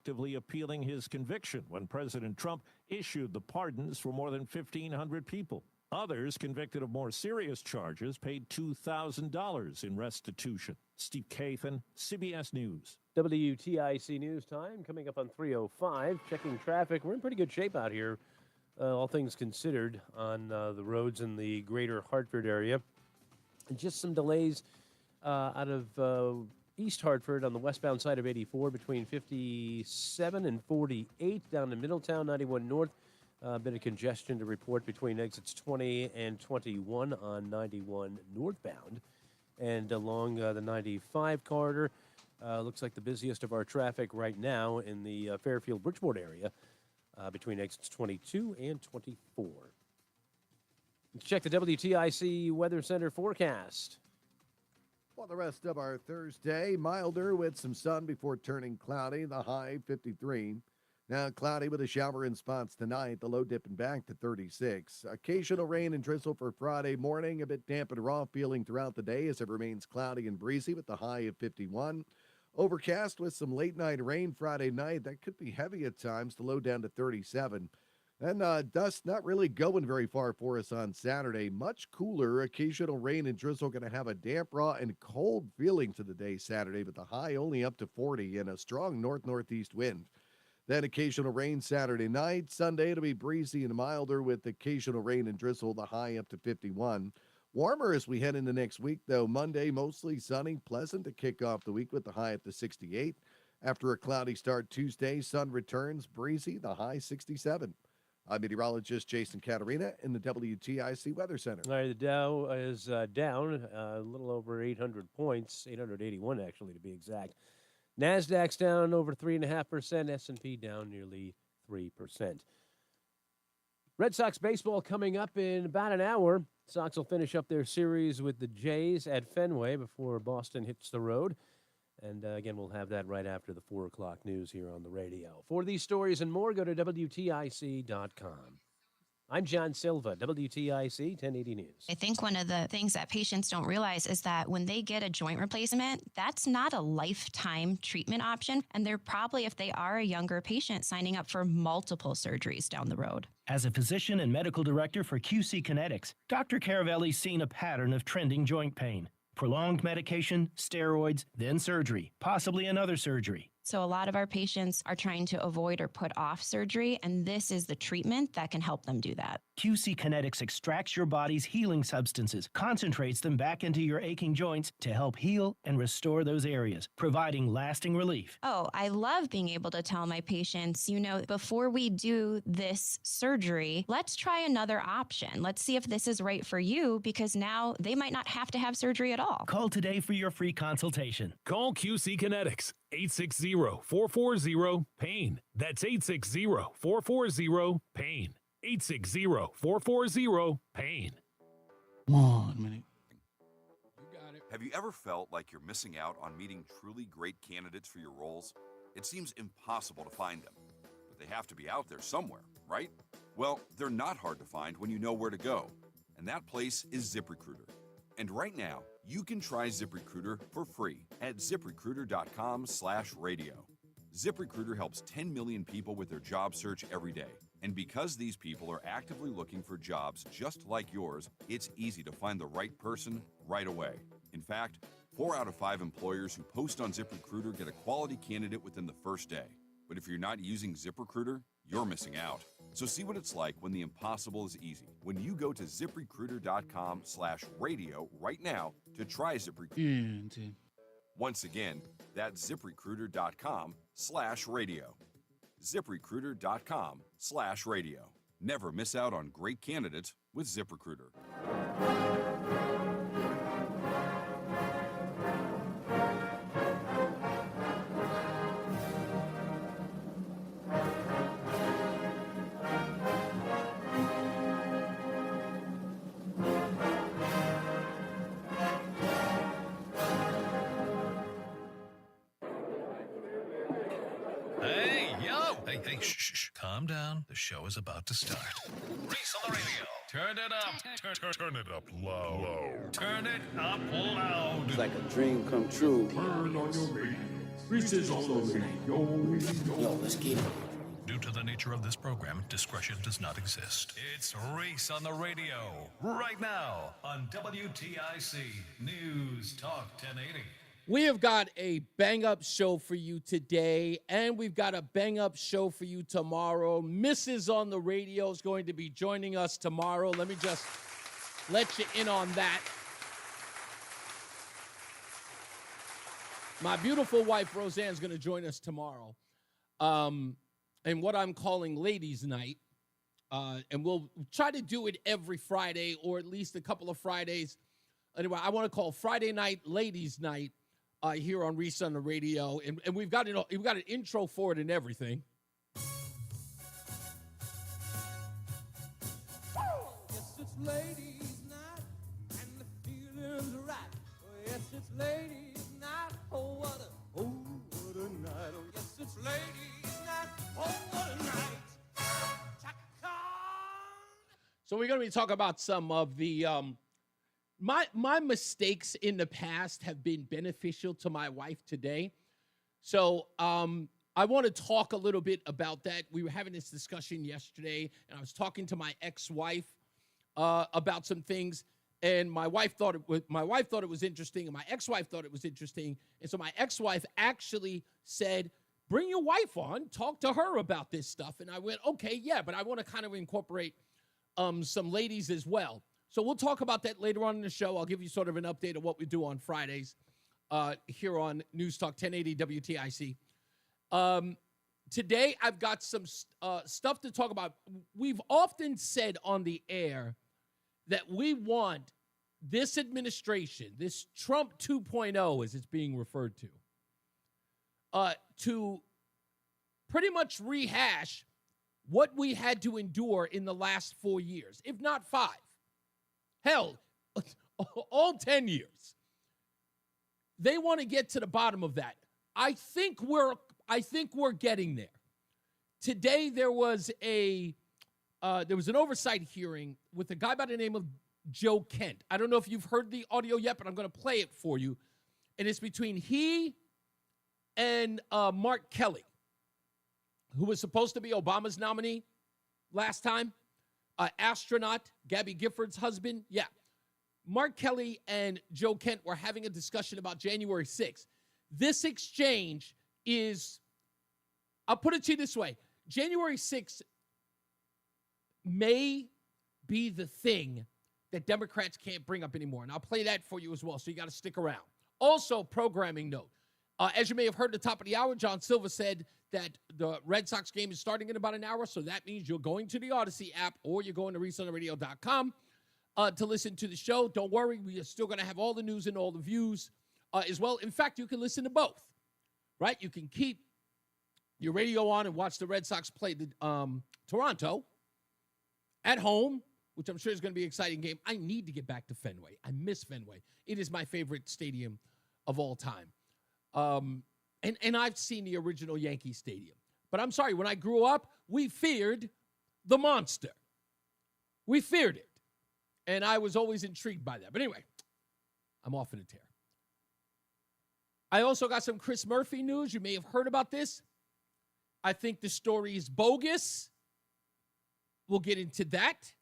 actively appealing his conviction when President Trump issued the pardons for more than 1,500 people. Others convicted of more serious charges paid $2,000 in restitution. Steve Kathan, CBS News. WTIC News Time coming up on 3:05. Checking traffic. We're in pretty good shape out here, all things considered, on the roads in the greater Hartford area. And just some delays out of East Hartford on the westbound side of 84 between 57 and 48 down to Middletown, 91 North. A bit of congestion to report between exits 20 and 21 on 91 northbound. And along the 95 corridor, looks like the busiest of our traffic right now in the Fairfield-Bridgeport area between exits 22 and 24. Let's check the WTIC Weather Center forecast. For the rest of our Thursday, milder with some sun before turning cloudy, the high 53. Now cloudy with a shower in spots tonight, the low dipping back to 36. Occasional rain and drizzle for Friday morning, a bit damp and raw feeling throughout the day as it remains cloudy and breezy with the high of 51. Overcast with some late night rain Friday night. That could be heavy at times, the low down to 37. And dust not really going very far for us on Saturday. Much cooler, occasional rain and drizzle going to have a damp, raw, and cold feeling to the day Saturday, but the high only up to 40 and a strong north-northeast wind. Then occasional rain Saturday night. Sunday, it'll be breezy and milder with occasional rain and drizzle, the high up to 51. Warmer as we head into next week, though. Monday, mostly sunny, pleasant to kick off the week with the high up to 68. After a cloudy start Tuesday, sun returns, breezy, the high 67. I'm meteorologist Jason Caterina in the WTIC Weather Center. All right, the Dow is down a little over 800 points, 881 actually to be exact. NASDAQ's down over 3.5%, S&P down nearly 3%. Red Sox baseball coming up in about an hour. Sox will finish up their series with the Jays at Fenway before Boston hits the road. And again, we'll have that right after the 4 o'clock news here on the radio. For these stories and more, go to WTIC.com. I'm John Silva, WTIC 1080 News. I think one of the things that patients don't realize is that when they get a joint replacement, that's not a lifetime treatment option. And they're probably, if they are a younger patient, signing up for multiple surgeries down the road. As a physician and medical director for QC Kinetics, Dr. Caravelli's seen a pattern of trending joint pain. Prolonged medication, steroids, then surgery, possibly another surgery. So a lot of our patients are trying to avoid or put off surgery, and this is the treatment that can help them do that. QC Kinetics extracts your body's healing substances, concentrates them back into your aching joints to help heal and restore those areas, providing lasting relief. Oh, I love being able to tell my patients, before we do this surgery, let's try another option. Let's see if this is right for you, because now they might not have to have surgery at all. Call today for your free consultation. Call QC Kinetics, 860-440-PAIN. That's 860-440-PAIN. 860-440-PAIN. 1 minute. You got it. Have you ever felt like you're missing out on meeting truly great candidates for your roles? It seems impossible to find them, but they have to be out there somewhere, right? Well, they're not hard to find when you know where to go, and that place is ZipRecruiter. And right now, you can try ZipRecruiter for free at ZipRecruiter.com/radio. ZipRecruiter helps 10 million people with their job search every day. And because these people are actively looking for jobs just like yours, it's easy to find the right person right away. In fact, 4 out of 5 employers who post on ZipRecruiter get a quality candidate within the first day. But if you're not using ZipRecruiter, you're missing out. So see what it's like when the impossible is easy. When you go to ZipRecruiter.com/radio right now to try ZipRecruiter. Once again, that's ZipRecruiter.com/radio. ZipRecruiter.com/radio. Never miss out on great candidates with ZipRecruiter. Hey, shh. Calm down. The show is about to start. Reese on the Radio. Turn it up. Turn it up low. Turn it up loud. It's like a dream come true. Turn on your radio. Reese on the radio. Yo, let's get it. Due to the nature of this program, discretion does not exist. It's Reese on the Radio, right now on WTIC News Talk 1080. We have got a bang-up show for you today, and we've got a bang-up show for you tomorrow. Mrs. on the Radio is going to be joining us tomorrow. Let me just let you in on that. My beautiful wife, Roseanne, is going to join us tomorrow. And what I'm calling Ladies Night. And we'll try to do it every Friday or at least a couple of Fridays. Anyway, I want to call Friday night Ladies Night here on Reese on the Radio. And we've got an intro for it and everything. Yes, it's Ladies Night and the feeling's right. Oh, yes, it's Ladies Night. Oh, what a night. Oh, yes, it's Ladies Night. Oh, what a night. Chaka. So we're going to be talking about some of the my mistakes in the past have been beneficial to my wife today. So I want to talk a little bit about that. We were having this discussion yesterday, and I was talking to my ex-wife about some things. And my wife thought it was interesting, and my ex-wife thought it was interesting. And so my ex-wife actually said, bring your wife on, talk to her about this stuff. And I went, okay, yeah, but I want to kind of incorporate some ladies as well. So we'll talk about that later on in the show. I'll give you sort of an update of what we do on Fridays here on NewsTalk 1080 WTIC. Today, I've got some stuff to talk about. We've often said on the air that we want this administration, this Trump 2.0, as it's being referred to pretty much rehash what we had to endure in the last 4 years, if not 5. Hell, all 10 years. They want to get to the bottom of that. I think we're getting there. Today there was an oversight hearing with a guy by the name of Joe Kent. I don't know if you've heard the audio yet, but I'm going to play it for you. And it's between he and Mark Kelly, who was supposed to be Obama's nominee last time. Astronaut, Gabby Gifford's husband. Yeah. Mark Kelly and Joe Kent were having a discussion about January 6th. This exchange is, I'll put it to you this way. January 6th may be the thing that Democrats can't bring up anymore. And I'll play that for you as well, so you got to stick around. Also, programming note. As you may have heard at the top of the hour, John Silva said that the Red Sox game is starting in about an hour, so that means you're going to the Odyssey app or you're going to ReeseOnTheRadio.com to listen to the show. Don't worry, we are still going to have all the news and all the views as well. In fact, you can listen to both, right? You can keep your radio on and watch the Red Sox play the Toronto at home, which I'm sure is going to be an exciting game. I need to get back to Fenway. I miss Fenway. It is my favorite stadium of all time. And I've seen the original Yankee Stadium. But I'm sorry, when I grew up, we feared the monster. We feared it. And I was always intrigued by that. But anyway, I'm off in a tear. I also got some Chris Murphy news. You may have heard about this. I think the story is bogus. We'll get into that.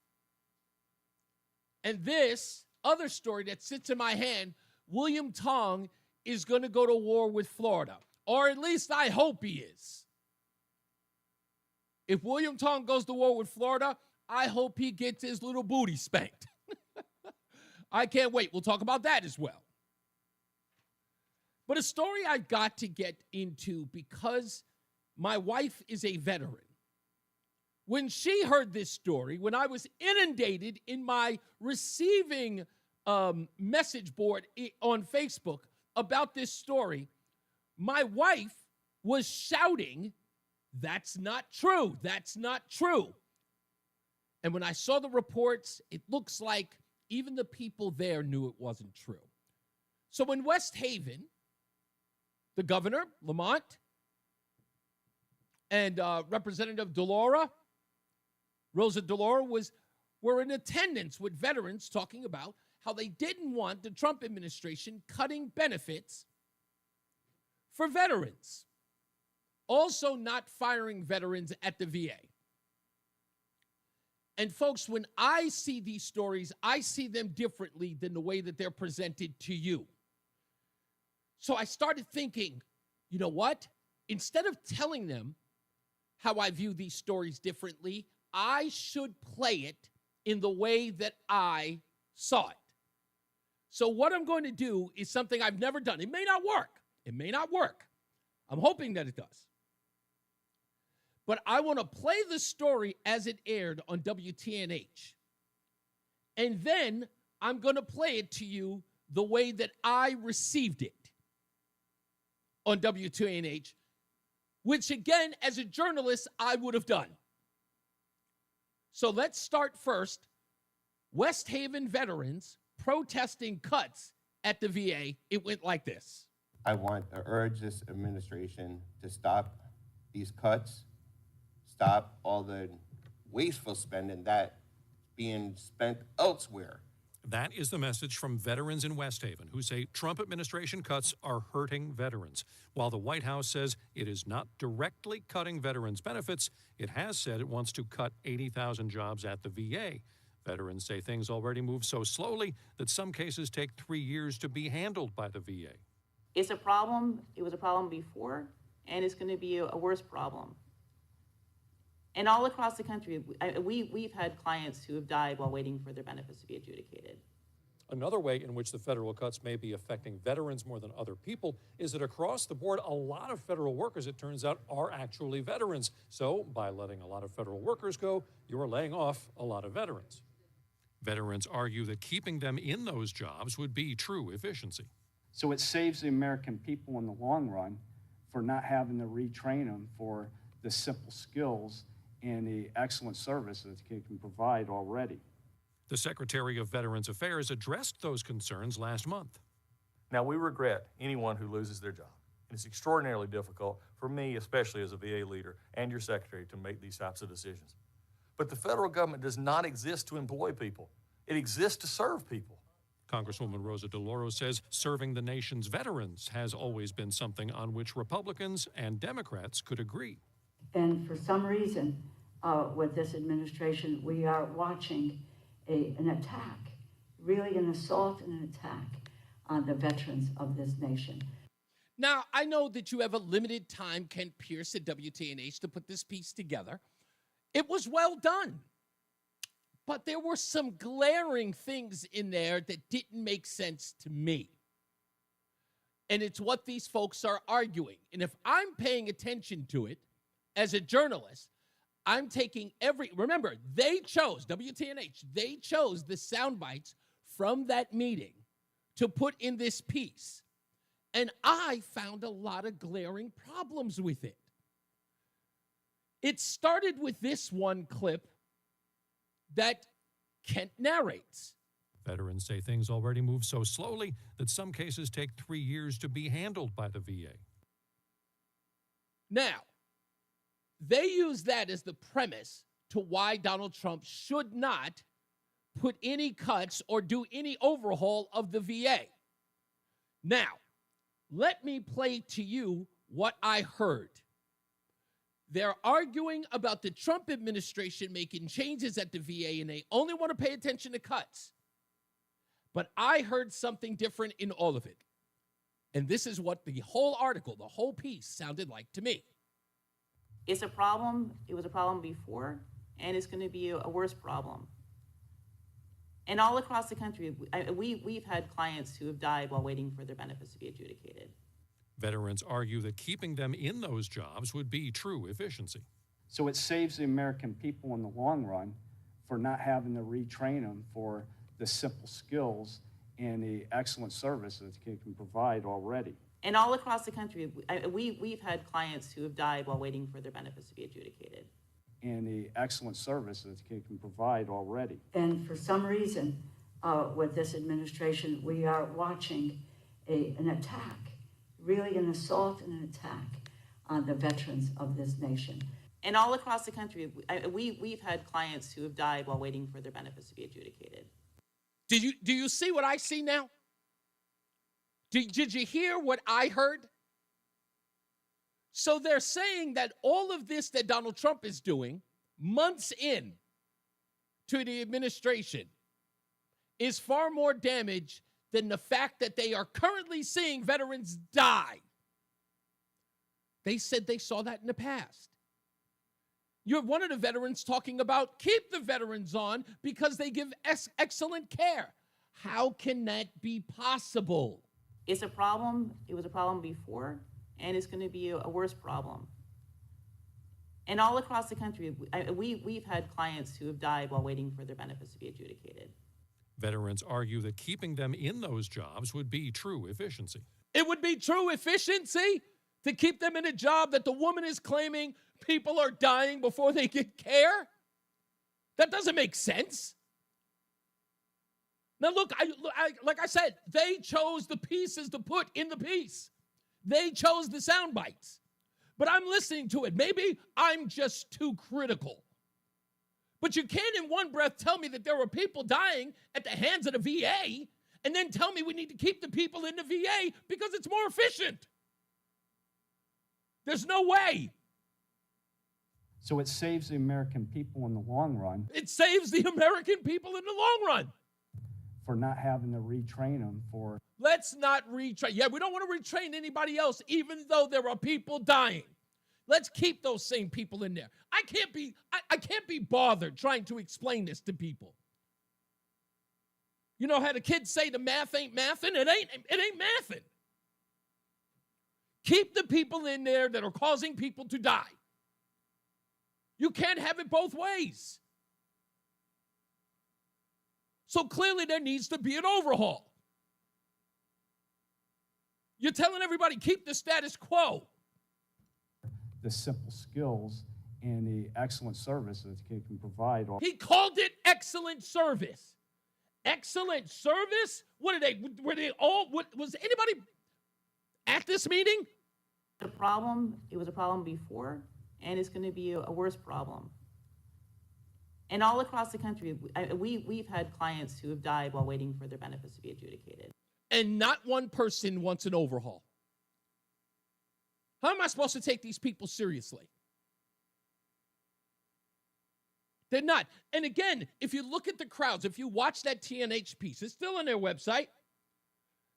And this other story that sits in my hand, William Tong is going to go to war with Florida. Or at least I hope he is. If William Tong goes to war with Florida, I hope he gets his little booty spanked. I can't wait. We'll talk about that as well. But a story I got to get into because my wife is a veteran. When she heard this story, when I was inundated in my receiving message board on Facebook about this story, my wife was shouting, "That's not true. That's not true." And when I saw the reports, it looks like even the people there knew it wasn't true. So in West Haven, the governor, Lamont, and Representative Rosa DeLauro were in attendance with veterans talking about how they didn't want the Trump administration cutting benefits for veterans. Also not firing veterans at the VA. And folks, when I see these stories, I see them differently than the way that they're presented to you. So I started thinking, you know what? Instead of telling them how I view these stories differently, I should play it in the way that I saw it. So what I'm going to do is something I've never done. It may not work. It may not work. I'm hoping that it does. But I want to play the story as it aired on WTNH. And then I'm going to play it to you the way that I received it on WTNH, which again, as a journalist, I would have done. So let's start first. West Haven veterans protesting cuts at the VA. It went like this. I want to urge this administration to stop these cuts, stop all the wasteful spending that's being spent elsewhere. That is the message from veterans in West Haven who say Trump administration cuts are hurting veterans. While the White House says it is not directly cutting veterans' benefits, it has said it wants to cut 80,000 jobs at the VA. Veterans say things already move so slowly that some cases take 3 years to be handled by the VA. It's a problem. It was a problem before, and it's going to be a worse problem. And all across the country, we've had clients who have died while waiting for their benefits to be adjudicated. Another way in which the federal cuts may be affecting veterans more than other people is that across the board, a lot of federal workers, it turns out, are actually veterans. So by letting a lot of federal workers go, you are laying off a lot of veterans. Veterans argue that keeping them in those jobs would be true efficiency. So it saves the American people in the long run for not having to retrain them for the simple skills and the excellent service that they can provide already. The Secretary of Veterans Affairs addressed those concerns last month. Now, we regret anyone who loses their job. And it's extraordinarily difficult for me, especially as a VA leader, and your secretary to make these types of decisions. But the federal government does not exist to employ people. It exists to serve people. Congresswoman Rosa DeLauro says serving the nation's veterans has always been something on which Republicans and Democrats could agree. And for some reason, with this administration, we are watching an attack, really an assault and an attack on the veterans of this nation. Now, I know that you have a limited time, Ken Pierce at WTNH, to put this piece together. It was well done. But there were some glaring things in there that didn't make sense to me. And it's what these folks are arguing. And if I'm paying attention to it as a journalist, I'm taking remember, they chose, WTNH, they chose the sound bites from that meeting to put in this piece. And I found a lot of glaring problems with it. It started with this one clip that Kent narrates. Veterans say things already move so slowly that some cases take 3 years to be handled by the VA. Now, they use that as the premise to why Donald Trump should not put any cuts or do any overhaul of the VA. Now, let me play to you what I heard. They're arguing about the Trump administration making changes at the VA, and they only want to pay attention to cuts. But I heard something different in all of it. And this is what the whole article, the whole piece sounded like to me. It's a problem. It was a problem before, and it's going to be a worse problem. And all across the country, we've had clients who have died while waiting for their benefits to be adjudicated. Veterans argue that keeping them in those jobs would be true efficiency. So it saves the American people in the long run for not having to retrain them for the simple skills and the excellent service that they can provide already. And all across the country, we've had clients who have died while waiting for their benefits to be adjudicated. And the excellent service that they can provide already. And for some reason, with this administration, we are watching an attack, really an assault and an attack on the veterans of this nation. And all across the country, we've had clients who have died while waiting for their benefits to be adjudicated. Do you see what I see now? Did you hear what I heard? So they're saying that all of this that Donald Trump is doing, months in to the administration, is far more damage than the fact that they are currently seeing veterans die. They said they saw that in the past. You have one of the veterans talking about keep the veterans on because they give excellent care. How can that be possible? It's a problem. It was a problem before, and it's going to be a worse problem. And all across the country, we've had clients who have died while waiting for their benefits to be adjudicated. Veterans argue that keeping them in those jobs would be true efficiency. It would be true efficiency to keep them in a job that the woman is claiming people are dying before they get care? That doesn't make sense. Now, look, like I said, they chose the pieces to put in the piece. They chose the sound bites. But I'm listening to it. Maybe I'm just too critical. But you can't in one breath tell me that there were people dying at the hands of the VA and then tell me we need to keep the people in the VA because it's more efficient. There's no way. So it saves the American people in the long run. It saves the American people in the long run. For not having to retrain them for. Let's not retrain. Yeah, we don't want to retrain anybody else, even though there are people dying. Let's keep those same people in there. I can't be bothered trying to explain this to people. You know how the kids say the math ain't mathin'? It ain't mathin'. Keep the people in there that are causing people to die. You can't have it both ways. So clearly there needs to be an overhaul. You're telling everybody keep the status quo. The simple skills and the excellent service that they can provide. He called it excellent service. Excellent service? Were they all, was anybody at this meeting? The problem, it was a problem before, and it's going to be a worse problem. And all across the country, we've had clients who have died while waiting for their benefits to be adjudicated. And not one person wants an overhaul. How am I supposed to take these people seriously? They're not. And again, if you look at the crowds, if you watch that TNH piece, it's still on their website.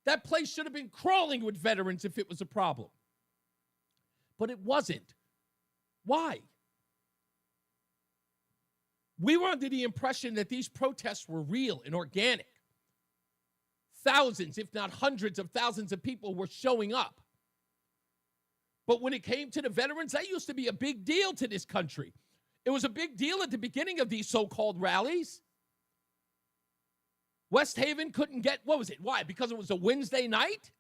That place should have been crawling with veterans if it was a problem. But it wasn't. Why? We were under the impression that these protests were real and organic. Thousands, if not hundreds of thousands of people were showing up. But when it came to the veterans, that used to be a big deal to this country. It was a big deal at the beginning of these so-called rallies. West Haven couldn't get, what was it? Why? Because it was a Wednesday night?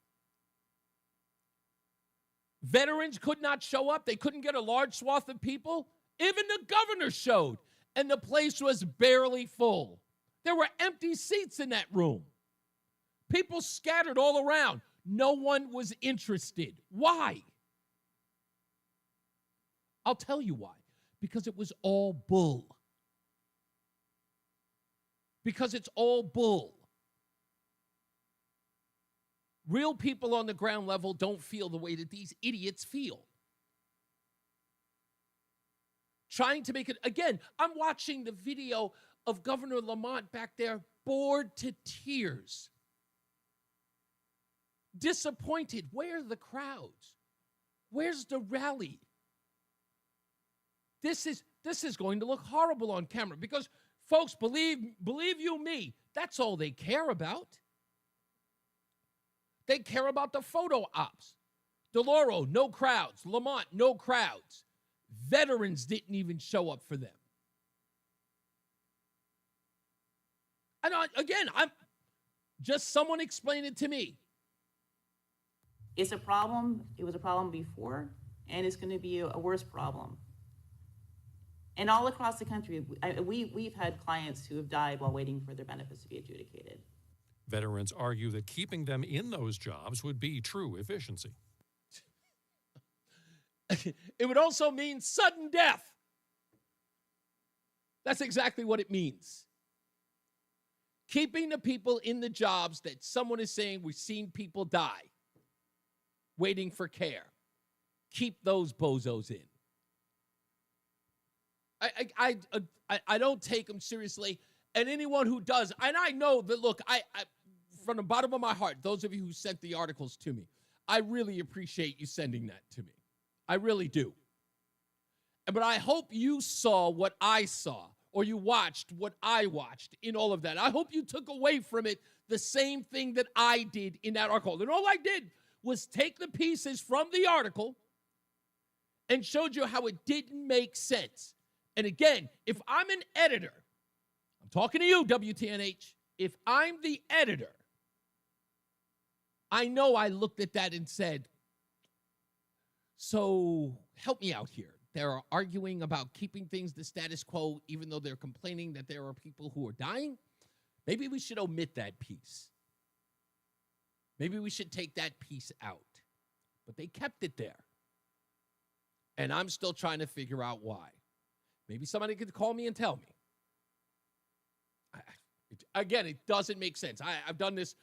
Veterans could not show up. They couldn't get a large swath of people. Even the governor showed, and the place was barely full. There were empty seats in that room. People scattered all around. No one was interested. Why? I'll tell you why. Because it was all bull. Because it's all bull. Real people on the ground level don't feel the way that these idiots feel. Trying to make it, again, I'm watching the video of Governor Lamont back there, bored to tears. Disappointed. Where are the crowds? Where's the rally? This is going to look horrible on camera because, folks, believe you me, that's all they care about. They care about the photo ops. DeLauro, no crowds. Lamont, no crowds. Veterans didn't even show up for them. And I'm just someone explain it to me. It's a problem. It was a problem before, and it's going to be a worse problem. And all across the country, we've had clients who have died while waiting for their benefits to be adjudicated. Veterans argue that keeping them in those jobs would be true efficiency. It would also mean sudden death. That's exactly what it means. Keeping the people in the jobs that someone is saying we've seen people die, waiting for care. keep those bozos in. I don't take them seriously. And anyone who does, and I know that, look, I from the bottom of my heart, those of you who sent the articles to me, I really appreciate you sending that to me. I really do. But I hope you saw what I saw, or you watched what I watched in all of that. I hope you took away from it the same thing that I did in that article. And all I did was take the pieces from the article and showed you how it didn't make sense. And again, if I'm an editor, I'm talking to you, WTNH, if I'm the editor, I know I looked at that and said, so help me out here. They're arguing about keeping things the status quo, even though they're complaining that there are people who are dying. Maybe we should omit that piece. Maybe we should take that piece out. But they kept it there. And I'm still trying to figure out why. Maybe somebody could call me and tell me. Again, it doesn't make sense. I've done this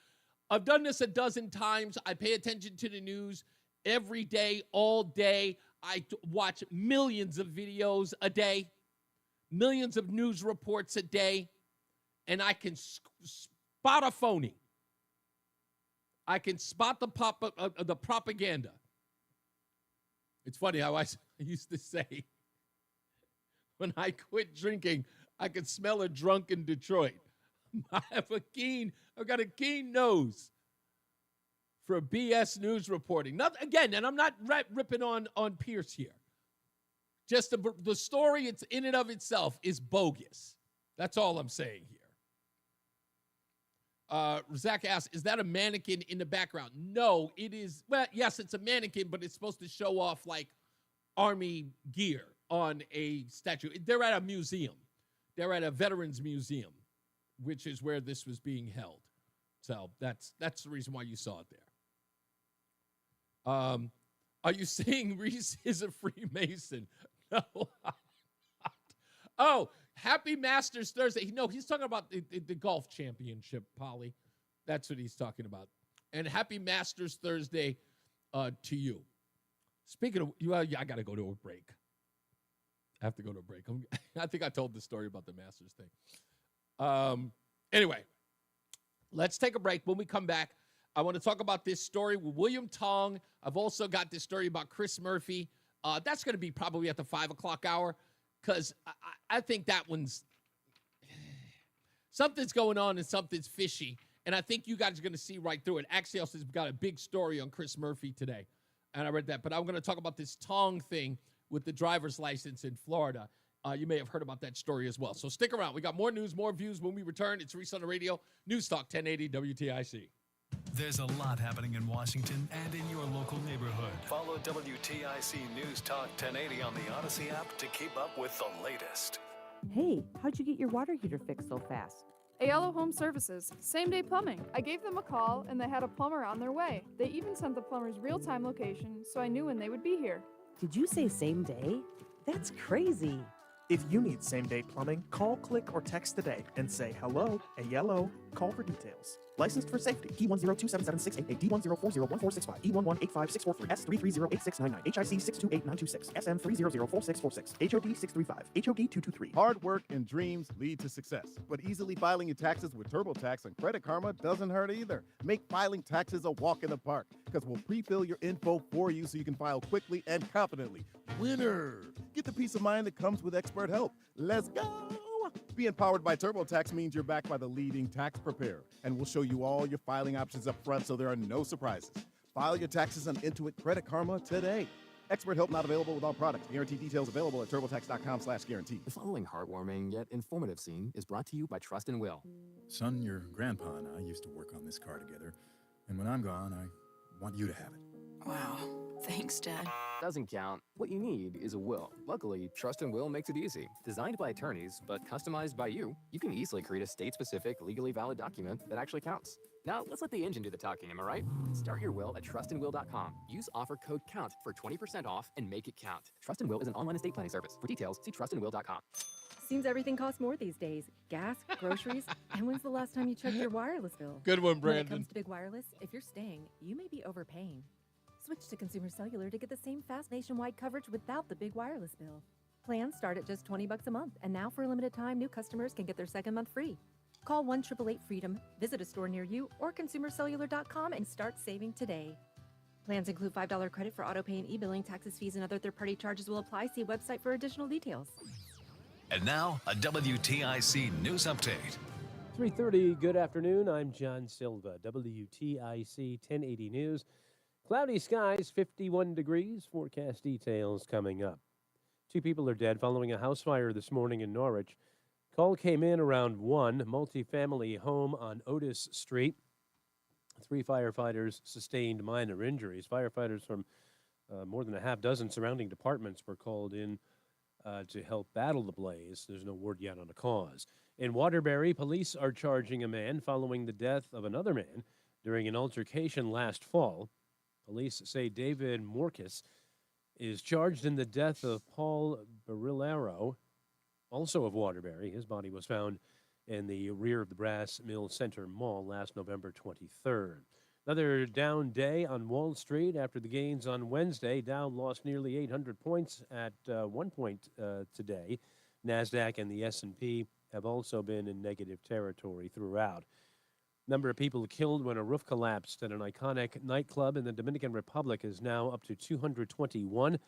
a dozen times. I pay attention to the news every day, all day. I watch millions of videos a day, millions of news reports a day, and I can spot a phony. I can spot the propaganda. It's funny how I used to say, when I quit drinking, I could smell a drunk in Detroit. I've got a keen nose for BS news reporting. Again, and I'm not ripping on Pierce here. Just the story, it's in and of itself, is bogus. That's all I'm saying here. Zach asks, is that a mannequin in the background? No, it is. Well, yes, it's a mannequin, but it's supposed to show off like Army gear on a statue. They're at a museum. They're at a veterans museum, which is where this was being held. So that's the reason why you saw it there. Are you saying Reese is a Freemason? No. Oh, happy Masters Thursday. No, he's talking about the golf championship, Polly. That's what he's talking about. And happy Masters Thursday to you. Speaking of, I got to go to a break. I have to go to a break. I think I told the story about the Masters thing. Anyway, let's take a break. When we come back, I want to talk about this story with William Tong. I've also got this story about Chris Murphy. That's going to be probably at the 5 o'clock hour because I think that one's something's going on and something's fishy. And I think you guys are going to see right through it. Axios has got a big story on Chris Murphy today. And I read that. But I'm going to talk about this Tong thing with the driver's license in Florida. You may have heard about that story as well. So stick around. We got more news, more views when we return. It's Reese on the Radio, NewsTalk 1080 WTIC. There's a lot happening in Washington and in your local neighborhood. Follow WTIC News Talk 1080 on the Odyssey app to keep up with the latest. Hey, how'd you get your water heater fixed so fast? Ayala Home Services, same-day plumbing. I gave them a call, and they had a plumber on their way. They even sent the plumber's real-time location, so I knew when they would be here. Did you say same day? That's crazy. If you need same-day plumbing, call, click, or text today and say, hello, Ayala, call for details. Licensed for safety, D1027768, D10401465, E11856443, S3308699, HIC 628926, SM3004646, HOD 635, HOD 223. Hard work and dreams lead to success, but easily filing your taxes with TurboTax and Credit Karma doesn't hurt either. Make filing taxes a walk in the park, because we'll pre-fill your info for you so you can file quickly and confidently. Winner! Get the peace of mind that comes with expert help. Let's go! Being powered by TurboTax means you're backed by the leading tax preparer, and we'll show you all your filing options up front so there are no surprises. File your taxes on Intuit Credit Karma today. Expert help not available with all products. Guarantee details available at turbotax.com/guarantee. The following heartwarming yet informative scene is brought to you by Trust and Will. Son, your grandpa and I used to work on this car together, and when I'm gone, I want you to have it. Wow. Thanks, Dad. Doesn't count. What you need is a will. Luckily, Trust and Will makes it easy. Designed by attorneys, but customized by you can easily create a state-specific, legally valid document that actually counts. Now, let's let the engine do the talking, am I right? Start your will at trustandwill.com. Use offer code COUNT for 20% off and make it count. Trust and Will is an online estate planning service. For details, see trustandwill.com. Seems everything costs more these days. Gas, groceries, and when's the last time you checked your wireless bill? Good one, When it Brandon. comes to big wireless, if you're staying, you may be overpaying. Switch to Consumer Cellular to get the same fast nationwide coverage without the big wireless bill. Plans start at just $20 a month, and now for a limited time, new customers can get their second month free. Call 1-888-FREEDOM, visit a store near you, or consumercellular.com and start saving today. Plans include $5 credit for autopay and e-billing. Taxes, fees, and other third-party charges will apply. See website for additional details. And now, a WTIC news update. 3:30, good afternoon. I'm John Silva, WTIC 1080 News. Cloudy skies, 51 degrees. Forecast details coming up. 2 people are dead following a house fire this morning in Norwich. Call came in around 1, multifamily home on Otis Street. 3 firefighters sustained minor injuries. Firefighters from more than a half dozen surrounding departments were called in to help battle the blaze. There's no word yet on the cause. In Waterbury, police are charging a man following the death of another man during an altercation last fall. Police say David Morkis is charged in the death of Paul Barillero, also of Waterbury. His body was found in the rear of the Brass Mill Center Mall last November 23rd. Another down day on Wall Street after the gains on Wednesday. Dow lost nearly 800 points at one point today. NASDAQ and the S&P have also been in negative territory throughout. Number of people killed when a roof collapsed at an iconic nightclub in the Dominican Republic is now up to 221.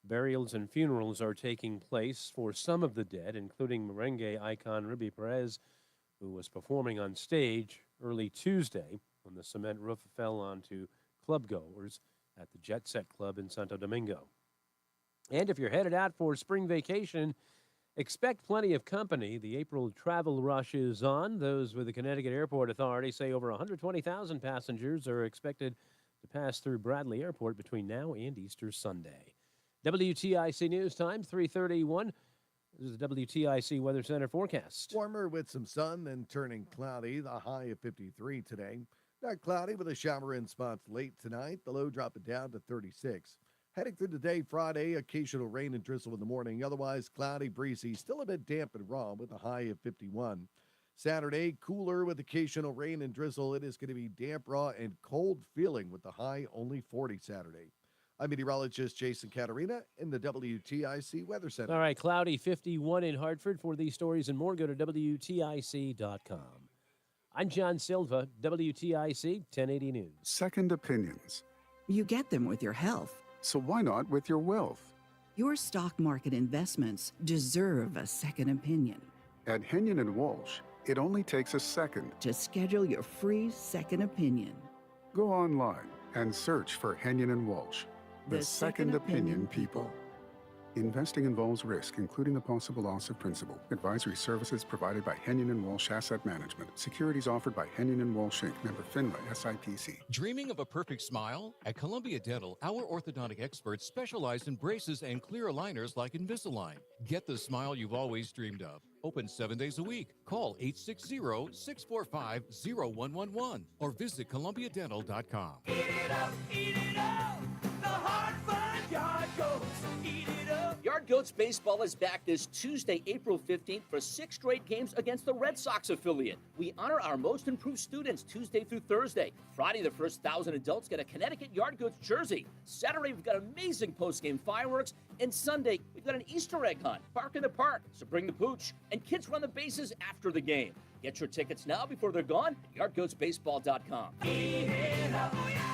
Burials and funerals are taking place for some of the dead, including merengue icon Ruby Perez, who was performing on stage early Tuesday when the cement roof fell onto clubgoers at the Jet Set Club in Santo Domingo. And if you're headed out for spring vacation, expect plenty of company. The April travel rush is on. Those with the Connecticut Airport Authority say over 120,000 passengers are expected to pass through Bradley Airport between now and Easter Sunday. WTIC News Time, 3:31. This is the WTIC Weather Center forecast. Warmer with some sun, then turning cloudy. The high of 53 today. Dark cloudy with a shower in spots late tonight. The low dropping down to 36. Heading through the day, Friday, occasional rain and drizzle in the morning. Otherwise, cloudy, breezy, still a bit damp and raw with a high of 51. Saturday, cooler with occasional rain and drizzle. It is going to be damp, raw, and cold feeling with the high only 40 Saturday. I'm meteorologist Jason Caterina in the WTIC Weather Center. All right, cloudy, 51 in Hartford. For these stories and more, go to WTIC.com. I'm John Silva, WTIC 1080 News. Second opinions. You get them with your health. So why not with your wealth? Your stock market investments deserve a second opinion. At Henyon & Walsh, it only takes a second to schedule your free second opinion. Go online and search for Henyon & Walsh, the second opinion people. Investing involves risk, including the possible loss of principal. Advisory services provided by Henyon & Walsh Asset Management. Securities offered by Henyon & Walsh Inc., member FINRA SIPC. Dreaming of a perfect smile? At Columbia Dental, our orthodontic experts specialize in braces and clear aligners like Invisalign. Get the smile you've always dreamed of. Open 7 days a week. Call 860-645-0111 or visit columbiadental.com. Eat it up, the Hartford Yard Goats. Eat it up. Yard Goats baseball is back this Tuesday, April 15th for 6 straight games against the Red Sox affiliate. We honor our most improved students Tuesday through Thursday. Friday, the first 1,000 adults get a Connecticut Yard Goats jersey. Saturday, we've got amazing post-game fireworks. And Sunday, we've got an Easter egg hunt, Bark in the Park, so bring the pooch. And kids run the bases after the game. Get your tickets now before they're gone at yardgoatsbaseball.com. Eat it up, oh yeah!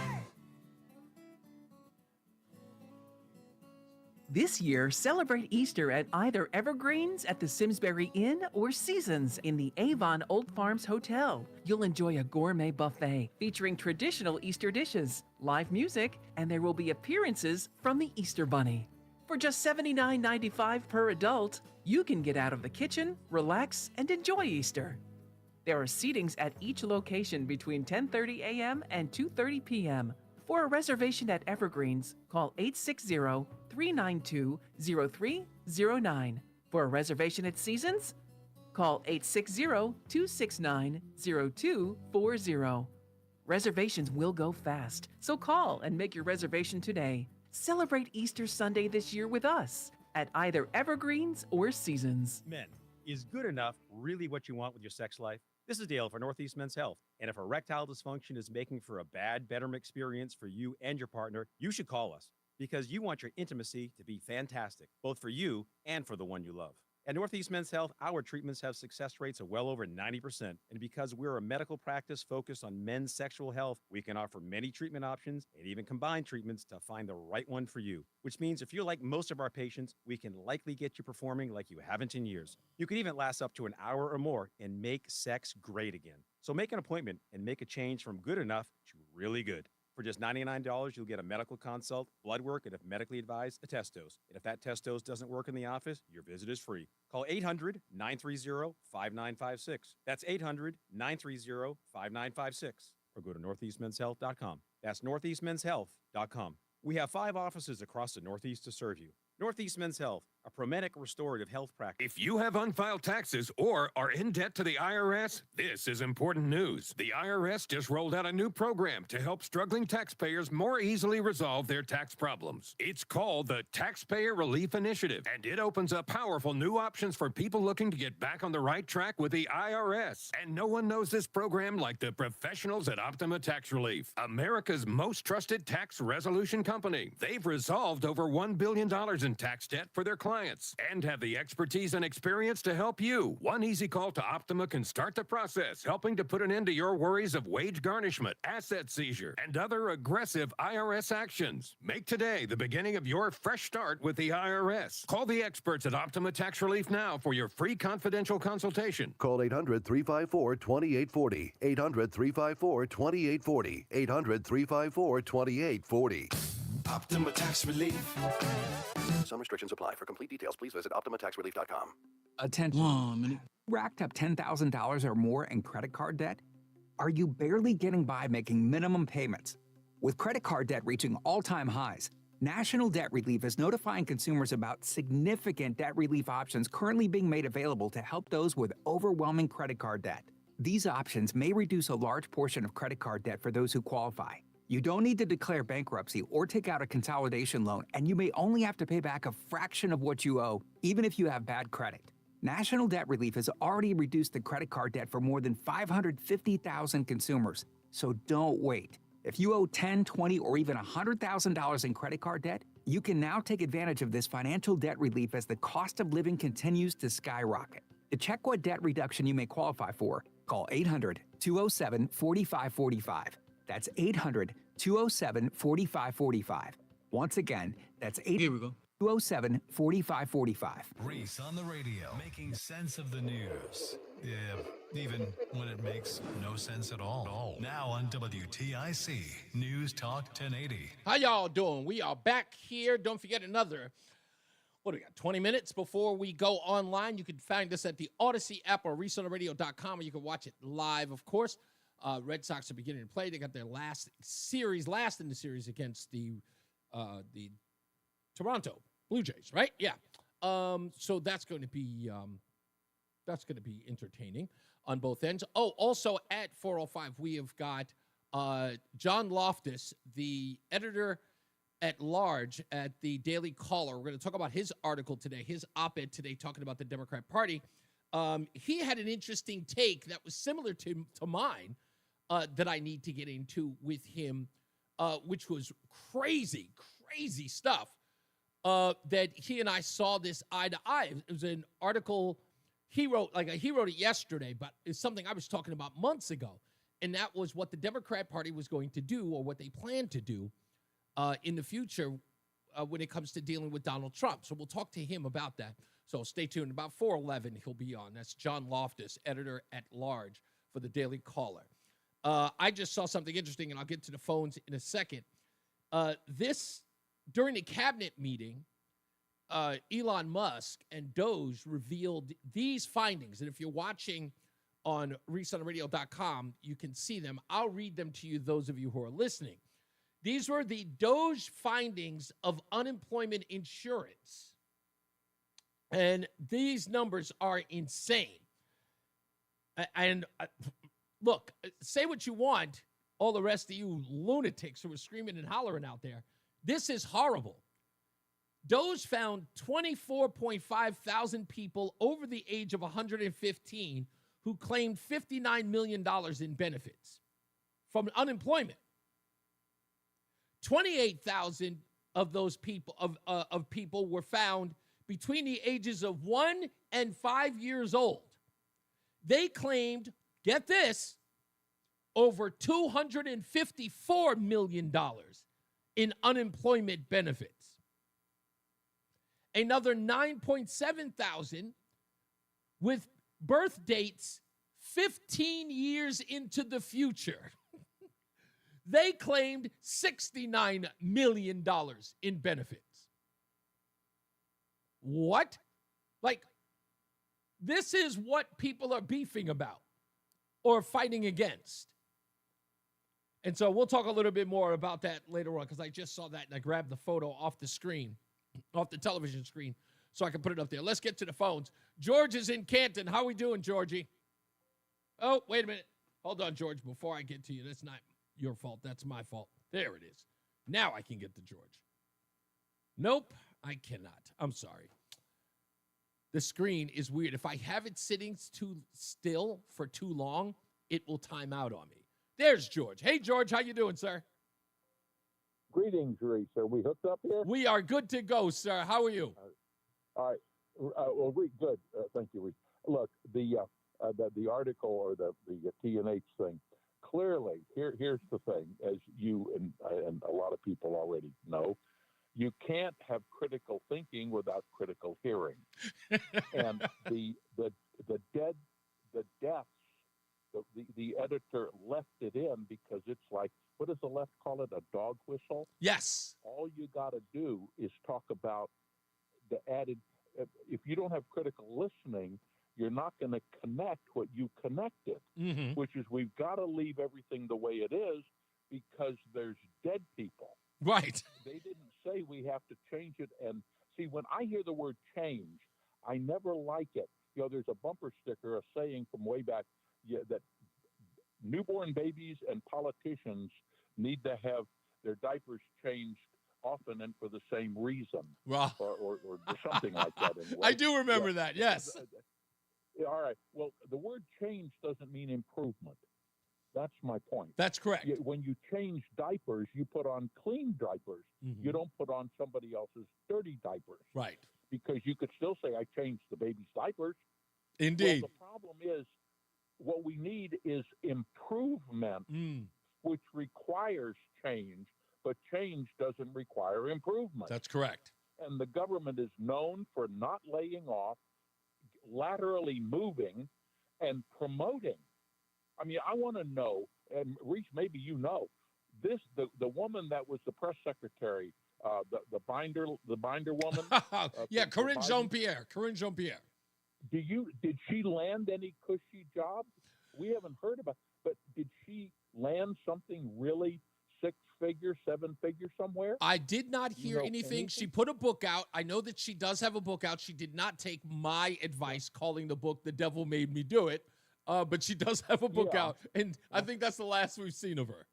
This year, celebrate Easter at either Evergreens at the Simsbury Inn or Seasons in the Avon Old Farms Hotel. You'll enjoy a gourmet buffet featuring traditional Easter dishes, live music, and there will be appearances from the Easter Bunny. For just $79.95 per adult, you can get out of the kitchen, relax, and enjoy Easter. There are seatings at each location between 10:30 a.m. and 2:30 p.m. For a reservation at Evergreens, call 860-392-0309. For a reservation at Seasons, call 860-269-0240. Reservations will go fast, so call and make your reservation today. Celebrate Easter Sunday this year with us at either Evergreens or Seasons. Men, is good enough really what you want with your sex life? This is Dale for Northeast Men's Health. And if erectile dysfunction is making for a bad bedroom experience for you and your partner, you should call us because you want your intimacy to be fantastic, both for you and for the one you love. At Northeast Men's Health, our treatments have success rates of well over 90%. And because we're a medical practice focused on men's sexual health, we can offer many treatment options and even combine treatments to find the right one for you. Which means if you're like most of our patients, we can likely get you performing like you haven't in years. You could even last up to an hour or more and make sex great again. So make an appointment and make a change from good enough to really good. For just $99, you'll get a medical consult, blood work, and if medically advised, a test dose. And if that test dose doesn't work in the office, your visit is free. Call 800-930-5956. That's 800-930-5956. Or go to northeastmenshealth.com. That's northeastmenshealth.com. We have 5 offices across the Northeast to serve you. Northeast Men's Health, a Promedic restorative health practice. If you have unfiled taxes or are in debt to the IRS, this is important news. The IRS just rolled out a new program to help struggling taxpayers more easily resolve their tax problems. It's called the Taxpayer Relief Initiative, and it opens up powerful new options for people looking to get back on the right track with the IRS. And no one knows this program like the professionals at Optima Tax Relief, America's most trusted tax resolution company. They've resolved over $1 billion in tax debt for their clients and have the expertise and experience to help you. One easy call to Optima can start the process, helping to put an end to your worries of wage garnishment, asset seizure, and other aggressive IRS actions. Make today the beginning of your fresh start with the IRS. Call the experts at Optima Tax Relief now for your free confidential consultation. Call 800-354-2840. 800-354-2840. 800-354-2840. Optima Tax Relief. Some restrictions apply. For complete details, please visit OptimaTaxRelief.com. Attention. 1 minute. Racked up $10,000 or more in credit card debt? Are you barely getting by making minimum payments? With credit card debt reaching all-time highs, National Debt Relief is notifying consumers about significant debt relief options currently being made available to help those with overwhelming credit card debt. These options may reduce a large portion of credit card debt for those who qualify. You don't need to declare bankruptcy or take out a consolidation loan, and you may only have to pay back a fraction of what you owe, even if you have bad credit. National Debt Relief has already reduced the credit card debt for more than 550,000 consumers, so don't wait. If you owe $10,000, $20,000, or even $100,000 in credit card debt, you can now take advantage of this financial debt relief as the cost of living continues to skyrocket. To check what debt reduction you may qualify for, call 800-207-4545. That's 800-207-4545. Once again, that's 800-207-4545. Reese on the radio, making sense of the news. Yeah, even when it makes no sense at all. Now on WTIC, News Talk 1080. How y'all doing? We are back here. Don't forget another, what do we got, 20 minutes before we go online. You can find us at the Odyssey app or ReeseOnTheRadio.com, or you can watch it live, of course. Red Sox are beginning to play. They got their last in the series against the Toronto Blue Jays, right? Yeah. So that's going to be entertaining on both ends. Oh, also at 4:05, we have got John Loftus, the editor at large at the Daily Caller. We're going to talk about his article today, his op-ed today, talking about the Democrat Party. He had an interesting take that was similar to mine that I need to get into with him, which was crazy stuff that he and I saw this eye to eye. It was an article he wrote it yesterday, but it's something I was talking about months ago. And that was what the Democrat Party was going to do, or what they plan to do in the future when it comes to dealing with Donald Trump. So we'll talk to him about that. So stay tuned. About 4:11, he'll be on. That's John Loftus, editor at large for the Daily Caller. I just saw something interesting, and I'll get to the phones in a second. During the cabinet meeting, Elon Musk and Doge revealed these findings. And if you're watching on ReeseOnTheRadio.com, you can see them. I'll read them to you, those of you who are listening. These were the Doge findings of unemployment insurance. And these numbers are insane. And look, say what you want, all the rest of you lunatics who are screaming and hollering out there. This is horrible. Doge found 24.5 thousand people over the age of 115 who claimed $59 million in benefits from unemployment. 28,000 of those people of people were found between the ages of 1 and 5 years old. They claimed, get this, over $254 million in unemployment benefits. Another 9.7 thousand with birth dates 15 years into the future. They claimed $69 million in benefits. What? Like, this is what people are beefing about or fighting against. And so we'll talk a little bit more about that later on, because I just saw that and I grabbed the photo off the screen, off the television screen, so I can put it up there. Let's get to the phones. George is in Canton. How we doing, Georgie? Oh, wait a minute. Hold on, George, before I get to you. That's not your fault. That's my fault. There it is. Now I can get to George. Nope, I cannot. I'm sorry. The screen is weird. If I have it sitting too still for too long, it will time out on me. There's George. Hey, George, how you doing, sir? Greetings, Reese. Are we hooked up here? We are good to go, sir. How are you? All right. Well, good. Thank you, Reese. Look, the article or the T&H thing. Clearly, here's the thing, as you and a lot of people already know, you can't have critical thinking without critical hearing. And the deaths. The editor left it in because it's like, what does the left call it, a dog whistle? Yes. All you got to do is talk about the added, if you don't have critical listening, you're not going to connect what you connected, which is we've got to leave everything the way it is because there's dead people. Right. They didn't say we have to change it. And see, when I hear the word change, I never like it. You know, there's a bumper sticker, a saying from way back, that newborn babies and politicians need to have their diapers changed often and for the same reason, well, or something like that. Anyway. I do remember that, yes. All right. Well, the word change doesn't mean improvement. That's my point. That's correct. When you change diapers, you put on clean diapers. You don't put on somebody else's dirty diapers. Right. Because you could still say, I changed the baby's diapers. Indeed. Well, the problem is, what we need is improvement, which requires change, but change doesn't require improvement. That's correct. And the government is known for not laying off, laterally moving, and promoting. I mean, I want to know, and Reese, maybe you know, the woman that was the press secretary, the binder woman. Yeah, Corinne Jean-Pierre. Did she land any cushy jobs? We haven't heard about, but did she land something really 6-figure, 7-figure somewhere? I did not hear anything. She put a book out. I know that she does have a book out. She did not take my advice calling the book "The Devil Made Me Do It," but she does have a book out, and I think that's the last we've seen of her.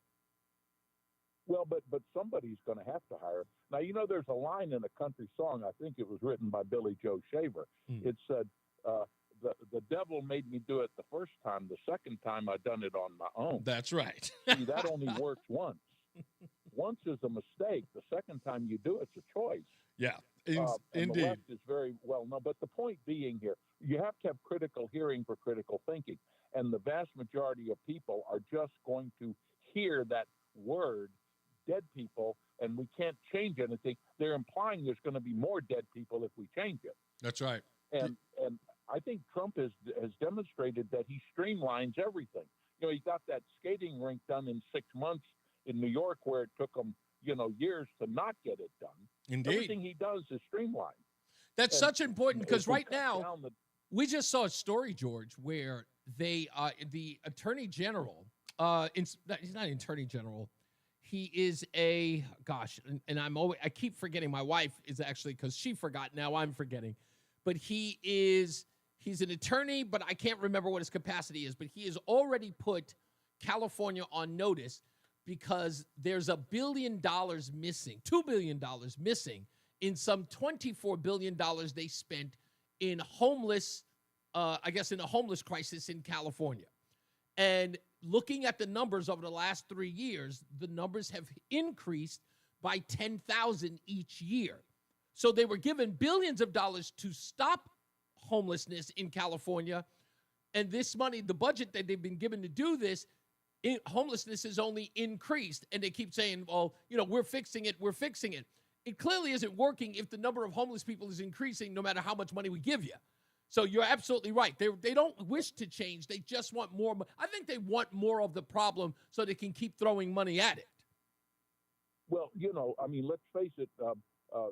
Well, but somebody's going to have to hire her. Now, you know, there's a line in a country song. I think it was written by Billy Joe Shaver. It said, the devil made me do it the first time. The second time I done it on my own. That's right. See, that only works once. Once is a mistake. The second time you do it's a choice. Yeah, and indeed. The left is very well known. But the point being here, you have to have critical hearing for critical thinking. And the vast majority of people are just going to hear that word, dead people, and we can't change anything. They're implying there's going to be more dead people if we change it. That's right. And I think Trump has demonstrated that he streamlines everything. You know, he got that skating rink done in 6 months in New York, where it took him, years to not get it done. Indeed. Everything he does is streamlined. That's such important, because right now we just saw a story, George, where the Attorney General, he's not an Attorney General. He is and I keep forgetting. My wife is actually, because she forgot, now I'm forgetting. But he's an attorney, but I can't remember what his capacity is. But he has already put California on notice because there's $1 billion missing, $2 billion missing in some $24 billion they spent in homeless I guess, in a homeless crisis in California. And looking at the numbers over the last 3 years, the numbers have increased by 10,000 each year. So they were given billions of dollars to stop homelessness in California. And this money, the budget that they've been given to do this, homelessness has only increased. And they keep saying, well, we're fixing it. We're fixing it. It clearly isn't working if the number of homeless people is increasing no matter how much money we give you. So you're absolutely right. They don't wish to change. They just want more. I think they want more of the problem so they can keep throwing money at it. Well, let's face it.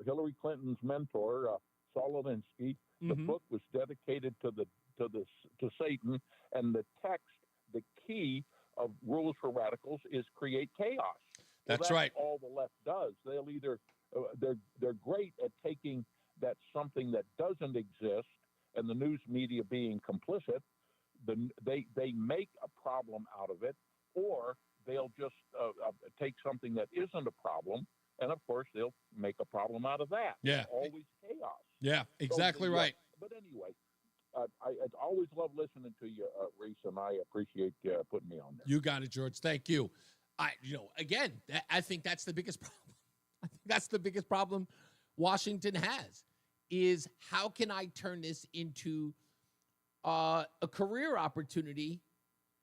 Hillary Clinton's mentor, Saul Alinsky, the book was dedicated to Satan, and the text, the key of Rules for Radicals is create chaos. That's right. All the left does. They'll either they're great at taking that something that doesn't exist, and the news media being complicit, they make a problem out of it, or they'll just take something that isn't a problem, and of course they'll make a problem out of that. Yeah. It's always chaos. Yeah, exactly right. But anyway, I always love listening to you, Reese, and I appreciate putting me on there. You got it, George. Thank you. Again, I think that's the biggest problem. I think that's the biggest problem Washington has, is how can I turn this into a career opportunity,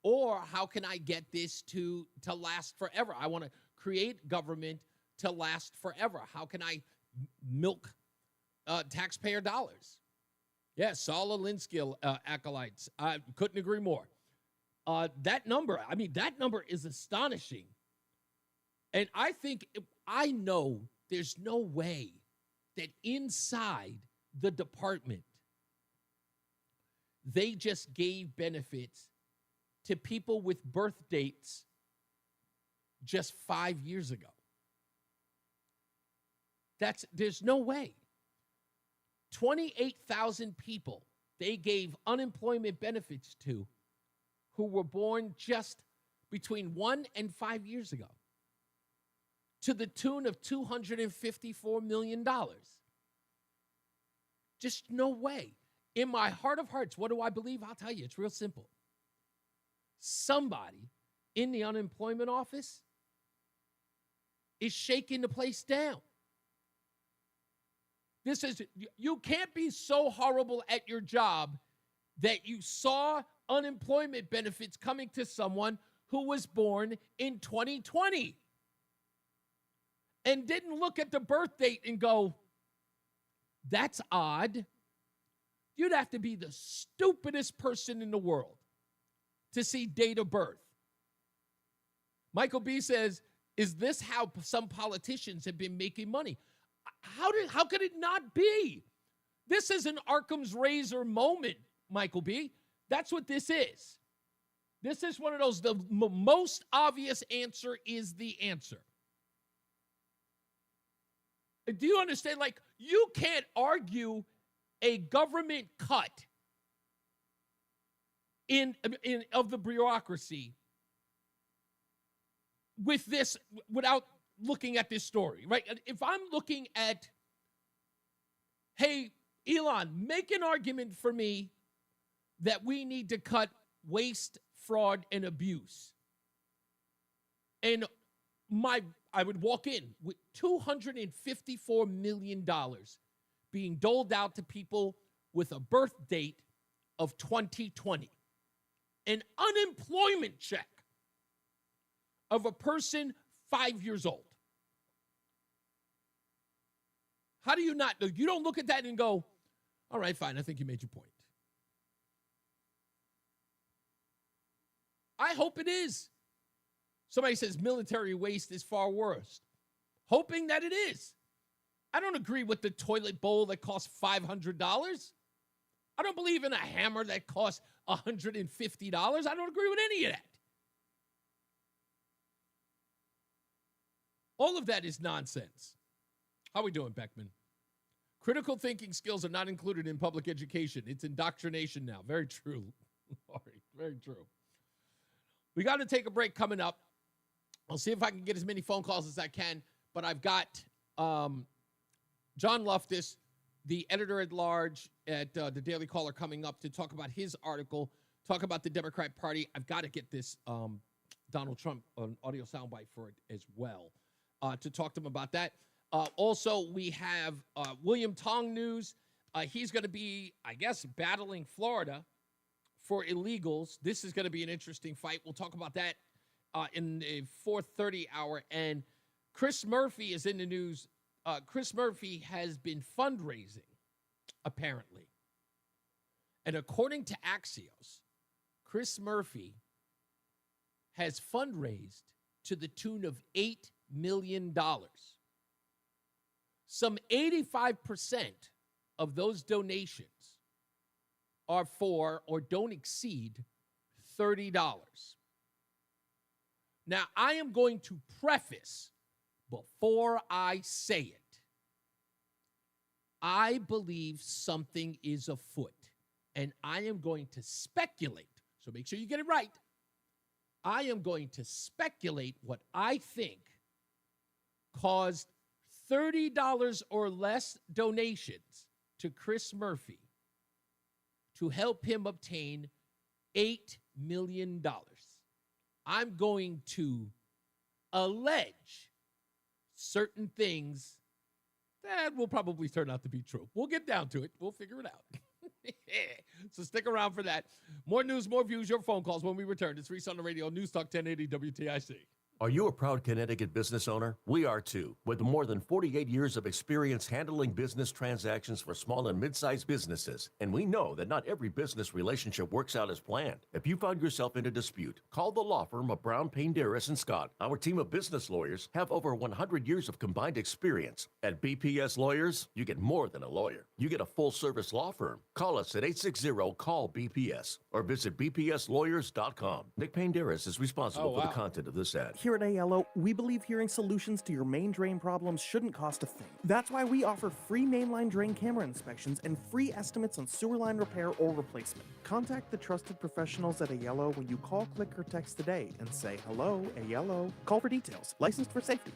or how can I get this to last forever? I want to create government to last forever. How can I milk taxpayer dollars? Yes, Saul Alinsky acolytes. I couldn't agree more. That number is astonishing. And I know there's no way that inside the department, they just gave benefits to people with birth dates just 5 years ago. There's no way. 28,000 people they gave unemployment benefits to who were born just between 1 and 5 years ago, to the tune of $254 million. Just no way. In my heart of hearts, what do I believe? I'll tell you, it's real simple. Somebody in the unemployment office is shaking the place down. You can't be so horrible at your job that you saw unemployment benefits coming to someone who was born in 2020 and didn't look at the birth date and go, that's odd. You'd have to be the stupidest person in the world to see date of birth. Michael B. says, is this how some politicians have been making money? How could it not be? This is an Occam's razor moment, Michael B. That's what this is. This is one of those, the most obvious answer is the answer. Do you understand? You can't argue a government cut of the bureaucracy with this without looking at this story, right? If I'm looking at, hey, Elon, make an argument for me that we need to cut waste, fraud, and abuse. And I would walk in with $254 million being doled out to people with a birth date of 2020. An unemployment check of a person 5 years old. How do you not? You don't look at that and go, all right, fine, I think you made your point. I hope it is. Somebody says military waste is far worse. Hoping that it is. I don't agree with the toilet bowl that costs $500. I don't believe in a hammer that costs $150. I don't agree with any of that. All of that is nonsense. How are we doing, Beckman? Critical thinking skills are not included in public education. It's indoctrination now. Very true. Laurie, very true. We got to take a break coming up. I'll see if I can get as many phone calls as I can, but I've got John Loftus, the editor-at-large at the Daily Caller coming up to talk about his article, talk about the Democrat Party. I've got to get this Donald Trump audio soundbite for it as well to talk to him about that. Also, we have William Tong news. He's going to be, I guess, battling Florida for illegals. This is going to be an interesting fight. We'll talk about that in the 4:30 hour. And Chris Murphy is in the news. Chris Murphy has been fundraising, apparently. And according to Axios, Chris Murphy has fundraised to the tune of $8 million. Some 85% of those donations are for or don't exceed $30. Now, I am going to preface before I say it. I believe something is afoot, and I am going to speculate. So make sure you get it right. I am going to speculate what I think caused $30 or less donations to Chris Murphy to help him obtain $8 million. I'm going to allege certain things that will probably turn out to be true. We'll get down to it. We'll figure it out. So stick around for that. More news, more views, your phone calls when we return. It's Reese on the Radio, NewsTalk 1080 WTIC. Are you a proud Connecticut business owner? We are too. With more than 48 years of experience handling business transactions for small and mid-sized businesses. And we know that not every business relationship works out as planned. If you found yourself in a dispute, call the law firm of Brown, Payne, Darris & Scott. Our team of business lawyers have over 100 years of combined experience. At BPS Lawyers, you get more than a lawyer. You get a full-service law firm. Call us at 860-CALL-BPS or visit bpslawyers.com. Nick Payne Darris is responsible for the content of this ad. Here at ALO, we believe hearing solutions to your main drain problems shouldn't cost a thing. That's why we offer free mainline drain camera inspections and free estimates on sewer line repair or replacement. Contact the trusted professionals at ALO when you call, click, or text today and say, "Hello, ALO." Call for details. Licensed for safety.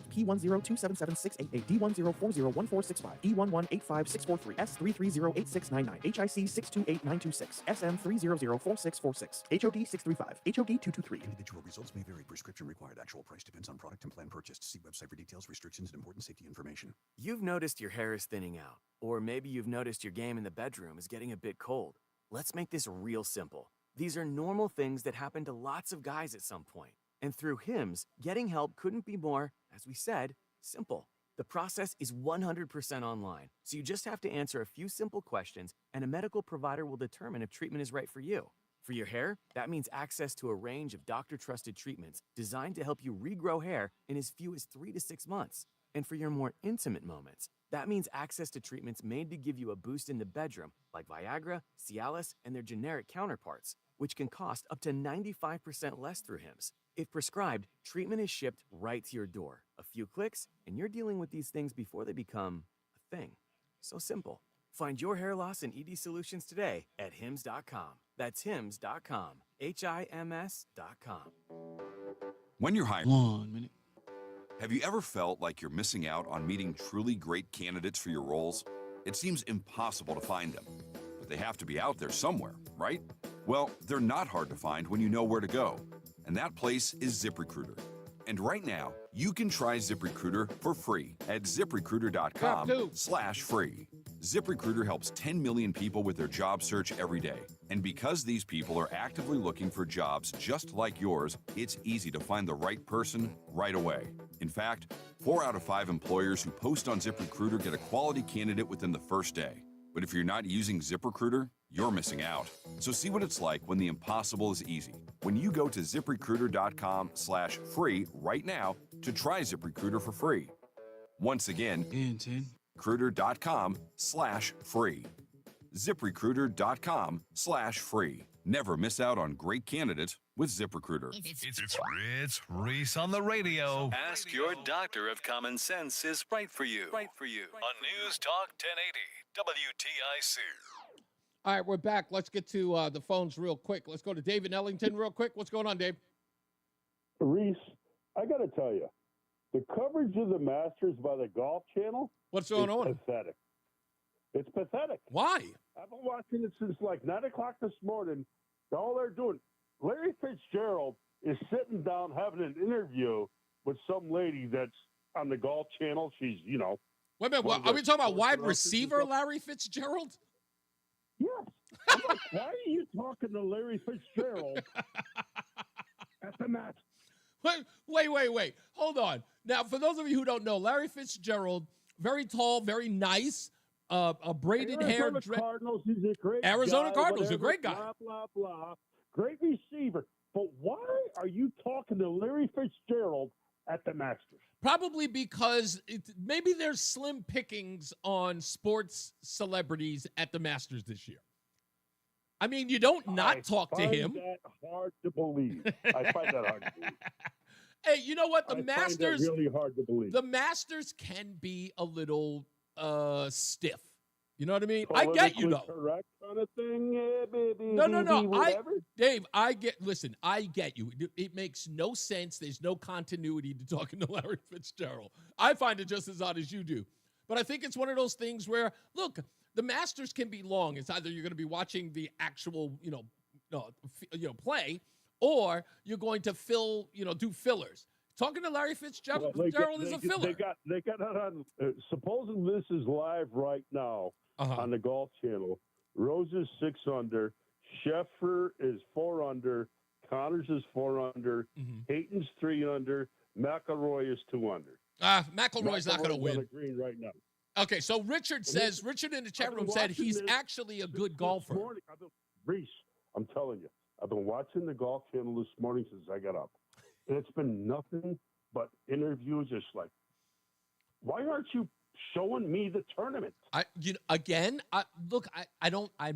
P10277-688, D10401465, E1185643, S3308699, HIC 628926, SM3004646, HOD 635, HOD 223. Individual results may vary. Prescription required. Actual price depends on product and plan purchased. See website for details, restrictions, and important safety information. You've noticed your hair is thinning out, or maybe you've noticed your game in the bedroom is getting a bit cold. Let's make this real simple. These are normal things that happen to lots of guys at some point. And through HIMS, getting help couldn't be more, as we said, simple. The process is 100% online, so you just have to answer a few simple questions, and a medical provider will determine if treatment is right for you. For your hair, that means access to a range of doctor-trusted treatments designed to help you regrow hair in as few as 3 to 6 months. And for your more intimate moments, that means access to treatments made to give you a boost in the bedroom, like Viagra, Cialis, and their generic counterparts, which can cost up to 95% less through HIMS. If prescribed, treatment is shipped right to your door. A few clicks, and you're dealing with these things before they become a thing. So simple. Find your hair loss and ED solutions today at HIMS.com. That's HIMS.com. HIMS.com. When you're hiring, 1 minute. Have you ever felt like you're missing out on meeting truly great candidates for your roles? It seems impossible to find them, but they have to be out there somewhere, right? Well, they're not hard to find when you know where to go. And that place is ZipRecruiter. And right now, you can try ZipRecruiter for free at ZipRecruiter.com/free. ZipRecruiter helps 10 million people with their job search every day. And because these people are actively looking for jobs just like yours, it's easy to find the right person right away. In fact, 4 out of 5 employers who post on ZipRecruiter get a quality candidate within the first day. But if you're not using ZipRecruiter, you're missing out. So see what it's like when the impossible is easy. When you go to ZipRecruiter.com/free right now to try ZipRecruiter for free. Once again, ZipRecruiter.com/free. ZipRecruiter.com/free. Never miss out on great candidates with ZipRecruiter. It's Reese on the Radio. Ask your doctor if common sense is right for you. Right for you. On News Talk 1080 WTIC. All right, we're back. Let's get to the phones real quick. Let's go to Dave in Ellington real quick. What's going on, Dave? Reese, I got to tell you, the coverage of the Masters by the Golf Channel What's going on? Pathetic. It's pathetic. Why? I've been watching it since like 9 o'clock this morning. All they're doing, Larry Fitzgerald is sitting down having an interview with some lady that's on the Golf Channel. She's, Wait a minute. Are we talking about wide receiver Larry Fitzgerald? Yes. I'm like, why are you talking to Larry Fitzgerald at the match? Wait. Hold on. Now, for those of you who don't know, Larry Fitzgerald, very tall, very nice, a braided hair. Cardinals, he's a great Arizona guy, Cardinals, whatever, a great guy. Blah, blah, blah. Great receiver. But why are you talking to Larry Fitzgerald at the Masters? Probably because maybe there's slim pickings on sports celebrities at the Masters this year. I mean, you don't not talk to him. I find that hard to believe. I find that hard to believe. Hey, you know what? The I Masters, find that really hard to believe. The Masters can be a little stiff. You know what I mean? I get you, though. Correct kind of thing. Yeah, baby. No. Dave, I get you. It makes no sense. There's no continuity to talking to Larry Fitzgerald. I find it just as odd as you do. But I think it's one of those things where, look, the Masters can be long. It's either you're going to be watching the actual, play, or you're going to do fillers. Talking to Larry Fitzgerald is a filler. They got it on. Supposing this is live right now on the Golf Channel. Rose is 6 under. Scheffler is 4 under. Connors is 4 under. Hayton's 3 under. McIlroy is 2 under. McIlroy's not going to win. On the green right now. Okay, so Richard in the chat room said he's actually a good golfer. Reese, I'm telling you, I've been watching the Golf Channel this morning since I got up. And it's been nothing but interviews. Just like, why aren't you showing me the tournament? I'm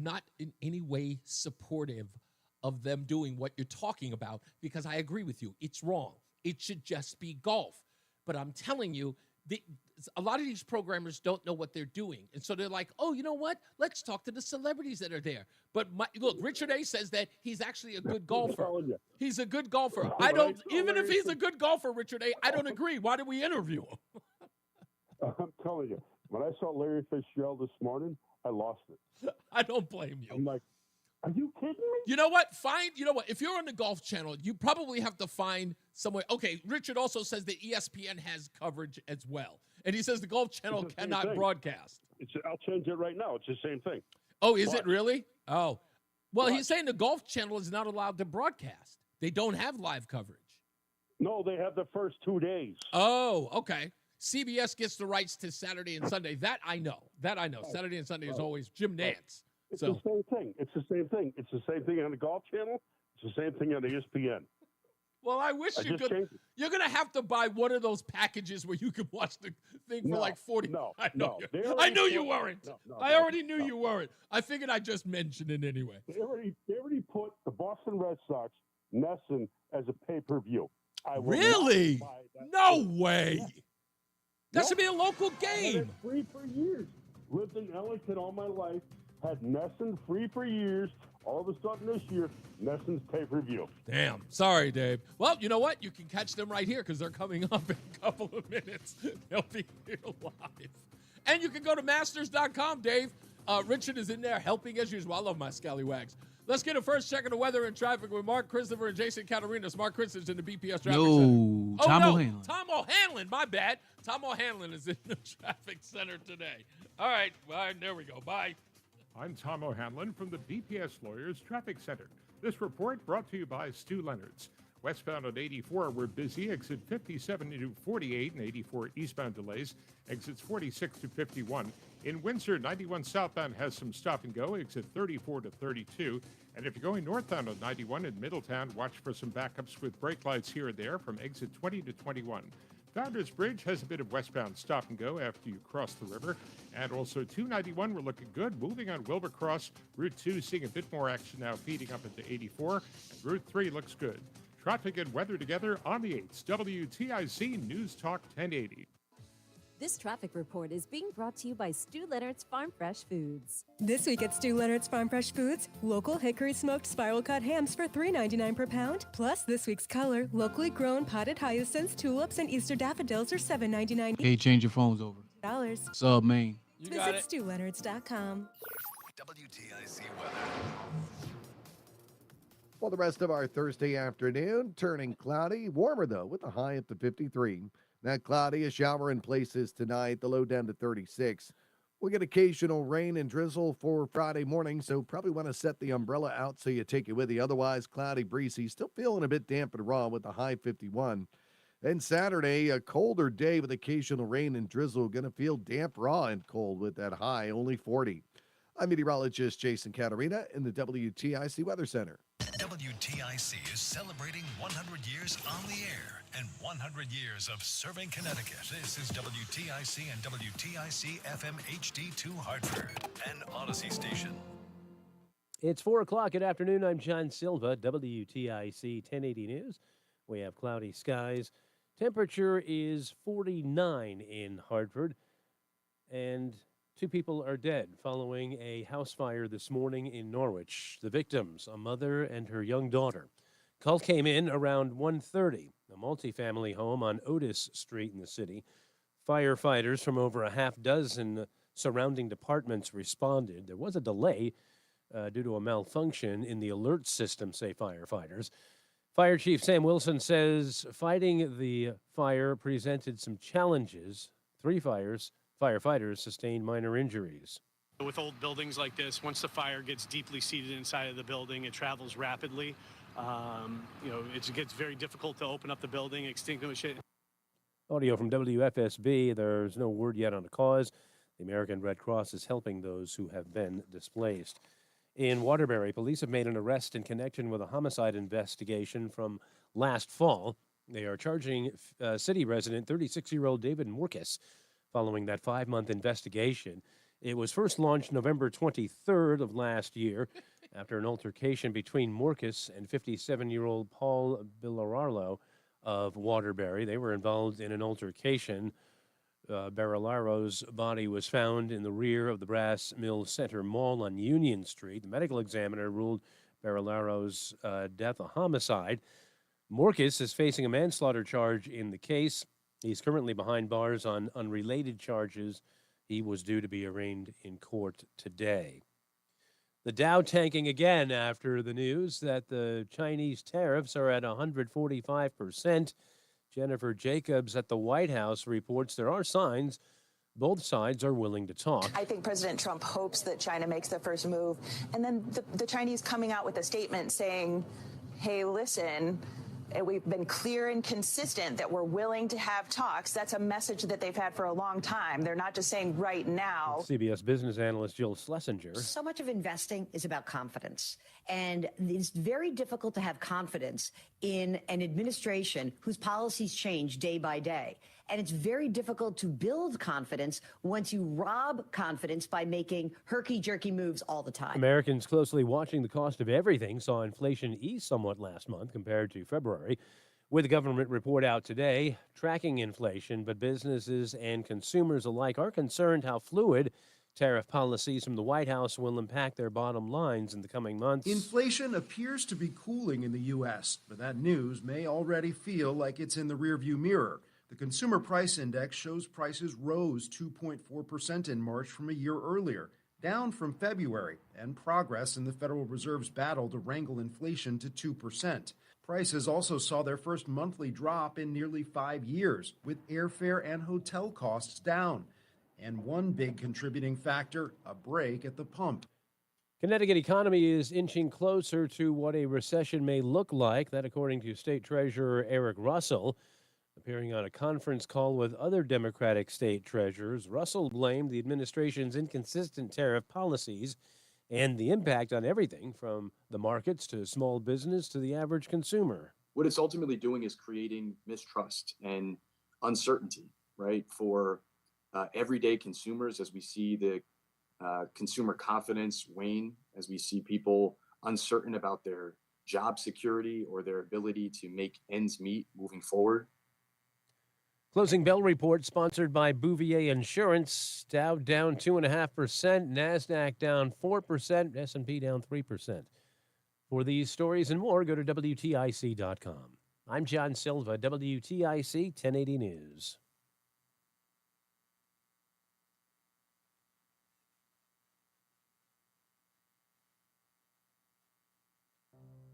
not in any way supportive of them doing what you're talking about because I agree with you. It's wrong. It should just be golf. But I'm telling you, a lot of these programmers don't know what they're doing. And so they're like, oh, you know what? Let's talk to the celebrities that are there. But look, Richard A. says that he's actually a good golfer. He's a good golfer. Even if he's a good golfer, Richard A., I don't agree. Why did we interview him? I'm telling you, when I saw Larry Fitzgerald this morning, I lost it. I don't blame you. I'm like, are you kidding me? You know what? If you're on the Golf Channel, you probably have to find somewhere. Okay, Richard also says that ESPN has coverage as well. And he says the Golf Channel cannot broadcast. I'll change it right now. It's the same thing. Oh, is it really? Oh. Well, he's saying the Golf Channel is not allowed to broadcast. They don't have live coverage. No, they have the first 2 days. Oh, okay. CBS gets the rights to Saturday and Sunday. That I know. Saturday and Sunday is always Jim Nantz. It's the same thing. It's the same thing on the Golf Channel. It's the same thing on ESPN. Well, I wish you could. You're going to have to buy one of those packages where you can watch the thing for like 40. No, I knew you weren't. I already knew you weren't. I figured I'd just mention it anyway. They already put the Boston Red Sox, Nesson, as a pay-per-view. Really? No way. That should be a local game. I had it free for years. Lived in Ellington all my life. Had Nesson free for years. All of a sudden this year, Nesson's pay-per-view. Damn. Sorry, Dave. Well, you know what? You can catch them right here because they're coming up in a couple of minutes. They'll be here live. And you can go to masters.com, Dave. Richard is in there helping as usual. I love my scallywags. Let's get a first check of the weather and traffic with Mark Christopher and Jason Catarinas. Mark Christopher's in the BPS Traffic Center. Tom O'Hanlon. Tom O'Hanlon. My bad. Tom O'Hanlon is in the Traffic Center today. All right. There we go. Bye. I'm Tom O'Hanlon from the BPS Lawyers Traffic Center. This report brought to you by Stu Leonard's. Westbound on 84, we're busy. Exit 57 to 48 and 84 eastbound delays. Exits 46 to 51. In Windsor, 91 southbound has some stop and go. Exit 34 to 32. And if you're going northbound on 91 in Middletown, watch for some backups with brake lights here and there from exit 20 to 21. Founders Bridge has a bit of westbound stop and go after you cross the river. And also 291, we're looking good. Moving on Wilbur Cross. Route 2 seeing a bit more action now, feeding up into 84. And Route 3 looks good. Traffic and weather together on the 8th. WTIC News Talk 1080. This traffic report is being brought to you by Stu Leonard's Farm Fresh Foods. This week at Stu Leonard's Farm Fresh Foods, local hickory smoked spiral cut hams for $3.99 per pound. Plus, this week's color, locally grown potted hyacinths, tulips, and Easter daffodils are $7.99. Hey, change your phones over. Sub Main. Visit StuLeonards.com. WTIC weather. Well, the rest of our Thursday afternoon, turning cloudy, warmer though, with a high up to 53. That cloudy, a shower in places tonight, the low down to 36. We'll get occasional rain and drizzle for Friday morning, so probably want to set the umbrella out so you take it with you. Otherwise, cloudy, breezy, still feeling a bit damp and raw with a high 51. Then Saturday, a colder day with occasional rain and drizzle. Going to feel damp, raw, and cold with that high, only 40. I'm meteorologist Jason Caterina in the WTIC Weather Center. WTIC is celebrating 100 years on the air and 100 years of serving Connecticut. This is WTIC and WTIC FM HD2 Hartford, an Odyssey station. It's 4 o'clock. Good afternoon. I'm John Silva, WTIC 1080 News. We have cloudy skies. Temperature is 49 in Hartford, and 2 people are dead following a house fire this morning in Norwich. The victims, a mother and her young daughter. Call came in around 1:30, a multifamily home on Otis Street in the city. Firefighters from over a half dozen surrounding departments responded. There was a delay due to a malfunction in the alert system, say firefighters. Fire Chief Sam Wilson says fighting the fire presented some challenges. 3 firefighters sustained minor injuries. With old buildings like this, once the fire gets deeply seated inside of the building, it travels rapidly. It gets very difficult to open up the building, extinguish it. Audio from WFSB. There's no word yet on the cause. The American Red Cross is helping those who have been displaced. In Waterbury, police have made an arrest in connection with a homicide investigation from last fall. They are charging city resident 36-year-old David Morkis following that 5-month investigation. It was first launched November 23rd of last year after an altercation between Morkis and 57-year-old Paul Billararlo of Waterbury. They were involved in an altercation. Barilaro's body was found in the rear of the Brass Mill Center Mall on Union Street. The medical examiner ruled Barilaro's death a homicide. Morkis is facing a manslaughter charge in the case. He's currently behind bars on unrelated charges. He was due to be arraigned in court today. The Dow tanking again after the news that the Chinese tariffs are at 145%. Jennifer Jacobs at the White House reports there are signs both sides are willing to talk. I think President Trump hopes that China makes the first move. And then the Chinese coming out with a statement saying, hey, listen, we've been clear and consistent that we're willing to have talks. That's a message that they've had for a long time. They're not just saying right now. CBS business analyst Jill Schlesinger. So much of investing is about confidence. And it's very difficult to have confidence in an administration whose policies change day by day. And it's very difficult to build confidence once you rob confidence by making herky-jerky moves all the time. Americans closely watching the cost of everything saw inflation ease somewhat last month compared to February. With the government report out today, tracking inflation, but businesses and consumers alike are concerned how fluid tariff policies from the White House will impact their bottom lines in the coming months. Inflation appears to be cooling in the U.S., but that news may already feel like it's in the rearview mirror. The Consumer Price Index shows prices rose 2.4% in March from a year earlier, down from February, and progress in the Federal Reserve's battle to wrangle inflation to 2%. Prices also saw their first monthly drop in nearly 5 years, with airfare and hotel costs down. And one big contributing factor, a break at the pump. Connecticut economy is inching closer to what a recession may look like. That, according to State Treasurer Eric Russell. Appearing on a conference call with other Democratic state treasurers, Russell blamed the administration's inconsistent tariff policies and the impact on everything from the markets to small business to the average consumer. What it's ultimately doing is creating mistrust and uncertainty, right, for everyday consumers as we see the consumer confidence wane, as we see people uncertain about their job security or their ability to make ends meet moving forward. Closing bell report sponsored by Bouvier Insurance. Dow down 2.5%, NASDAQ down 4%, S&P down 3%. For these stories and more, go to WTIC.com. I'm John Silva, WTIC 1080 News.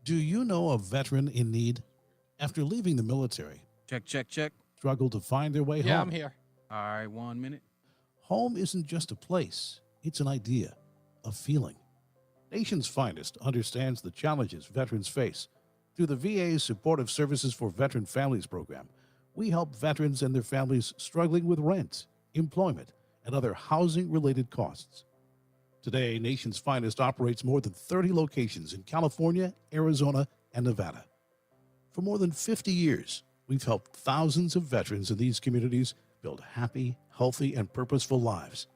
Do you know a veteran in need? After leaving the military, Check. struggle to find their way home. Yeah, I'm here. All right, 1 minute. Home isn't just a place, it's an idea, a feeling. Nation's Finest understands the challenges veterans face. Through the VA's Supportive Services for Veteran Families program, we help veterans and their families struggling with rent, employment, and other housing-related costs. Today, Nation's Finest operates more than 30 locations in California, Arizona, and Nevada. For more than 50 years, we've helped thousands of veterans in these communities build happy, healthy, and purposeful lives.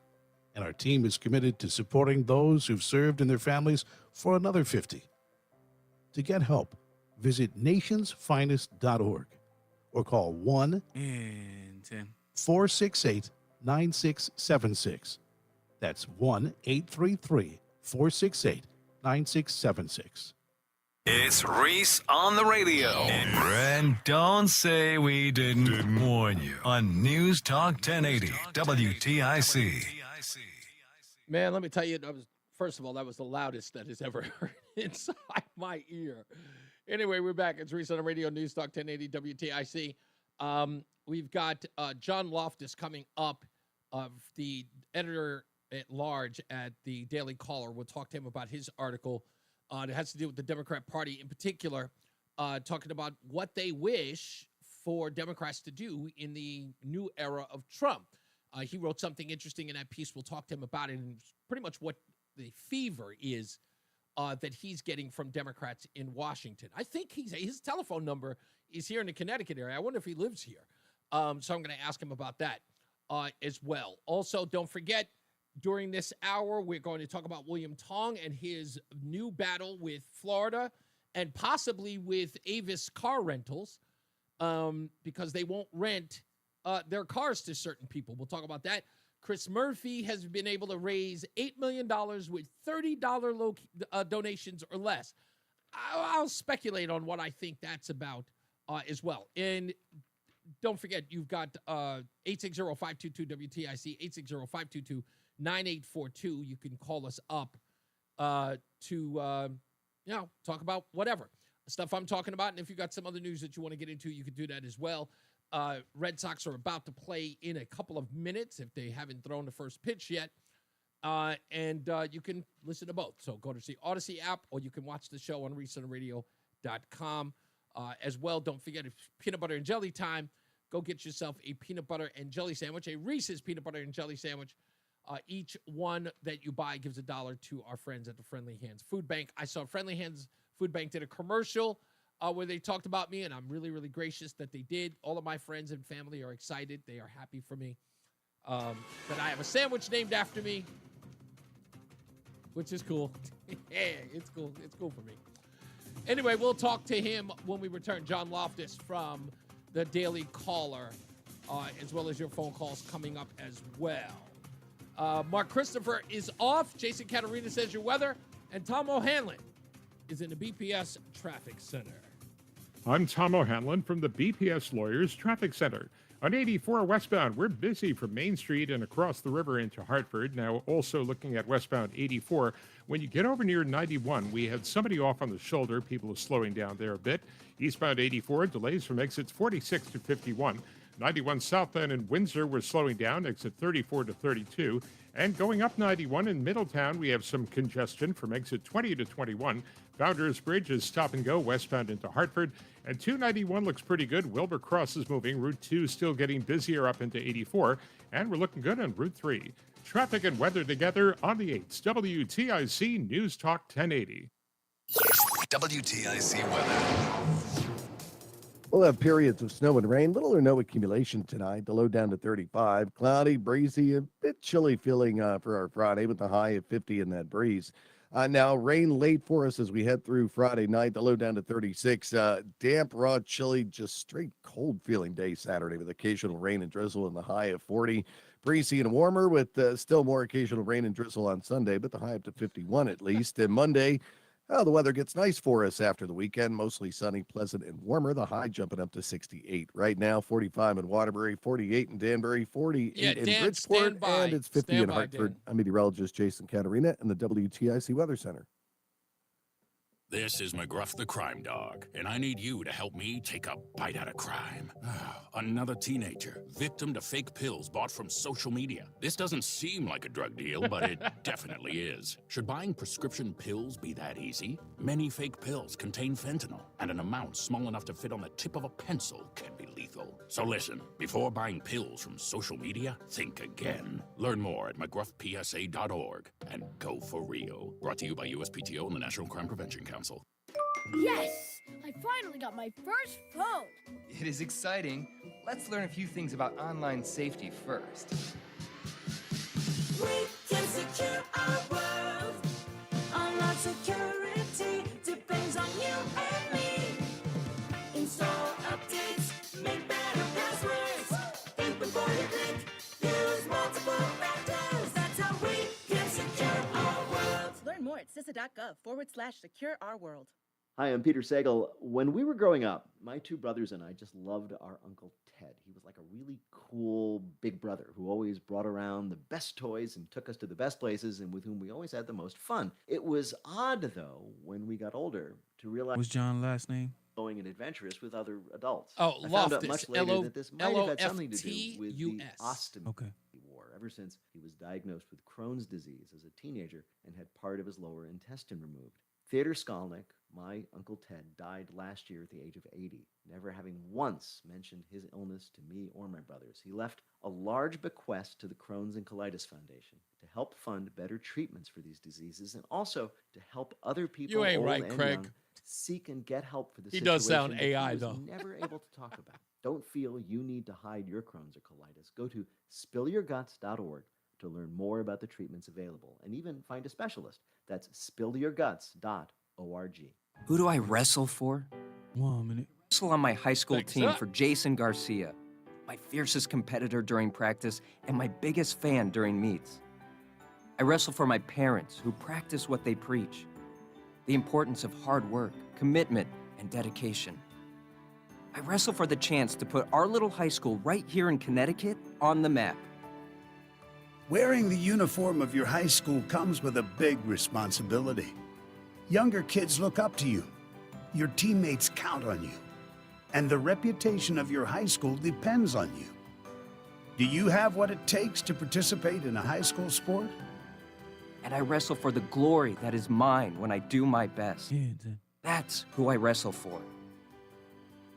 And our team is committed to supporting those who've served and their families for another 50. To get help, visit nationsfinest.org or call 1-468-9676. That's 1-833-468-9676. It's Reese on the radio. And don't say we didn't warn you on News Talk 1080 WTIC. Man, let me tell you, first of all, that was the loudest that has ever heard inside my ear. Anyway, we're back. It's Reese on the Radio, News Talk 1080 WTIC. We've got John Loftus coming up, the editor at large at the Daily Caller. We'll talk to him about his article. It has to do with the Democrat Party in particular, talking about what they wish for Democrats to do in the new era of Trump. He wrote something interesting in that piece. We'll talk to him about it, and pretty much what the fever is that he's getting from Democrats in Washington. I think his telephone number is here in the Connecticut area. I wonder if he lives here. So I'm going to ask him about that as well. Also, don't forget, during this hour, we're going to talk about William Tong and his new battle with Florida and possibly with Avis car rentals because they won't rent their cars to certain people. We'll talk about that. Chris Murphy has been able to raise $8 million with $30 donations or less. I'll speculate on what I think that's about as well. Don't forget, you've got 860-522-WTIC, 860-522-9842. You can call us up to talk about whatever stuff I'm talking about. And if you've got some other news that you want to get into, you can do that as well. Red Sox are about to play in a couple of minutes if they haven't thrown the first pitch yet. And you can listen to both. So go to the Odyssey app, or you can watch the show on ReeseOnTheRadio.com. As well, don't forget, it's peanut butter and jelly time. Go get yourself a peanut butter and jelly sandwich, a Reese's peanut butter and jelly sandwich. Each one that you buy gives $1 to our friends at the Friendly Hands Food Bank. I saw Friendly Hands Food Bank did a commercial where they talked about me, and I'm really, really gracious that they did. All of my friends and family are excited. They are happy for me that I have a sandwich named after me, which is cool. Yeah, it's cool. It's cool for me. Anyway, we'll talk to him when we return. John Loftus from the Daily Caller, as well as your phone calls coming up as well. Mark Christopher is off. Jason Caterina says your weather. And Tom O'Hanlon is in the BPS Traffic Center. I'm Tom O'Hanlon from the BPS Lawyers Traffic Center. On 84 westbound, we're busy from Main Street and across the river into Hartford. Now, also looking at westbound 84, when you get over near 91, we had somebody off on the shoulder. People are slowing down there a bit. Eastbound 84, delays from exits 46 to 51. 91 southbound in Windsor, we're slowing down, exit 34 to 32. And going up 91 in Middletown, we have some congestion from exit 20 to 21. Founders Bridge is stop and go westbound into Hartford. And 291 looks pretty good. Wilbur Cross is moving. Route 2 still getting busier up into 84. And we're looking good on Route 3. Traffic and weather together on the 8s. WTIC News Talk 1080. WTIC weather. We'll have periods of snow and rain, little or no accumulation tonight. The low down to 35. Cloudy, breezy, a bit chilly feeling for our Friday with the high of 50 in that breeze. Now, rain late for us as we head through Friday night. The low down to 36. Damp, raw, chilly, just straight cold feeling day Saturday with occasional rain and drizzle in the high of 40. Breezy and warmer with still more occasional rain and drizzle on Sunday, but the high up to 51 at least. And Monday, the weather gets nice for us after the weekend. Mostly sunny, pleasant, and warmer. The high jumping up to 68. Right now, 45 in Waterbury, 48 in Danbury, 48 in Bridgeport, and it's 50 in Hartford. I'm meteorologist Jason Caterina in the WTIC Weather Center. This is McGruff the Crime Dog, and I need you to help me take a bite out of crime. Another teenager, victim to fake pills bought from social media. This doesn't seem like a drug deal, but it definitely is. Should buying prescription pills be that easy? Many fake pills contain fentanyl, and an amount small enough to fit on the tip of a pencil can be lethal. So listen, before buying pills from social media, think again. Learn more at mcgruffpsa.org and go for real. Brought to you by USPTO and the National Crime Prevention Council. Yes! I finally got my first phone! It is exciting. Let's learn a few things about online safety first. We can secure our world. Online security depends on you and me. Install updates, make better passwords. Think before you click, use multiple factors. That's how we can secure our world. Learn more at CISA.gov/secure our world. Hi, I'm Peter Sagal. When we were growing up, my two brothers and I just loved our Uncle Ted. He was like a really cool big brother who always brought around the best toys and took us to the best places and with whom we always had the most fun. It was odd, though, when we got older to realize... What's John's last name? ...going and adventurous with other adults. Oh, I found out Loftus. much later that this might have had something to do with the L-O-F-T-U-S. ostomy he wore ever since he was diagnosed with Crohn's disease as a teenager and had part of his lower intestine removed. Theodor Skolnick, my Uncle Ted, died last year at the age of 80, never having once mentioned his illness to me or my brothers. He left a large bequest to the Crohn's and Colitis Foundation to help fund better treatments for these diseases and also to help other people, You ain't old right, and Craig. young, seek and get help for the He situation does sound that AI, he was though. never able to talk about. Don't feel you need to hide your Crohn's or colitis. Go to spillyourguts.org to learn more about the treatments available and even find a specialist. That's spillyourguts.org. Who do I wrestle for? 1 minute. Wrestle on my high school Thanks, team sir. for Jason Garcia, my fiercest competitor during practice and my biggest fan during meets. I wrestle for my parents who practice what they preach, the importance of hard work, commitment, and dedication. I wrestle for the chance to put our little high school right here in Connecticut on the map. Wearing the uniform of your high school comes with a big responsibility. Younger kids look up to you. Your teammates count on you. And the reputation of your high school depends on you. Do you have what it takes to participate in a high school sport? And I wrestle for the glory that is mine when I do my best. That's who I wrestle for.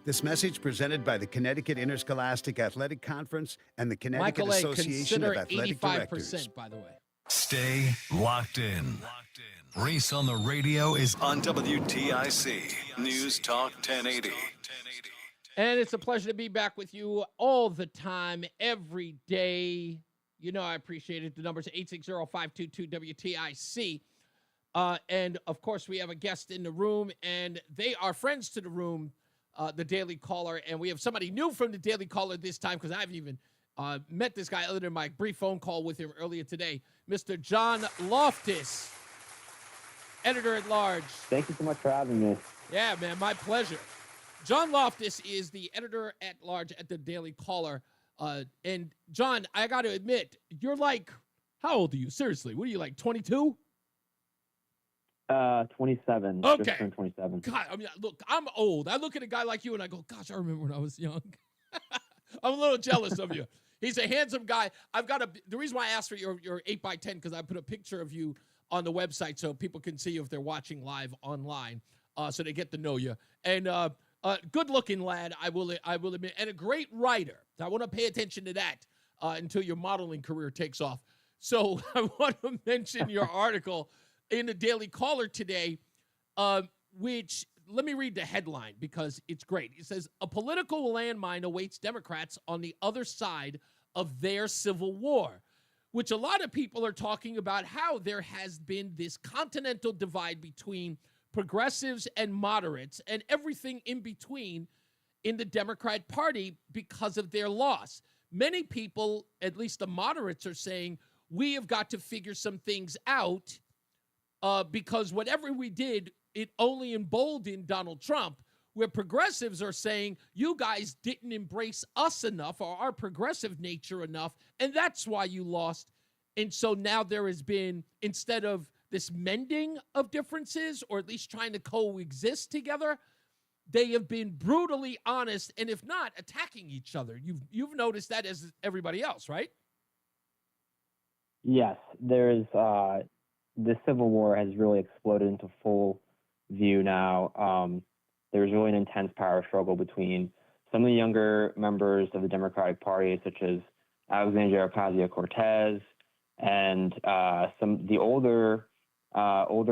This message presented by the Connecticut Interscholastic Athletic Conference and the Connecticut Michael A., Association of consider Athletic Directors. 85%, by the way. Stay locked in. Reese on the Radio is on WTIC News Talk 1080. And it's a pleasure to be back with you all the time, every day. You know I appreciate it. The number's 860-522-WTIC. And, of course, we have a guest in the room, and they are friends to the room, the Daily Caller. And we have somebody new from the Daily Caller this time because I haven't even met this guy other than my brief phone call with him earlier today. Mr. John Loftus, editor-at-large. Thank you so much for having me. Yeah, man, my pleasure. John Loftus is the editor-at-large at the Daily Caller. And, John, I got to admit, you're like, how old are you? Seriously, what are you, like 22? 27. Okay. Just turned 27. God, I mean, look, I'm old. I look at a guy like you and I go, gosh, I remember when I was young. I'm a little jealous of you. He's a handsome guy. The reason why I asked for your 8x10, because I put a picture of you on the website so people can see you if they're watching live online, so they get to know you. And good-looking lad, I will admit, and a great writer. I want to pay attention to that until your modeling career takes off. So I want to mention your article in the Daily Caller today, which, let me read the headline because it's great. It says, a political landmine awaits Democrats on the other side of their civil war, which a lot of people are talking about how there has been this continental divide between progressives and moderates and everything in between in the Democrat Party because of their loss. Many people, at least the moderates, are saying we have got to figure some things out because whatever we did, it only emboldened Donald Trump, where progressives are saying you guys didn't embrace us enough or our progressive nature enough, and that's why you lost. And so now there has been, instead of this mending of differences, or at least trying to coexist together, they have been brutally honest, and if not, attacking each other. You've noticed that as everybody else, right? Yes, there's the Civil War has really exploded into full view now. There's really an intense power struggle between some of the younger members of the Democratic Party, such as Alexandria Ocasio-Cortez, and some the older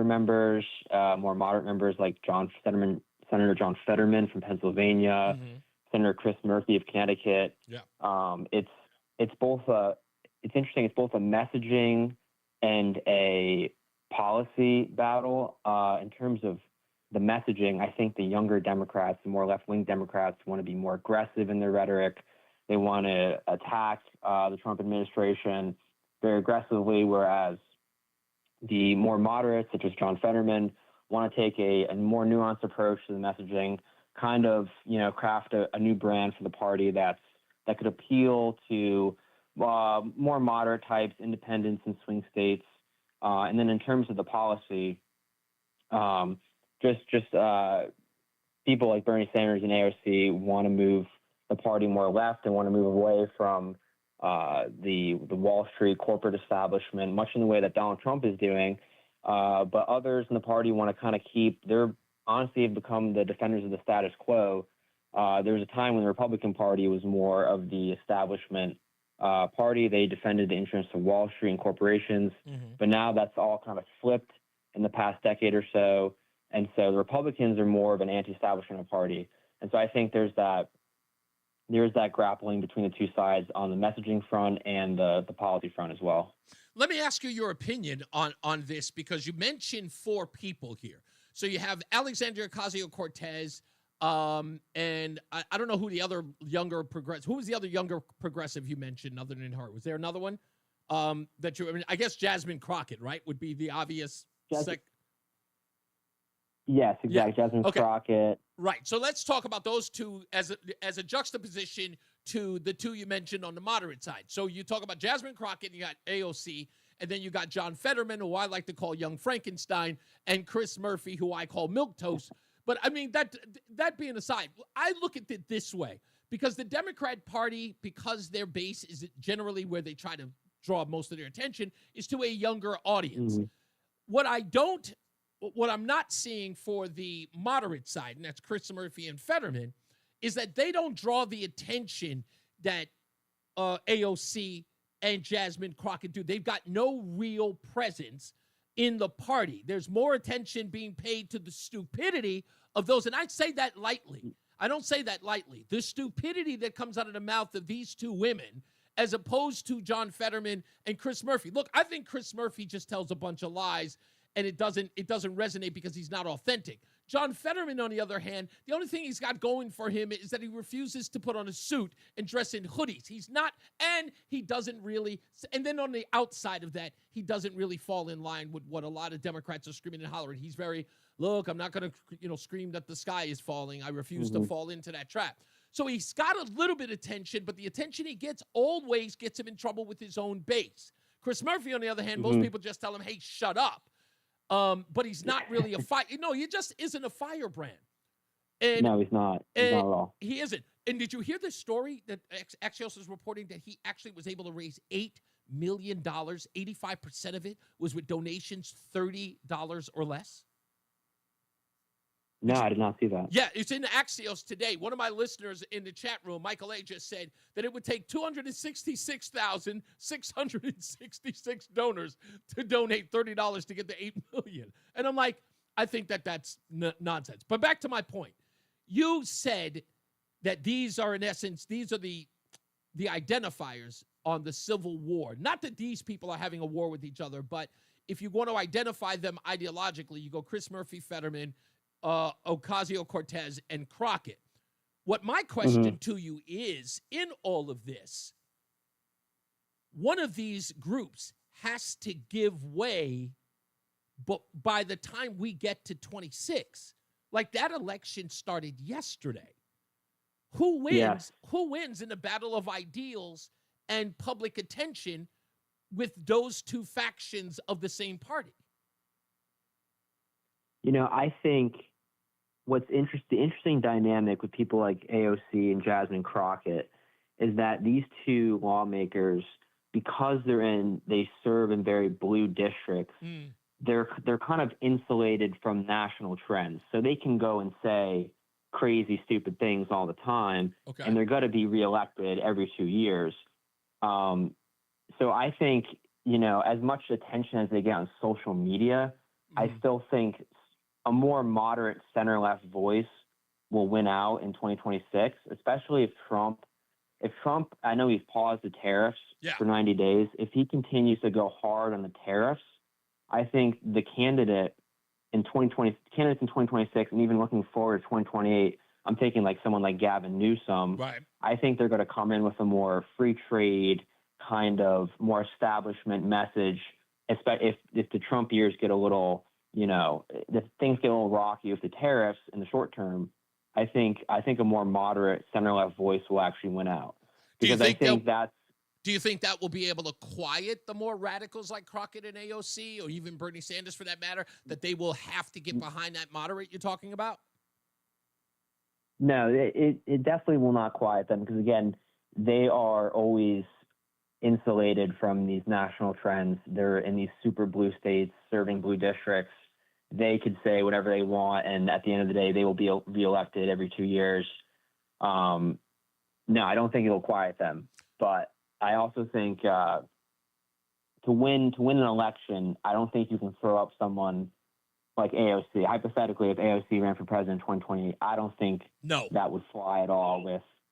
members, more moderate members like Senator John Fetterman from Pennsylvania, Senator Chris Murphy of Connecticut. Yeah. It's both it's interesting. It's both a messaging and a policy battle. In terms of the messaging, I think the younger Democrats, the more left-wing Democrats, want to be more aggressive in their rhetoric. They want to attack the Trump administration very aggressively, whereas the more moderates, such as John Fetterman, want to take a more nuanced approach to the messaging, kind of, craft a new brand for the party that could appeal to more moderate types, independents and swing states. And then in terms of the policy, just people like Bernie Sanders and AOC want to move the party more left and want to move away from the Wall Street corporate establishment, much in the way that Donald Trump is doing. But others in the party want to kind of they're honestly have become the defenders of the status quo. There was a time when the Republican Party was more of the establishment party. They defended the interests of Wall Street and corporations, but now that's all kind of flipped in the past decade or so. And so the Republicans are more of an anti-establishment party. And so I think there's that grappling between the two sides on the messaging front and the policy front as well. Let me ask you your opinion on this, because you mentioned 4 people here. So you have Alexandria Ocasio-Cortez, and I don't know who the other younger progressive. Who was the other younger progressive you mentioned other than her? Was there another one I guess Jasmine Crockett, right, would be the obvious. Yes, exactly. Yeah. Jasmine Crockett. Right. So let's talk about those two as a juxtaposition to the two you mentioned on the moderate side. So you talk about Jasmine Crockett, you got AOC, and then you got John Fetterman, who I like to call Young Frankenstein, and Chris Murphy, who I call Milquetoast. But I mean, that being aside, I look at it this way, because the Democrat Party, because their base is generally where they try to draw most of their attention, is to a younger audience. What I'm not seeing for the moderate side, and that's Chris Murphy and Fetterman, is that they don't draw the attention that AOC and Jasmine Crockett do. They've got no real presence in the party. There's more attention being paid to the stupidity of those, and I say that lightly. I don't say that lightly. The stupidity that comes out of the mouth of these two women, as opposed to John Fetterman and Chris Murphy. Look, I think Chris Murphy just tells a bunch of lies, and it doesn't resonate because he's not authentic. John Fetterman, on the other hand, the only thing he's got going for him is that he refuses to put on a suit and dress in hoodies. He's not, and he doesn't really, and then on the outside of that, he doesn't really fall in line with what a lot of Democrats are screaming and hollering. He's very, look, I'm not going to, scream that the sky is falling. I refuse to fall into that trap. So he's got a little bit of attention, but the attention he gets always gets him in trouble with his own base. Chris Murphy, on the other hand, most people just tell him, hey, shut up. But he's not really a fire. No, he just isn't a firebrand. No, he's not. He's not at all. He isn't. And did you hear the story that Axios is reporting that he actually was able to raise $8 million? 85% of it was with donations $30 or less. No, I did not see that. Yeah, it's in Axios today. One of my listeners in the chat room, Michael A., just said that it would take 266,666 donors to donate $30 to get the $8 million. And I'm like, I think that's nonsense. But back to my point. You said that these are, in essence, these are the identifiers on the Civil War. Not that these people are having a war with each other, but if you want to identify them ideologically, you go Chris Murphy, Fetterman, Ocasio-Cortez, and Crockett. What my question to you is, in all of this, one of these groups has to give way, but by the time we get to 26, like that election started yesterday. Who wins? Yeah. Who wins in the battle of ideals and public attention with those two factions of the same party? I think the interesting dynamic with people like AOC and Jasmine Crockett is that these two lawmakers, because they serve in very blue districts, they're kind of insulated from national trends. So they can go and say crazy, stupid things all the time, and they're going to be reelected every 2 years. So I think, as much attention as they get on social media, I still think a more moderate center-left voice will win out in 2026, especially if Trump, I know he's paused the tariffs for 90 days. If he continues to go hard on the tariffs, I think the candidates in 2026, and even looking forward to 2028, I'm taking like someone like Gavin Newsom. Right. I think they're going to come in with a more free trade, kind of more establishment message, especially if the Trump years get a little, if things get a little rocky with the tariffs in the short term, I think a more moderate center-left voice will actually win out. Because I think that's... Do you think that will be able to quiet the more radicals like Crockett and AOC, or even Bernie Sanders for that matter, that they will have to get behind that moderate you're talking about? No, it definitely will not quiet them because, again, they are always insulated from these national trends. They're in these super blue states serving blue districts. They could say whatever they want, and at the end of the day, they will be reelected every 2 years. No, I don't think it'll quiet them. But I also think to win an election, I don't think you can throw up someone like AOC. Hypothetically, if AOC ran for president in 2020, I don't think that would fly at all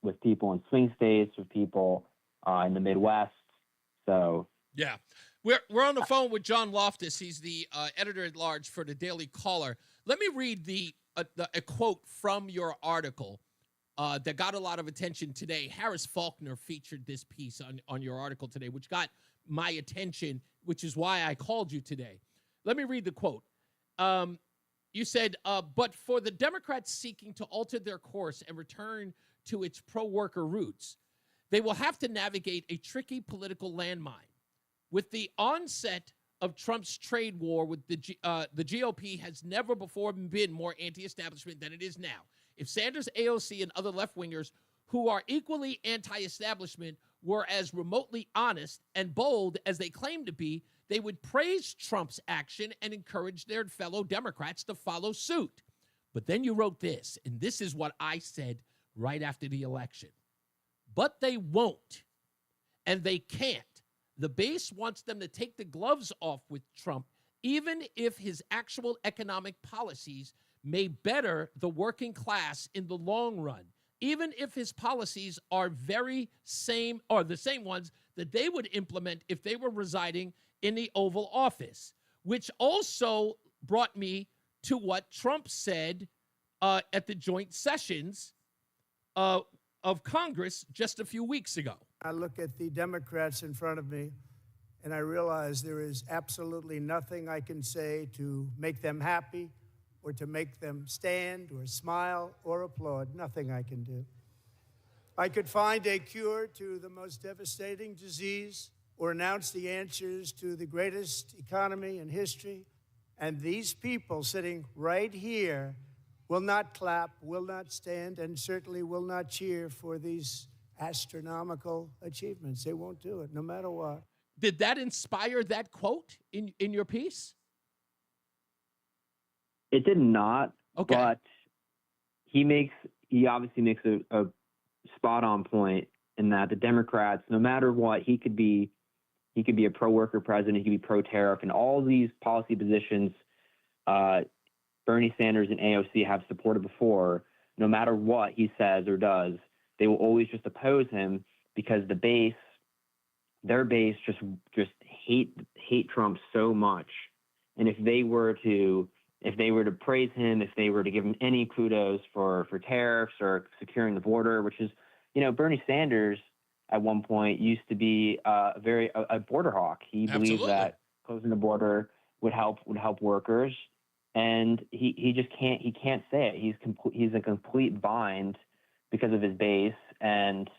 with people in swing states, with people in the Midwest. So yeah, we're on the phone with John Loftus. He's the editor-at-large for the Daily Caller. Let me read a quote from your article that got a lot of attention today. Harris Faulkner featured this piece on your article today, which got my attention, which is why I called you today. Let me read the quote. You said, but for the Democrats seeking to alter their course and return to its pro-worker roots, they will have to navigate a tricky political landmine. With the onset of Trump's trade war with the GOP has never before been more anti-establishment than it is now. If Sanders, AOC, and other left-wingers who are equally anti-establishment were as remotely honest and bold as they claim to be, they would praise Trump's action and encourage their fellow Democrats to follow suit. But then you wrote this, and this is what I said right after the election. But they won't, and they can't. The base wants them to take the gloves off with Trump, even if his actual economic policies may better the working class in the long run, even if his policies are the same ones that they would implement if they were residing in the Oval Office, which also brought me to what Trump said at the joint sessions of Congress just a few weeks ago. I look at the Democrats in front of me, and I realize there is absolutely nothing I can say to make them happy or to make them stand or smile or applaud. Nothing I can do. I could find a cure to the most devastating disease or announce the answers to the greatest economy in history, and these people sitting right here will not clap, will not stand, and certainly will not cheer for these astronomical achievements. They won't do it, no matter what. Did that inspire that quote in your piece? It did not, okay. But he obviously makes a spot-on point in that the Democrats, no matter what, he could be a pro-worker president, he could be pro-tariff, and all these policy positions Bernie Sanders and AOC have supported before. No matter what he says or does, they will always just oppose him because their base just hate Trump so much. And if they were to praise him, if they were to give him any kudos for tariffs or securing the border, which is, Bernie Sanders at one point used to be a border hawk. He believed that closing the border would help workers, and he just can't say it. He's a complete bind because of his base, and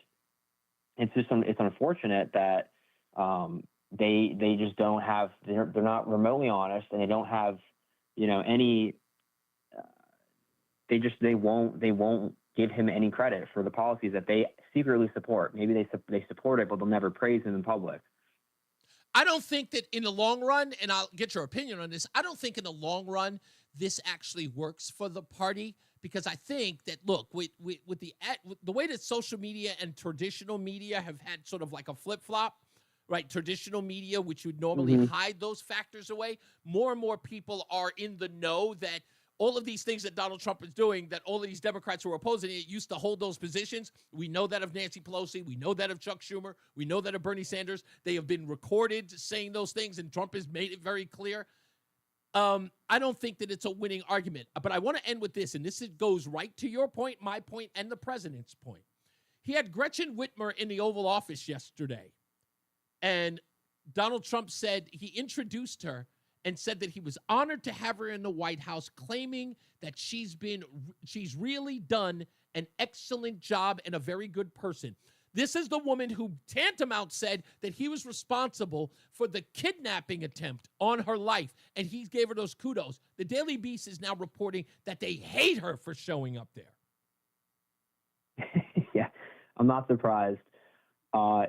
it's unfortunate that they just don't have, they're not remotely honest, and they don't have any they won't give him any credit for the policies that they secretly support. Maybe they support it, but they'll never praise him in public. I don't think that in the long run, and I'll get your opinion on this, I don't think in the long run this actually works for the party, because I think that, look, with the way that social media and traditional media have had sort of like a flip-flop, right? Traditional media, which would normally hide those factors away, more and more people are in the know that all of these things that Donald Trump is doing, that all of these Democrats who are opposing it used to hold those positions. We know that of Nancy Pelosi. We know that of Chuck Schumer. We know that of Bernie Sanders. They have been recorded saying those things, and Trump has made it very clear. I don't think that it's a winning argument. But I want to end with this, and this goes right to your point, my point, and the president's point. He had Gretchen Whitmer in the Oval Office yesterday, and Donald Trump said he introduced her and said that he was honored to have her in the White House, claiming that she's really done an excellent job and a very good person. This is the woman who tantamount said that he was responsible for the kidnapping attempt on her life, and he gave her those kudos. The Daily Beast is now reporting that they hate her for showing up there. Yeah, I'm not surprised.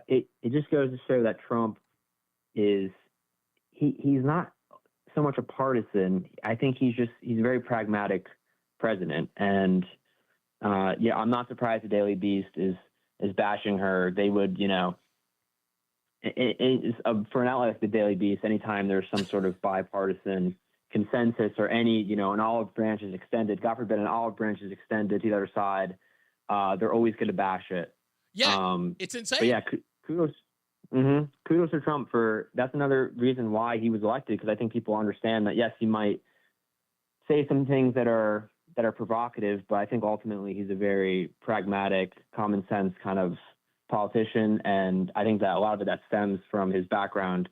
It just goes to show that Trump he's not so much a partisan. I think he's a very pragmatic president. And I'm not surprised the Daily Beast is bashing her. They would, for an outlet like the Daily Beast, anytime there's some sort of bipartisan consensus or any, an olive branch is extended, God forbid an olive branch is extended to the other side, they're always going to bash it. Yeah, it's insane. But yeah, kudos. Kudos to Trump that's another reason why he was elected, because I think people understand that, yes, he might say some things that are provocative, but I think ultimately he's a very pragmatic, common sense kind of politician. And I think that a lot of that stems from his background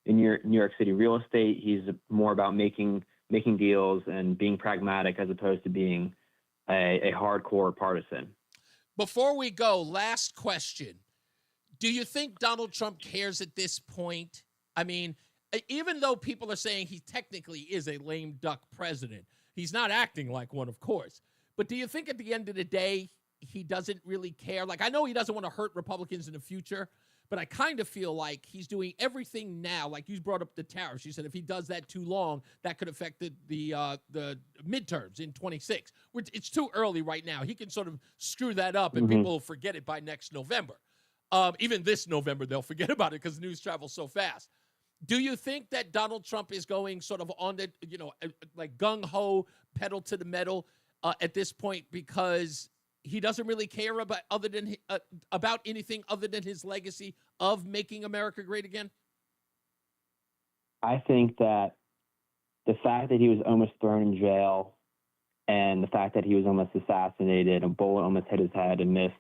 in New York City real estate. He's more about making deals and being pragmatic as opposed to being a hardcore partisan. Before we go, last question. Do you think Donald Trump cares at this point? I mean, even though people are saying he technically is a lame duck president, he's not acting like one, of course. But do you think at the end of the day, he doesn't really care? Like, I know he doesn't want to hurt Republicans in the future, but I kind of feel like he's doing everything now. Like you brought up the tariffs. You said if he does that too long, that could affect the midterms in 26, which it's too early right now. He can sort of screw that up and people will forget it by next November. Even this November, they'll forget about it because news travels so fast. Do you think that Donald Trump is going sort of on the, like gung-ho, pedal to the metal at this point because he doesn't really care about anything other than his legacy of making America great again? I think that the fact that he was almost thrown in jail and the fact that he was almost assassinated, a bullet almost hit his head and missed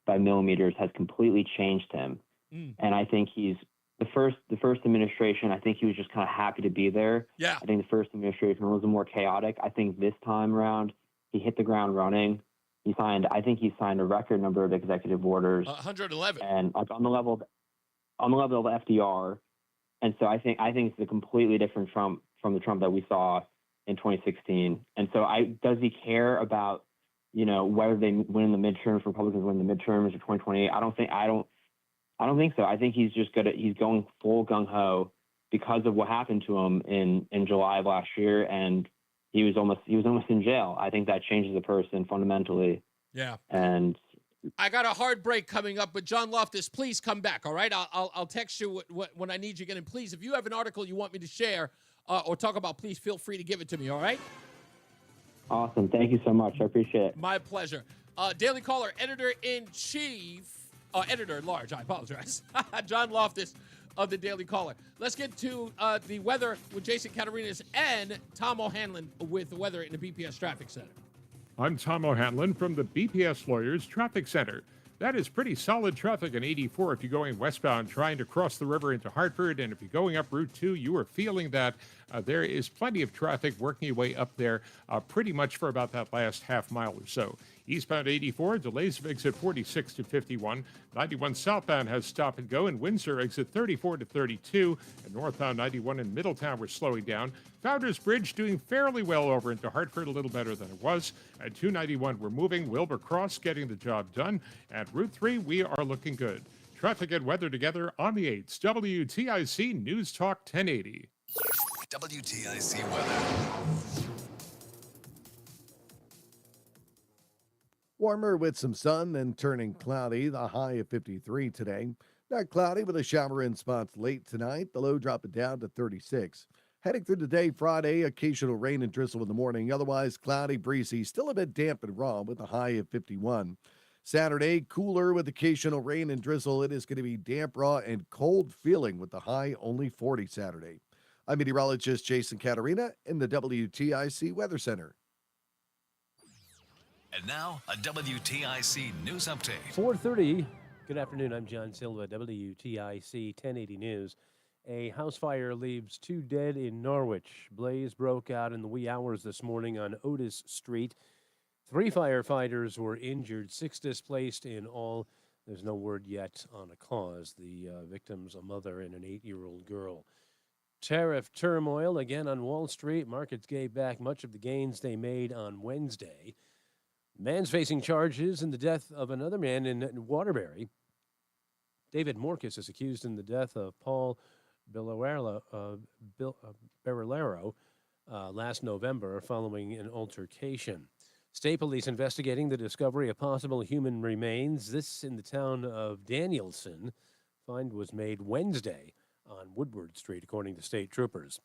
by millimeters, has completely changed him. And I think he's the first administration, I think he was just kind of happy to be there. Yeah. I think the first administration was more chaotic. I think this time around he hit the ground running. I think he signed a record number of executive orders. 111. And like on the level of FDR. And so I think it's a completely different Trump from the Trump that we saw in 2016. And so does he care about whether they win the midterms, Republicans win the midterms or 2028? I don't think so. I think he's just he's going full gung ho because of what happened to him in July of last year, and he was almost in jail. I think that changes a person fundamentally. Yeah. And I got a hard break coming up, but John Loftus, please come back. All right, I'll text you when I need you again, and please, if you have an article you want me to share or talk about, please feel free to give it to me. All right. Awesome. Thank you so much. I appreciate it. My pleasure. Daily Caller, editor-in-chief, editor-at-large, I apologize, John Loftus of the Daily Caller. Let's get to the weather with Jason Catarinas and Tom O'Hanlon with the weather in the BPS Traffic Center. I'm Tom O'Hanlon from the BPS Lawyers Traffic Center. That is pretty solid traffic on 84 if you're going westbound trying to cross the river into Hartford. And if you're going up Route 2, you are feeling that there is plenty of traffic working your way up there pretty much for about that last half mile or so. Eastbound 84, delays of exit 46 to 51. 91 southbound has stop and go in Windsor, exit 34 to 32. And northbound 91 in Middletown, we're slowing down. Founders Bridge doing fairly well over into Hartford, a little better than it was. At 291, we're moving. Wilbur Cross getting the job done. At Route 3, we are looking good. Traffic and weather together on the 8s. WTIC News Talk 1080. WTIC weather. Warmer with some sun, then turning cloudy. The high of 53 today. Not cloudy with a shower in spots late tonight. The low dropping down to 36. Heading through the day Friday, occasional rain and drizzle in the morning. Otherwise, cloudy, breezy, still a bit damp and raw with a high of 51. Saturday, cooler with occasional rain and drizzle. It is going to be damp, raw, and cold feeling with the high only 40 Saturday. I'm meteorologist Jason Caterina in the WTIC Weather Center. And now, a WTIC news update. 4:30. Good afternoon. I'm John Silva, WTIC 1080 News. A house fire leaves 2 dead in Norwich. Blaze broke out in the wee hours this morning on Otis Street. 3 firefighters were injured, 6 displaced in all. There's no word yet on a cause. The victims, a mother and an 8-year-old girl. Tariff turmoil again on Wall Street. Markets gave back much of the gains they made on Wednesday. Man's facing charges in the death of another man in Waterbury. David Morcus is accused in the death of Paul Berrilero last November following an altercation. State police investigating the discovery of possible human remains. This in the town of Danielson. Find was made Wednesday on Woodward Street, according to state troopers.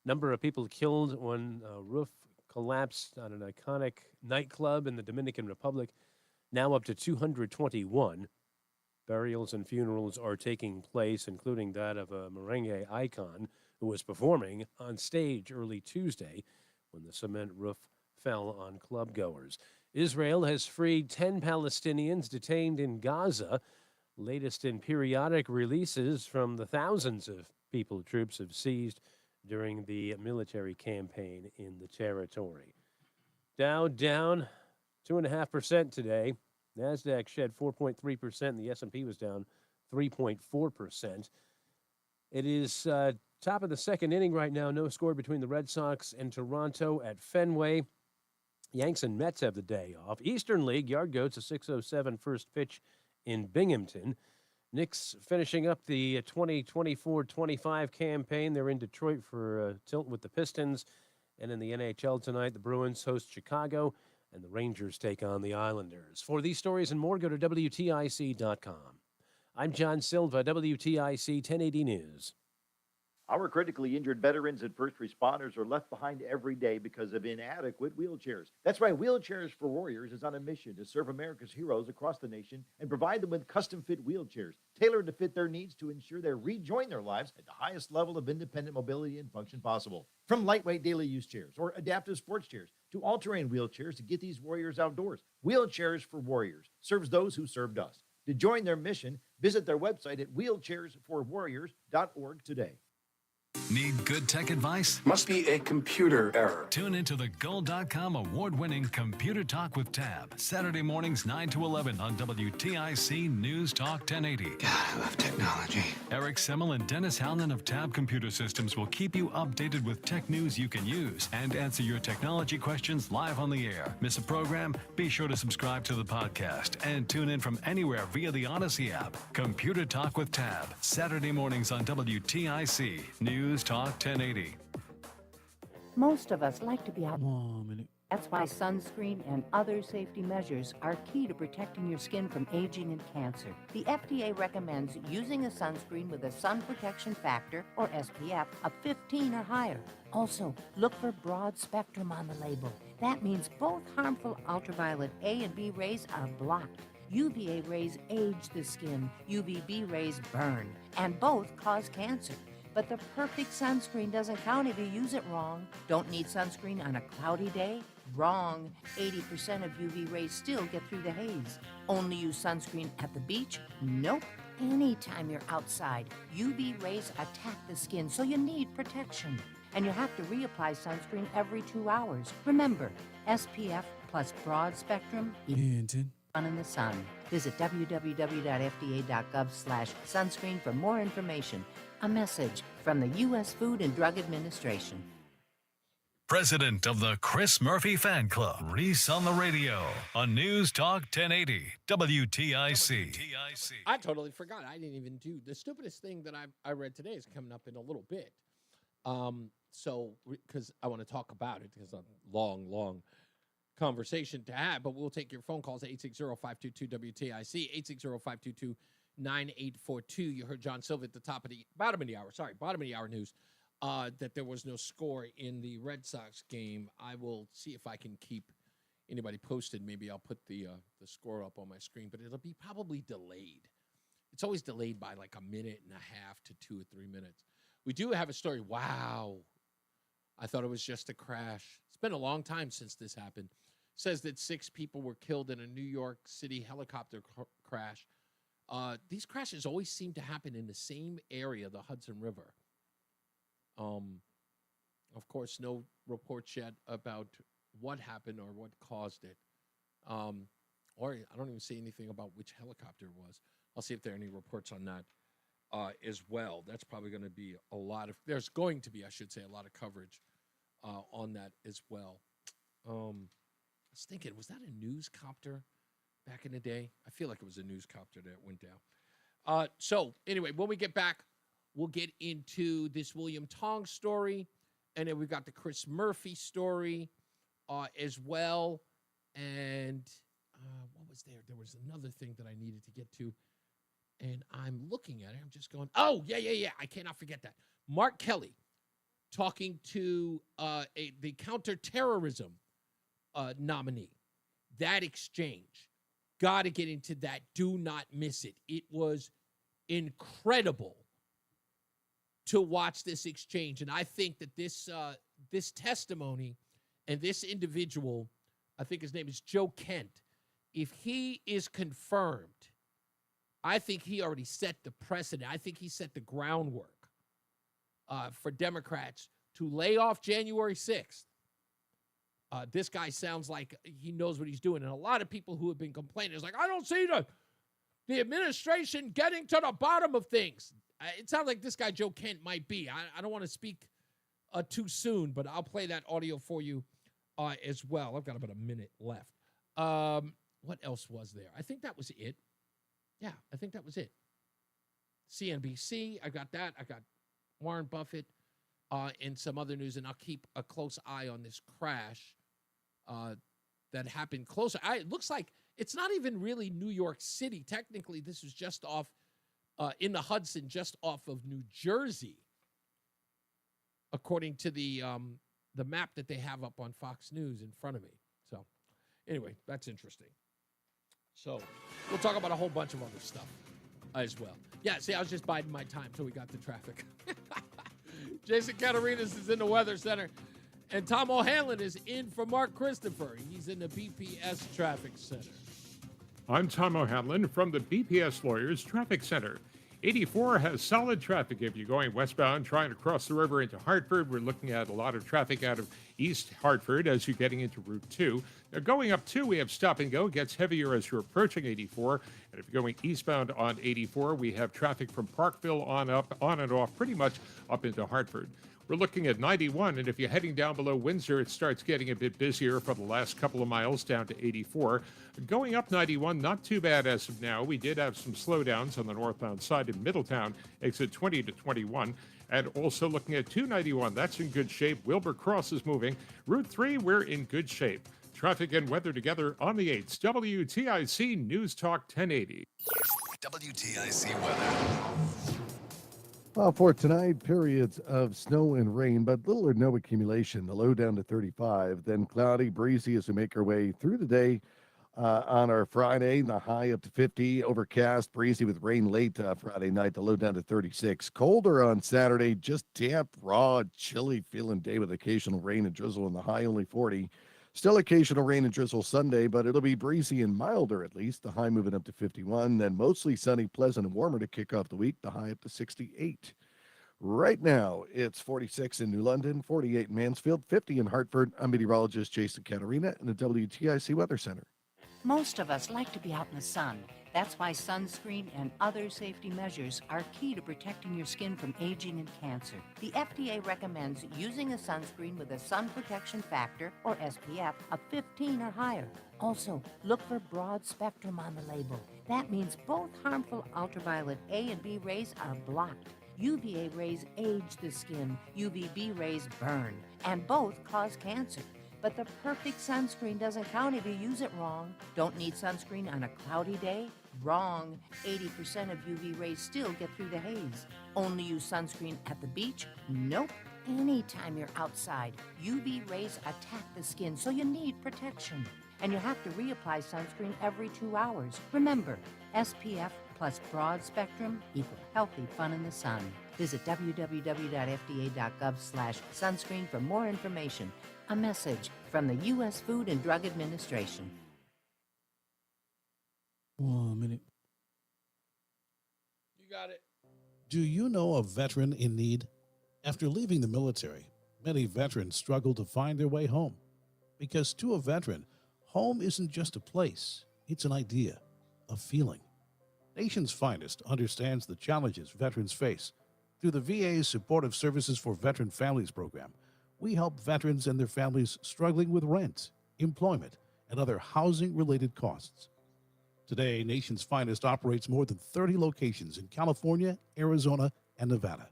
Number of people killed when a roof collapsed on an iconic nightclub in the Dominican Republic, now up to 221. Burials and funerals are taking place, including that of a merengue icon who was performing on stage early Tuesday when the cement roof fell on clubgoers. Israel has freed 10 Palestinians detained in Gaza, latest in periodic releases from the thousands of people troops have seized during the military campaign in the territory. Dow down 2.5% today. NASDAQ shed 4.3%, and the S&P was down 3.4%. It is top of the second inning right now. No score between the Red Sox and Toronto at Fenway. Yanks and Mets have the day off. Eastern League, Yard Goats, a 6:07 first pitch in Binghamton. Knicks finishing up the 2024-25 campaign. They're in Detroit for a tilt with the Pistons. And in the NHL tonight, the Bruins host Chicago, and the Rangers take on the Islanders. For these stories and more, go to WTIC.com. I'm John Silva, WTIC 1080 News. Our critically injured veterans and first responders are left behind every day because of inadequate wheelchairs. That's why Wheelchairs for Warriors is on a mission to serve America's heroes across the nation and provide them with custom-fit wheelchairs, tailored to fit their needs to ensure they rejoin their lives at the highest level of independent mobility and function possible. From lightweight daily use chairs or adaptive sports chairs to all-terrain wheelchairs to get these warriors outdoors, Wheelchairs for Warriors serves those who served us. To join their mission, visit their website at wheelchairsforwarriors.org today. Need good tech advice? Must be a computer error. Tune into the Gold.com award-winning Computer Talk with Tab, Saturday mornings 9 to 11 on WTIC News Talk 1080. God, I love technology. Eric Semmel and Dennis Howland of Tab Computer Systems will keep you updated with tech news you can use and answer your technology questions live on the air. Miss a program? Be sure to subscribe to the podcast and tune in from anywhere via the Odyssey app. Computer Talk with Tab, Saturday mornings on WTIC News Talk 1080. Most of us like to be out. That's why sunscreen and other safety measures are key to protecting your skin from aging and cancer. The FDA recommends using a sunscreen with a sun protection factor, or SPF, of 15 or higher. Also, look for broad spectrum on the label. That means both harmful ultraviolet A and B rays are blocked. UVA rays age the skin, UVB rays burn, and both cause cancer. But the perfect sunscreen doesn't count if you use it wrong. Don't need sunscreen on a cloudy day? Wrong. 80% of UV rays still get through the haze. Only use sunscreen at the beach? Nope. Anytime you're outside, UV rays attack the skin, so you need protection. and you have to reapply sunscreen every 2 hours. Remember, SPF plus broad spectrum equals sun in the sun. Visit www.fda.gov/sunscreen for more information. A message from the U.S. Food and Drug Administration. President of the Chris Murphy Fan Club, Reese on the Radio, on News Talk 1080, WTIC. I totally forgot. I didn't even do the stupidest thing that I read today is coming up in a little bit. So, because I want to talk about it, because a long conversation to have, but we'll take your phone calls at 860-522-WTIC, 860-522-9842. You heard John Silva at the bottom of the hour news, that there was no score in the Red Sox game. I will see if I can keep anybody posted. Maybe I'll put the score up on my screen, but it'll be probably delayed. It's always delayed by like a minute and a half to 2 or 3 minutes. We do have a story. Wow. I thought it was just a crash. It's been a long time since this happened. Says that 6 people were killed in a New York City helicopter crash. These crashes always seem to happen in the same area, the Hudson River. Of course, no reports yet about what happened or what caused it. Or I don't even see anything about which helicopter it was. I'll see if there are any reports on that as well. That's probably going to be there's going to be, I should say, a lot of coverage on that as well. I was thinking, was that a newscopter back in the day? I feel like it was a newscopter that went down. So anyway, when we get back, we'll get into this William Tong story, and then we've got the Chris Murphy story as well. And what was there? There was another thing that I needed to get to, and I'm looking at it. I'm just going, oh, yeah. I cannot forget that. Mark Kelly talking to the counterterrorism nominee. That exchange. Got to get into that. Do not miss it. It was incredible to watch this exchange. And I think that this testimony and this individual, I think his name is Joe Kent, if he is confirmed, I think he already set the precedent. I think he set the groundwork for Democrats to lay off January 6th. This guy sounds like he knows what he's doing. And a lot of people who have been complaining is like, I don't see the administration getting to the bottom of things. It sounds like this guy, Joe Kent, might be. I don't want to speak too soon, but I'll play that audio for you as well. I've got about a minute left. What else was there? I think that was it. Yeah, I think that was it. CNBC, I got that. I got Warren Buffett and some other news, and I'll keep a close eye on this crash that happened closer. It looks like it's not even really New York City. Technically, this was just off in the Hudson, just off of New Jersey, according to the map that they have up on Fox News in front of me. So anyway, that's interesting. So we'll talk about a whole bunch of other stuff as well. Yeah, see, I was just biding my time till we got the traffic. Jason Catarinas is in the Weather Center, and Tom O'Hanlon is in for Mark Christopher. He's in the BPS Traffic Center. I'm Tom O'Hanlon from the BPS Lawyers Traffic Center. 84 has solid traffic if you're going westbound, trying to cross the river into Hartford. We're looking at a lot of traffic out of East Hartford as you're getting into Route 2. Now, going up 2, we have stop and go. It gets heavier as you're approaching 84. And if you're going eastbound on 84, we have traffic from Parkville on and off, pretty much up into Hartford. We're looking at 91, and if you're heading down below Windsor, it starts getting a bit busier for the last couple of miles down to 84. Going up 91, not too bad as of now. We did have some slowdowns on the northbound side in Middletown, exit 20 to 21. And also looking at 291, that's in good shape. Wilbur Cross is moving. Route 3, we're in good shape. Traffic and weather together on the 8th. WTIC News Talk 1080. WTIC weather. For tonight, periods of snow and rain, but little or no accumulation. The low down to 35, then cloudy, breezy as we make our way through the day. On our Friday, the high up to 50, overcast, breezy with rain late Friday night, the low down to 36. Colder on Saturday, just damp, raw, chilly feeling day with occasional rain and drizzle, and the high only 40. Still occasional rain and drizzle Sunday, but it'll be breezy and milder at least, the high moving up to 51. Then mostly sunny, pleasant, and warmer to kick off the week, the high up to 68. Right now, it's 46 in New London, 48 in Mansfield, 50 in Hartford. I'm meteorologist Jason Caterina in the WTIC Weather Center. Most of us like to be out in the sun. That's why sunscreen and other safety measures are key to protecting your skin from aging and cancer. The FDA recommends using a sunscreen with a sun protection factor, or SPF, of 15 or higher. Also, look for broad spectrum on the label. That means both harmful ultraviolet A and B rays are blocked. UVA rays age the skin, UVB rays burn, and both cause cancer. But the perfect sunscreen doesn't count if you use it wrong. Don't need sunscreen on a cloudy day? Wrong. 80% of UV rays still get through the haze. Only use sunscreen at the beach? Nope. Anytime you're outside, UV rays attack the skin, so you need protection. And you have to reapply sunscreen every 2 hours. Remember, SPF plus broad spectrum equal healthy fun in the sun. Visit www.fda.gov/sunscreen for more information. A message from the U.S. Food and Drug Administration. 1 minute. You got it. Do you know a veteran in need? After leaving the military, many veterans struggle to find their way home. Because to a veteran, home isn't just a place, it's an idea, a feeling. Nation's Finest understands the challenges veterans face. Through the VA's Supportive Services for Veteran Families program, we help veterans and their families struggling with rent, employment, and other housing-related costs. Today, Nation's Finest operates more than 30 locations in California, Arizona, and Nevada.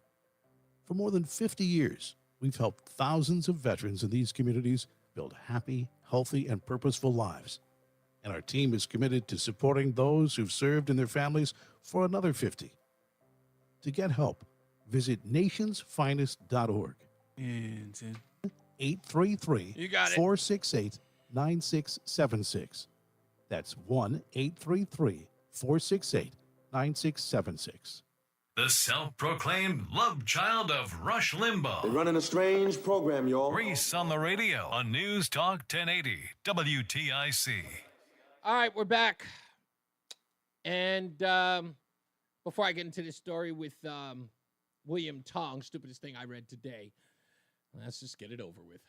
For more than 50 years, we've helped thousands of veterans in these communities build happy, healthy, and purposeful lives. And our team is committed to supporting those who've served and their families for another 50. To get help, visit nationsfinest.org. 833 You got it. 468 9676. That's 1-833-468-9676. The self-proclaimed love child of Rush Limbaugh. They're running a strange program, y'all. Reese on the radio on News Talk 1080 WTIC. All right, we're back. And before I get into this story with William Tong, stupidest thing I read today, let's just get it over with.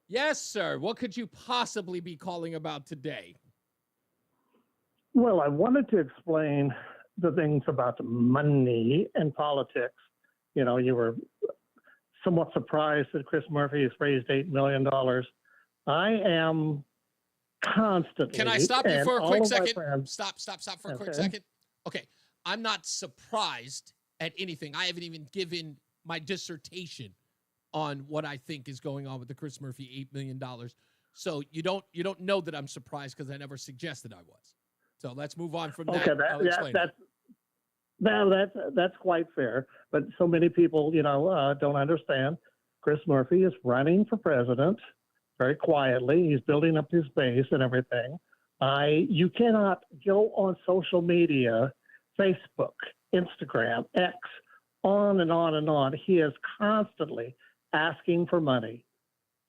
Yes, sir. What could you possibly be calling about today? Well, I wanted to explain the things about money and politics. You know, you were somewhat surprised that Chris Murphy has raised $8 million. I am constantly. Can I stop you for a quick second? Friends, Stop for a quick second. Okay. I'm not surprised at anything. I haven't even given my dissertation on what I think is going on with the Chris Murphy $8 million. So you don't know that I'm surprised because I never suggested I was. So let's move on from that. That's quite fair. But so many people, don't understand. Chris Murphy is running for president very quietly. He's building up his base and everything. You cannot go on social media, Facebook, Instagram, X, on and on and on. He is constantly asking for money.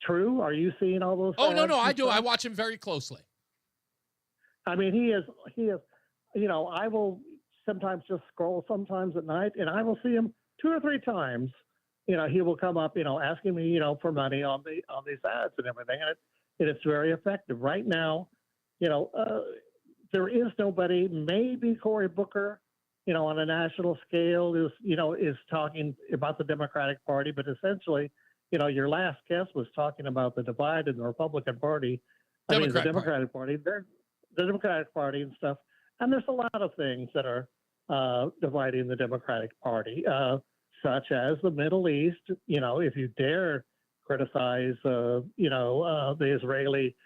True? Are you seeing all those? Oh, no, I do. I watch him very closely. I mean, he is, I will sometimes just scroll sometimes at night and I will see him 2 or 3 times. He will come up, asking me, for money on these ads and everything. And it's very effective. Right now, there is nobody, maybe Cory Booker, on a national scale is talking about the Democratic Party, but essentially, your last guest was talking about the divide in the Republican Party. The Democratic Party. The Democratic Party and stuff. And there's a lot of things that are dividing the Democratic Party, such as the Middle East. If you dare criticize, the Israeli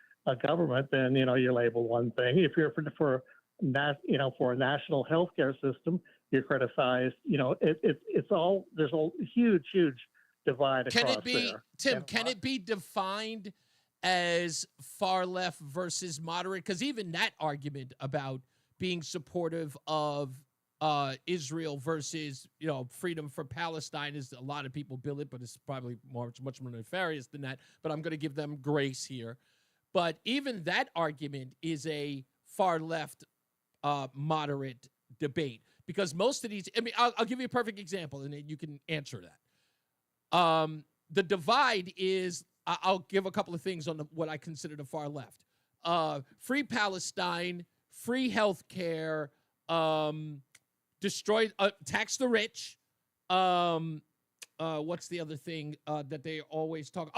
government, then, you're labeled one thing. If you're for a national health care system, you're criticized. It's all, there's a huge divide across there. Tim, can it be defined as far left versus moderate? Because even that argument about being supportive of Israel versus freedom for Palestine is, a lot of people bill it, but it's probably much more nefarious than that. But I'm going to give them grace here. But even that argument is a far left moderate debate, because most of these, I mean, I'll give you a perfect example, and then you can answer that. The divide is, I'll give a couple of things on what I consider the far left. Free Palestine, free health care, destroy, tax the rich. What's the other thing that they always talk?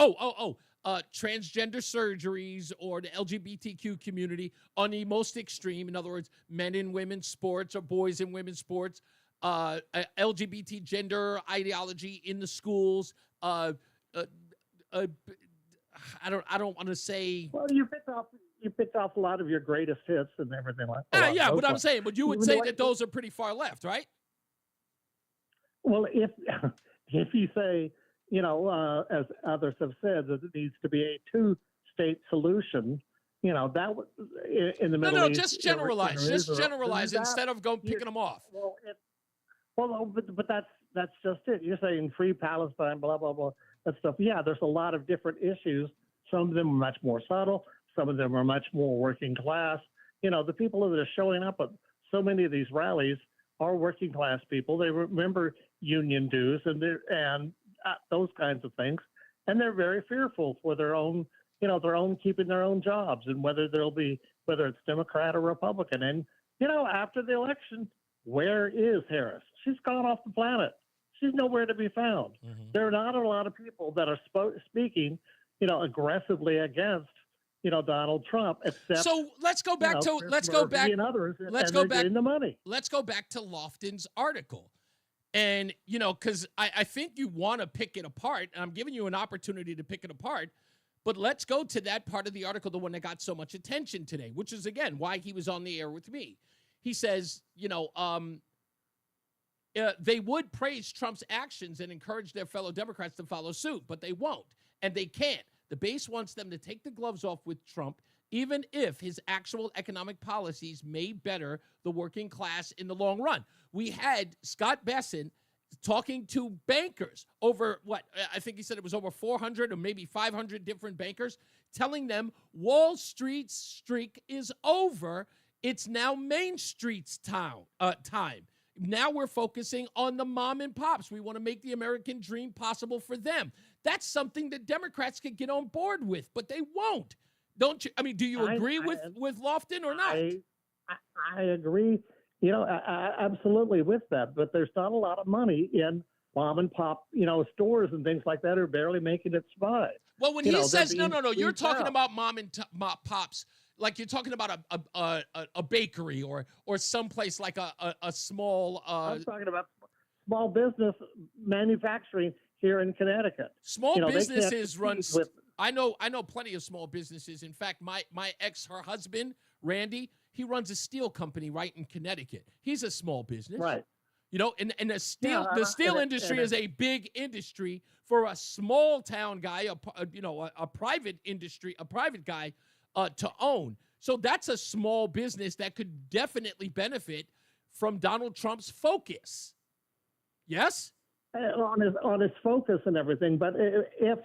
Transgender surgeries, or the LGBTQ community on the most extreme. In other words, men in women's sports or boys in women's sports. LGBT gender ideology in the schools. I don't want to say. Well, you picked off a lot of your greatest hits and everything like that. Yeah, but I'm saying, but you would say that those are pretty far left, right? Well, if you say, as others have said, that it needs to be a two-state solution, that would in the Middle East. No, just generalize. Just generalize instead of picking them off. But that's just it. You're saying free Palestine, blah blah blah, that stuff. Yeah, there's a lot of different issues. Some of them are much more subtle. Some of them are much more working class. The people that are showing up at so many of these rallies are working class people. They remember union dues and those kinds of things, and they're very fearful for their own keeping their own jobs, and whether it's Democrat or Republican. And after the election, where is Harris? She's gone off the planet. She's nowhere to be found. Mm-hmm. There are not a lot of people that are speaking, aggressively against, Donald Trump. Except, so let's go back to Let's go back the money. Let's go back to Lofton's article, and because I think you want to pick it apart, and I'm giving you an opportunity to pick it apart. But let's go to that part of the article, the one that got so much attention today, which is again why he was on the air with me. He says, they would praise Trump's actions and encourage their fellow Democrats to follow suit, but they won't, and they can't. The base wants them to take the gloves off with Trump, even if his actual economic policies may better the working class in the long run. We had Scott Besson talking to bankers over I think he said it was over 400 or maybe 500 different bankers, telling them Wall Street's streak is over. It's now Main Street's time. Now we're focusing on the mom and pops. We want to make the American dream possible for them. That's something that Democrats could get on board with, but they won't. Don't you? I mean, do you agree with Lofton or not? I agree, absolutely with that. But there's not a lot of money in mom and pop, stores and things like that are barely making it survive. Well, when he says, no, you're talking about mom and pops. Like you're talking about a bakery or someplace like a small. I'm talking about small business manufacturing here in Connecticut. Small businesses run. I know plenty of small businesses. In fact, my ex, her husband Randy, he runs a steel company right in Connecticut. He's a small business, right? And the steel industry is a big industry for a small town guy, a private industry, a private guy. To own. So that's a small business that could definitely benefit from Donald Trump's focus. Yes? On his focus and everything. But if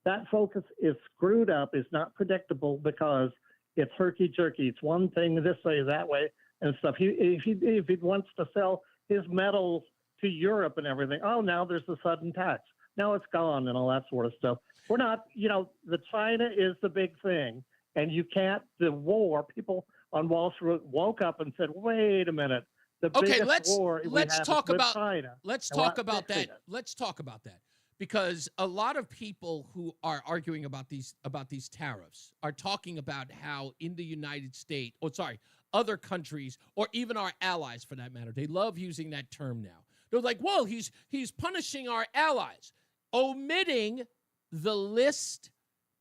that focus is screwed up, it's not predictable because it's herky-jerky. It's one thing this way, that way, and stuff. If he wants to sell his metals to Europe and everything, now there's a sudden tax. Now it's gone and all that sort of stuff. We're not, the China is the big thing. And the war, people on Wall Street woke up and said, wait a minute. Let's talk about China. Let's talk about that. Let's talk about that. Because a lot of people who are arguing about these tariffs are talking about how in the United States, other countries, or even our allies for that matter, they love using that term now. They're like, whoa, he's punishing our allies, omitting the list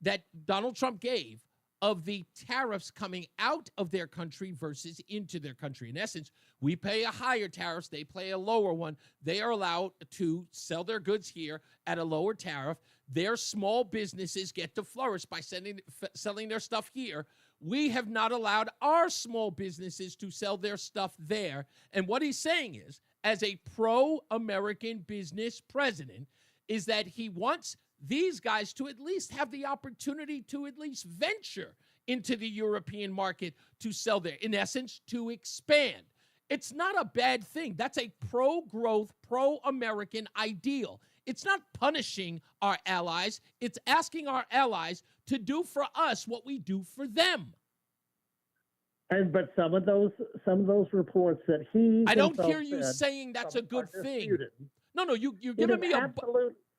that Donald Trump gave of the tariffs coming out of their country versus into their country. In essence, we pay a higher tariff, they pay a lower one. They are allowed to sell their goods here at a lower tariff. Their small businesses get to flourish by selling their stuff here. We have not allowed our small businesses to sell their stuff there. And what he's saying is, as a pro-American business president, is that he wants these guys to at least have the opportunity to at least venture into the European market to sell there. In essence, to expand. It's not a bad thing. That's a pro-growth, pro-American ideal. It's not punishing our allies. It's asking our allies to do for us what we do for them. But some of those reports that he I don't himself hear you said saying that's a good are thing. disputed. No, you're It giving is me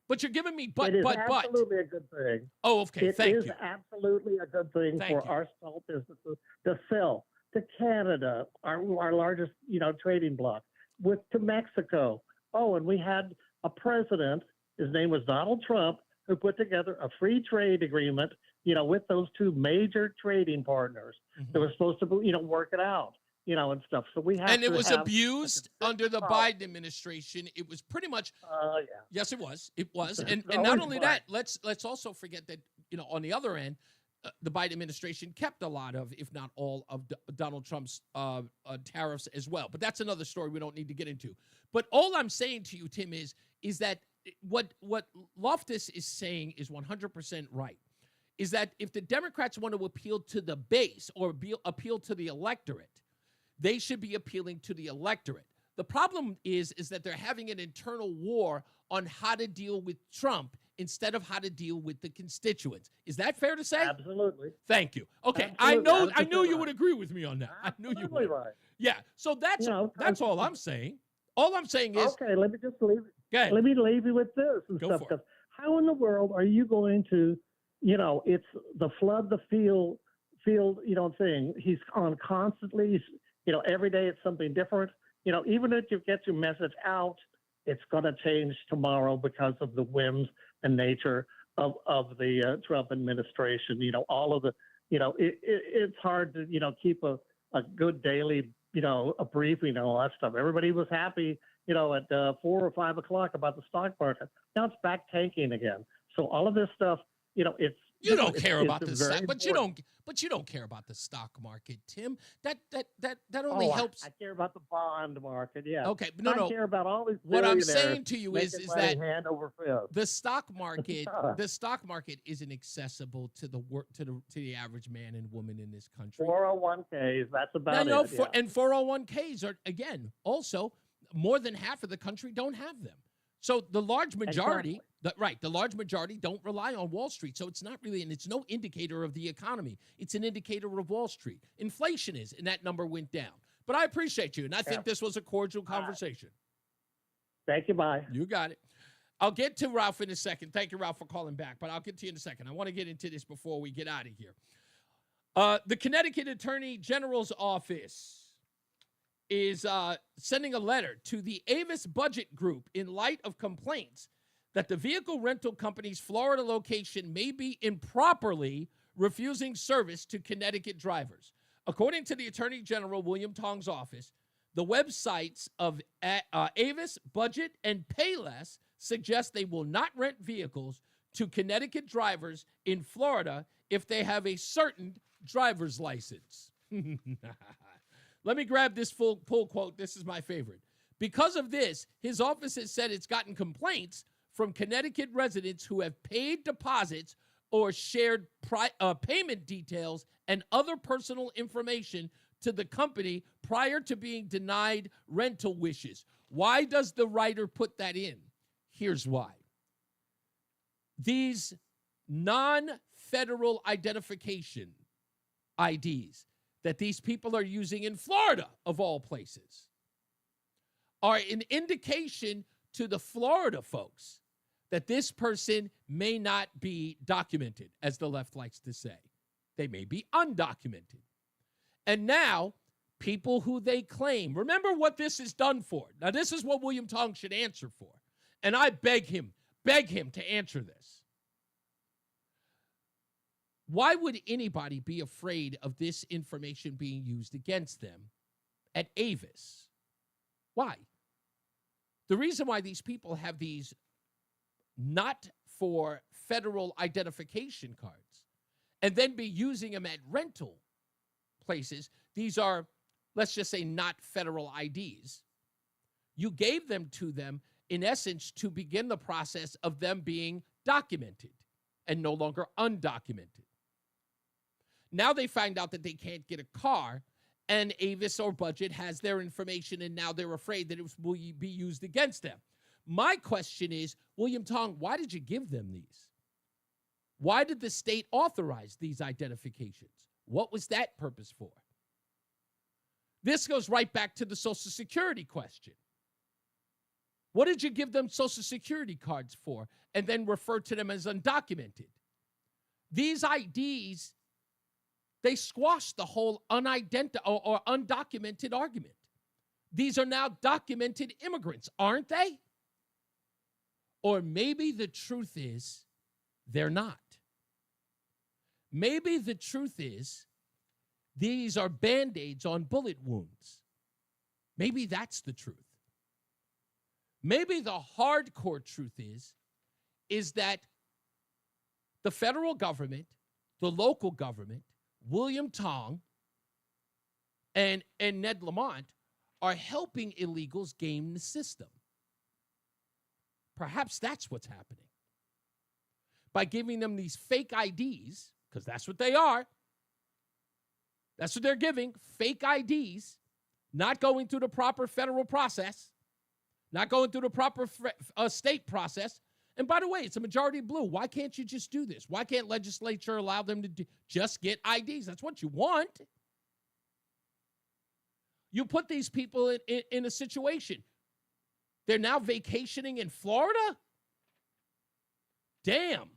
but you're giving me but. It is absolutely a good thing. Oh, okay. Thank you. It is absolutely a good thing for our salt businesses to sell to Canada, our largest, trading bloc, to Mexico. Oh, and we had a president. His name was Donald Trump, who put together a free trade agreement, with those two major trading partners. That was supposed to, work it out, and stuff. So we have. And it was abused under the Biden administration. It was pretty much. Yeah. Yes, it was. It was. And It's not always only that, let's also forget that, on the other end, the Biden administration kept a lot of, if not all, of Donald Trump's tariffs as well. But that's another story we don't need to get into. But all I'm saying to you, Tim, is that what Loftus is saying is 100% right. Is that if the Democrats want to appeal to the base or appeal to the electorate, they should be appealing to the electorate. The problem is that they're having an internal war on how to deal with Trump instead of how to deal with the constituents. Is that fair to say? Absolutely. Thank you. Okay, Absolutely. I knew you would agree with me on that. Absolutely. I knew you would. Right. Yeah. So that's all I'm saying. All I'm saying is okay. Let me just leave. Go ahead. Let me leave you with this and Go stuff. for it. 'Cause how in the world are you going to, it's the flood the field, thing. He's on constantly. Every day it's something different. Even if you get your message out, it's going to change tomorrow because of the whims and nature of the Trump administration. All of the, it's hard to, keep a good daily, a briefing and all that stuff. Everybody was happy, at 4 or 5 o'clock about the stock market. Now it's back tanking again. So all of this stuff, it's. You don't care about the stock, very but you don't care about the stock market, Tim. That only helps. I care about the bond market. Yeah. Okay, but no. I care about all these. What I'm billionaires saying to you is making that money hand over fist. the stock market isn't accessible to the average man and woman in this country. 401ks. That's about No, it. Yeah. And 401ks are again also more than half of the country don't have them. So the large majority, the large majority don't rely on Wall Street. So it's not really, and it's no indicator of the economy. It's an indicator of Wall Street. Inflation is, and that number went down. But I appreciate you, and I think this was a cordial conversation. Thank you. Bye. You got it. I'll get to Ralph in a second. Thank you, Ralph, for calling back. But I'll get to you in a second. I want to get into this before we get out of here. The Connecticut Attorney General's office is sending a letter to the Avis Budget Group in light of complaints that the vehicle rental company's Florida location may be improperly refusing service to Connecticut drivers. According to the Attorney General William Tong's office, the websites of Avis, Budget, and Payless suggest they will not rent vehicles to Connecticut drivers in Florida if they have a certain driver's license. Let me grab this full quote. This is my favorite. Because of this, his office has said it's gotten complaints from Connecticut residents who have paid deposits or shared payment details and other personal information to the company prior to being denied rental wishes. Why does the writer put that in? Here's why. These non-federal identification IDs that these people are using in Florida, of all places, are an indication to the Florida folks that this person may not be documented, as the left likes to say. They may be undocumented. And now, people who they claim, remember what this is done for. Now, this is what William Tong should answer for. And I beg him to answer this. Why would anybody be afraid of this information being used against them at Avis? Why? The reason why these people have these not for federal identification cards and then be using them at rental places, these are, let's just say, not federal IDs. You gave them to them, in essence, to begin the process of them being documented and no longer undocumented. Now they find out that they can't get a car, and Avis or Budget has their information, and now they're afraid that it will be used against them. My question is, William Tong, why did you give them these? Why did the state authorize these identifications? What was that purpose for? This goes right back to the Social Security question. What did you give them Social Security cards for and then refer to them as undocumented? These IDs, they squash the whole undocumented argument. These are now documented immigrants, aren't they? Or maybe the truth is they're not. Maybe the truth is these are Band-Aids on bullet wounds. Maybe that's the truth. Maybe the hardcore truth is that the federal government, the local government, William Tong, and Ned Lamont are helping illegals game the system. Perhaps that's what's happening. By giving them these fake IDs, because that's what they are. That's what they're giving, fake IDs, not going through the proper federal process, not going through the proper state process. And by the way, it's a majority blue. Why can't you just do this? Why can't legislature allow them to just get IDs? That's what you want. You put these people in a situation. They're now vacationing in Florida? Damn.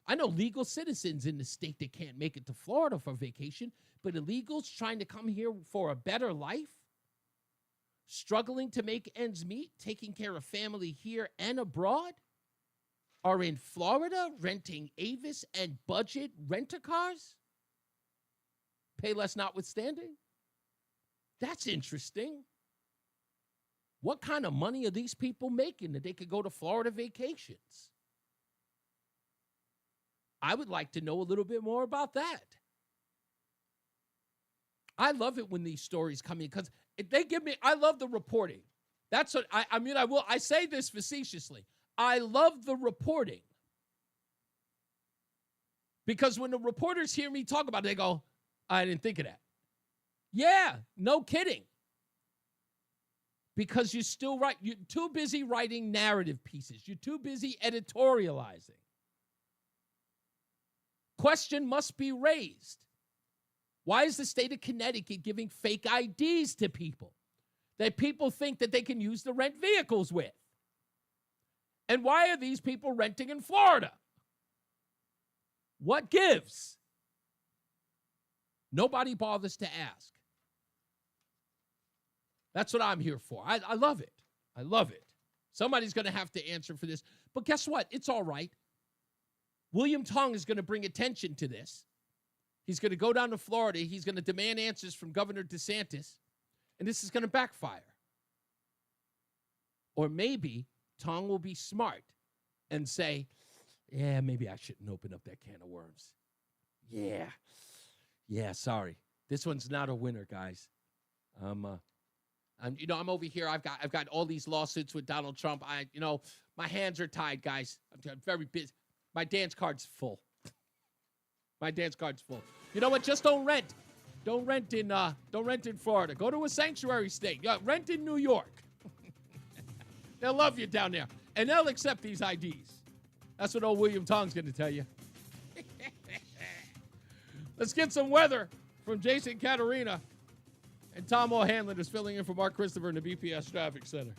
I know legal citizens in the state that can't make it to Florida for vacation, but illegals trying to come here for a better life, struggling to make ends meet, taking care of family here and abroad, are in Florida renting Avis and Budget rent-a-cars? Pay less notwithstanding? That's interesting. What kind of money are these people making that they could go to Florida vacations? I would like to know a little bit more about that. I love it when these stories come in because they give me, I love the reporting. That's what, I say this facetiously. I love the reporting. Because when the reporters hear me talk about it, they go, I didn't think of that. Yeah, no kidding. Because you're still right. You're too busy writing narrative pieces. You're too busy editorializing. Question must be raised. Why is the state of Connecticut giving fake IDs to people that people think that they can use to rent vehicles with? And why are these people renting in Florida? What gives? Nobody bothers to ask. That's what I'm here for. I love it. I love it. Somebody's going to have to answer for this. But guess what? It's all right. William Tong is going to bring attention to this. He's going to go down to Florida. He's going to demand answers from Governor DeSantis. And this is going to backfire. Or maybe Tong will be smart and say, yeah, maybe I shouldn't open up that can of worms. Yeah, sorry. This one's not a winner, guys. I'm over here. I've got all these lawsuits with Donald Trump. My hands are tied, guys. I'm very busy. My dance card's full. My dance card's full. You know what? Just don't rent. Don't rent in Florida. Go to a sanctuary state. Rent in New York. They'll love you down there, and they'll accept these IDs. That's what old William Tong's going to tell you. Let's get some weather from Jason Caterina. And Tom O'Hanlon is filling in for Mark Christopher in the BPS Traffic Center.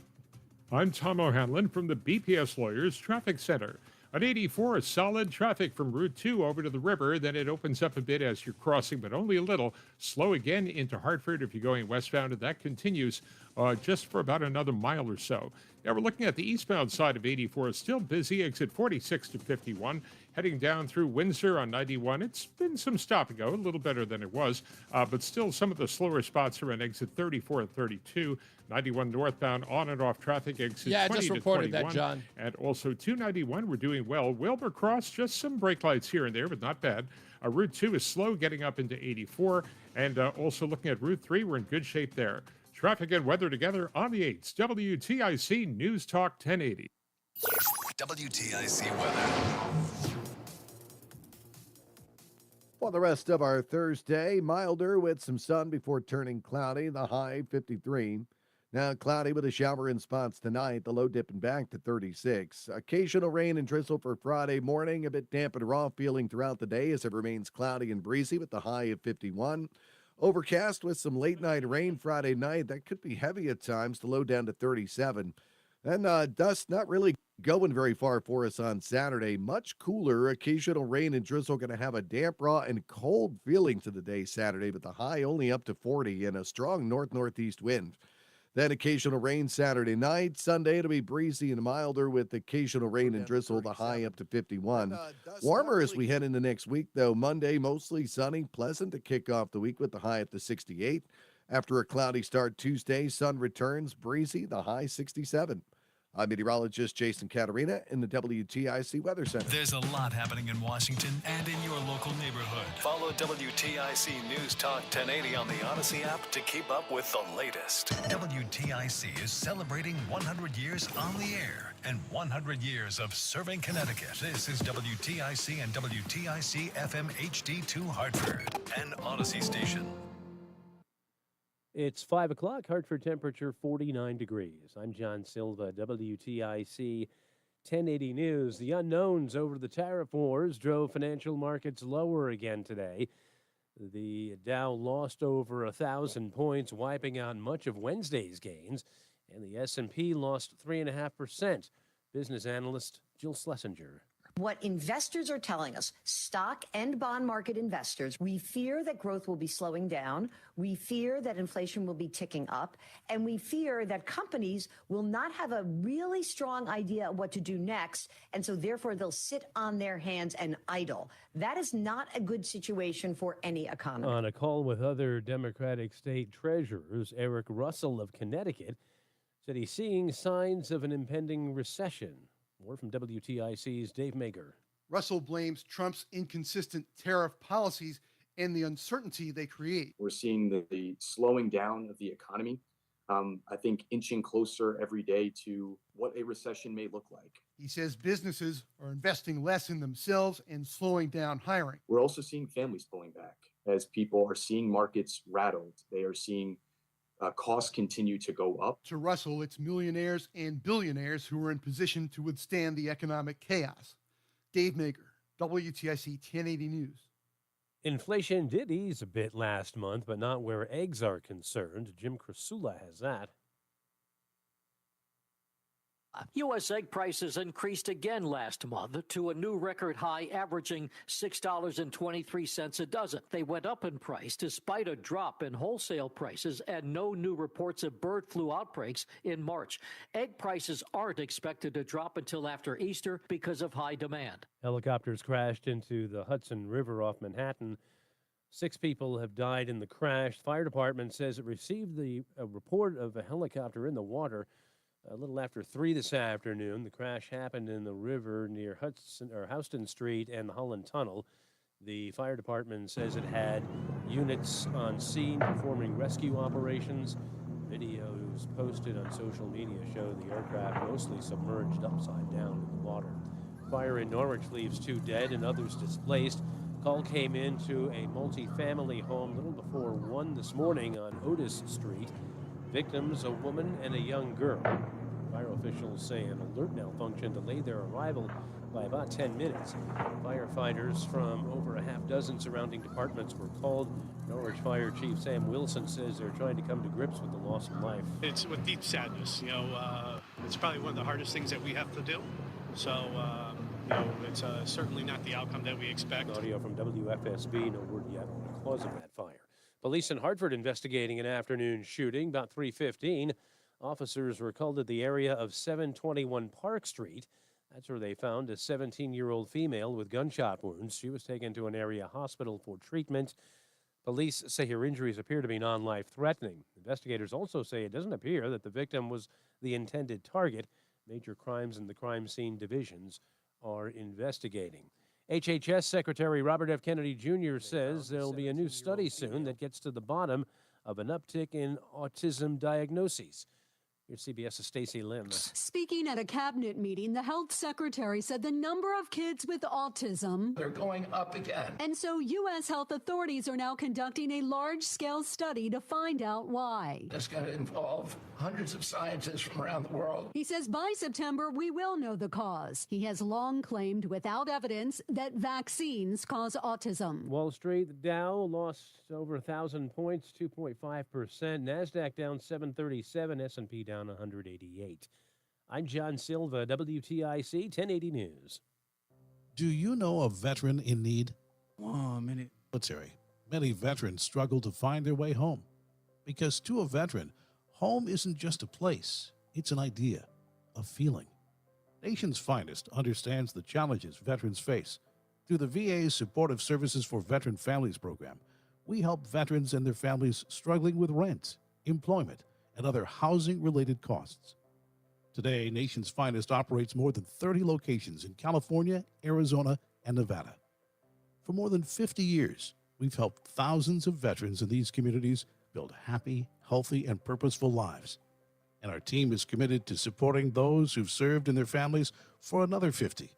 I'm Tom O'Hanlon from the BPS Lawyers Traffic Center. On 84, solid traffic from Route 2 over to the river. Then it opens up a bit as you're crossing, but only a little. Slow again into Hartford if you're going westbound, and that continues just for about another mile or so. Now we're looking at the eastbound side of 84. Still busy, exit 46 to 51. Heading down through Windsor on 91. It's been some stop and go, a little better than it was, but still some of the slower spots are on exit 34 and 32. 91 northbound on and off traffic, exit 20 I just reported to 21. that, John. And also 291, we're doing well. Wilbur Cross, just some brake lights here and there, but not bad. Route 2 is slow getting up into 84. And also looking at Route 3, we're in good shape there. Traffic and weather together on the 8s. WTIC News Talk 1080. WTIC weather. Well, the rest of our Thursday, milder with some sun before turning cloudy, the high 53. Now cloudy with a shower in spots tonight, the low dipping back to 36. Occasional rain and drizzle for Friday morning, a bit damp and raw feeling throughout the day as it remains cloudy and breezy with the high of 51. Overcast with some late night rain Friday night. That could be heavy at times, the low down to 37. And dust not really going very far for us on Saturday. Much cooler. Occasional rain and drizzle going to have a damp, raw, and cold feeling to the day Saturday, but the high only up to 40 and a strong north-northeast wind. Then occasional rain Saturday night. Sunday it'll be breezy and milder with occasional rain and drizzle, the high up to 51. Warmer as we head into next week, though. Monday mostly sunny, pleasant to kick off the week with the high up to 68. After a cloudy start Tuesday, sun returns, breezy, the high 67. I'm meteorologist Jason Caterina in the WTIC Weather Center. There's a lot happening in Washington and in your local neighborhood. Follow WTIC News Talk 1080 on the Odyssey app to keep up with the latest. WTIC is celebrating 100 years on the air and 100 years of serving Connecticut. This is WTIC and WTIC FM HD2 Hartford, an Odyssey station. It's 5 o'clock, Hartford temperature 49 degrees. I'm John Silva, WTIC 1080 News. The unknowns over the tariff wars drove financial markets lower again today. The Dow lost over 1,000 points, wiping out much of Wednesday's gains, and the S&P lost 3.5%. Business analyst Jill Schlesinger. What investors are telling us, stock and bond market investors, we fear that growth will be slowing down. We fear that inflation will be ticking up. And we fear that companies will not have a really strong idea of what to do next. And so therefore, they'll sit on their hands and idle. That is not a good situation for any economy. On a call with other Democratic state treasurers, Eric Russell of Connecticut said he's seeing signs of an impending recession. More from WTIC's Dave Mager. Russell blames Trump's inconsistent tariff policies and the uncertainty they create. We're seeing the slowing down of the economy, I think inching closer every day to what a recession may look like. He says businesses are investing less in themselves and slowing down hiring. We're also seeing families pulling back as people are seeing markets rattled. They are seeing costs continue to go up. To Russell, it's millionaires and billionaires who are in position to withstand the economic chaos. Dave Mager, WTIC 1080 News. Inflation did ease a bit last month, but not where eggs are concerned. Jim Krasula has that. U.S. egg prices increased again last month to a new record high, averaging $6.23 a dozen. They went up in price despite a drop in wholesale prices and no new reports of bird flu outbreaks in March. Egg prices aren't expected to drop until after Easter because of high demand. Helicopters crashed into the Hudson River off Manhattan. 6 people have died in the crash. Fire department says it received a report of a helicopter in the water a little after 3 this afternoon. The crash happened in the river near Houston Street and the Holland Tunnel. The fire department says it had units on scene performing rescue operations. Videos posted on social media show the aircraft mostly submerged upside down in the water. Fire in Norwich leaves 2 dead and others displaced. Call came into a multi-family home a little before 1 this morning on Otis Street. Victims, a woman and a young girl. Fire officials say an alert malfunction delayed their arrival by about 10 minutes. Firefighters from over a half dozen surrounding departments were called. Norwich Fire Chief Sam Wilson says they're trying to come to grips with the loss of life. It's with deep sadness. It's probably one of the hardest things that we have to do. So, it's certainly not the outcome that we expect. Audio from WFSB, no word yet on the cause of that fire. Police in Hartford investigating an afternoon shooting about 3:15. Officers were called to the area of 721 Park Street. That's where they found a 17-year-old female with gunshot wounds. She was taken to an area hospital for treatment. Police say her injuries appear to be non-life-threatening. Investigators also say it doesn't appear that the victim was the intended target. Major crimes and the crime scene divisions are investigating. HHS Secretary Robert F. Kennedy Jr. says there will be a new study soon that gets to the bottom of an uptick in autism diagnoses. Here's CBS's Stacey Lim. Speaking at a cabinet meeting, the health secretary said the number of kids with autism, they're going up again. And so U.S. health authorities are now conducting a large-scale study to find out why. It's going to involve hundreds of scientists from around the world. He says by September, we will know the cause. He has long claimed without evidence that vaccines cause autism. Wall Street, the Dow lost over 1,000 points, 2.5%. NASDAQ down 737, S&P down 188. I'm John Silva, WTIC 1080 News. Do you know a veteran in need? 1 minute. Military. Many veterans struggle to find their way home because to a veteran, home isn't just a place, it's an idea, a feeling. Nation's Finest understands the challenges veterans face. Through the VA's Supportive Services for Veteran Families program, we help veterans and their families struggling with rent, employment, and other housing-related costs. Today, Nation's Finest operates more than 30 locations in California, Arizona, and Nevada. For more than 50 years, we've helped thousands of veterans in these communities build happy, healthy, and purposeful lives. And our team is committed to supporting those who've served and their families for another 50.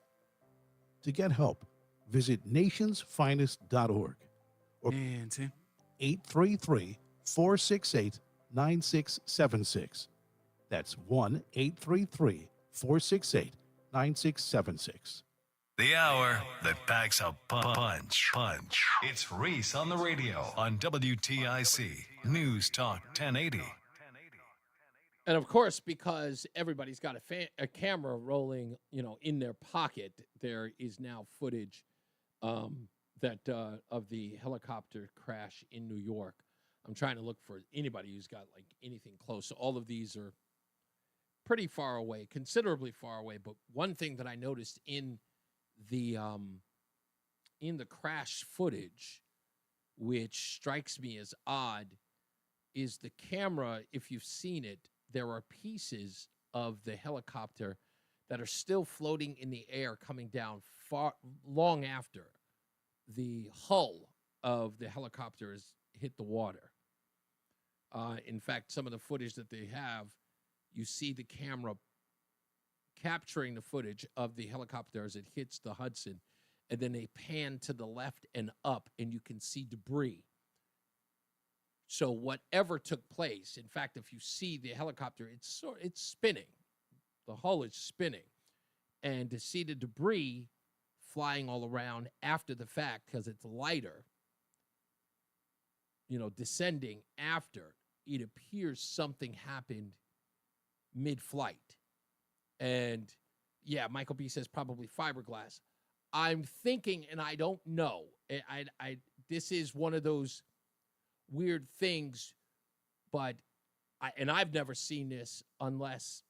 To get help, visit nationsfinest.org or 833-468-9676. That's 1-833-468-9676. The hour that packs a punch. It's Reese on the Radio on WTIC News Talk 1080. And of course, because everybody's got a camera rolling, in their pocket, there is now footage that of the helicopter crash in New York. I'm trying to look for anybody who's got like anything close. So all of these are pretty far away, considerably far away. But one thing that I noticed in the crash footage, which strikes me as odd, is the camera. If you've seen it, there are pieces of the helicopter that are still floating in the air, coming down long after the hull of the helicopter has hit the water. In fact, some of the footage that they have, you see the camera capturing the footage of the helicopter as it hits the Hudson, and then they pan to the left and up, and you can see debris. So whatever took place, in fact, if you see the helicopter, it's spinning. The hull is spinning. And to see the debris flying all around after the fact, because it's lighter, descending after, it appears something happened mid-flight. And yeah, Michael B says probably fiberglass. I'm thinking, and I don't know, this is one of those weird things, but I've never seen this unless,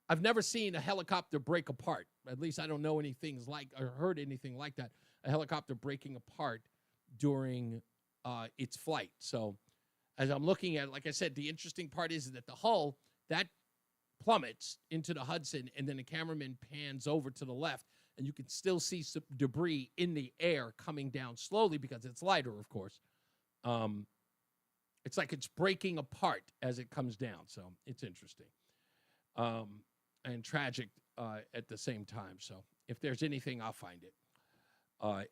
I've never seen a helicopter break apart. At least I don't know anything or heard anything like that, a helicopter breaking apart during its flight. So as I'm looking at it, like I said, the interesting part is that the hull, that plummets into the Hudson, and then the cameraman pans over to the left, and you can still see some debris in the air coming down slowly because it's lighter, of course. It's like it's breaking apart as it comes down, so it's interesting and tragic at the same time. So if there's anything, I'll find it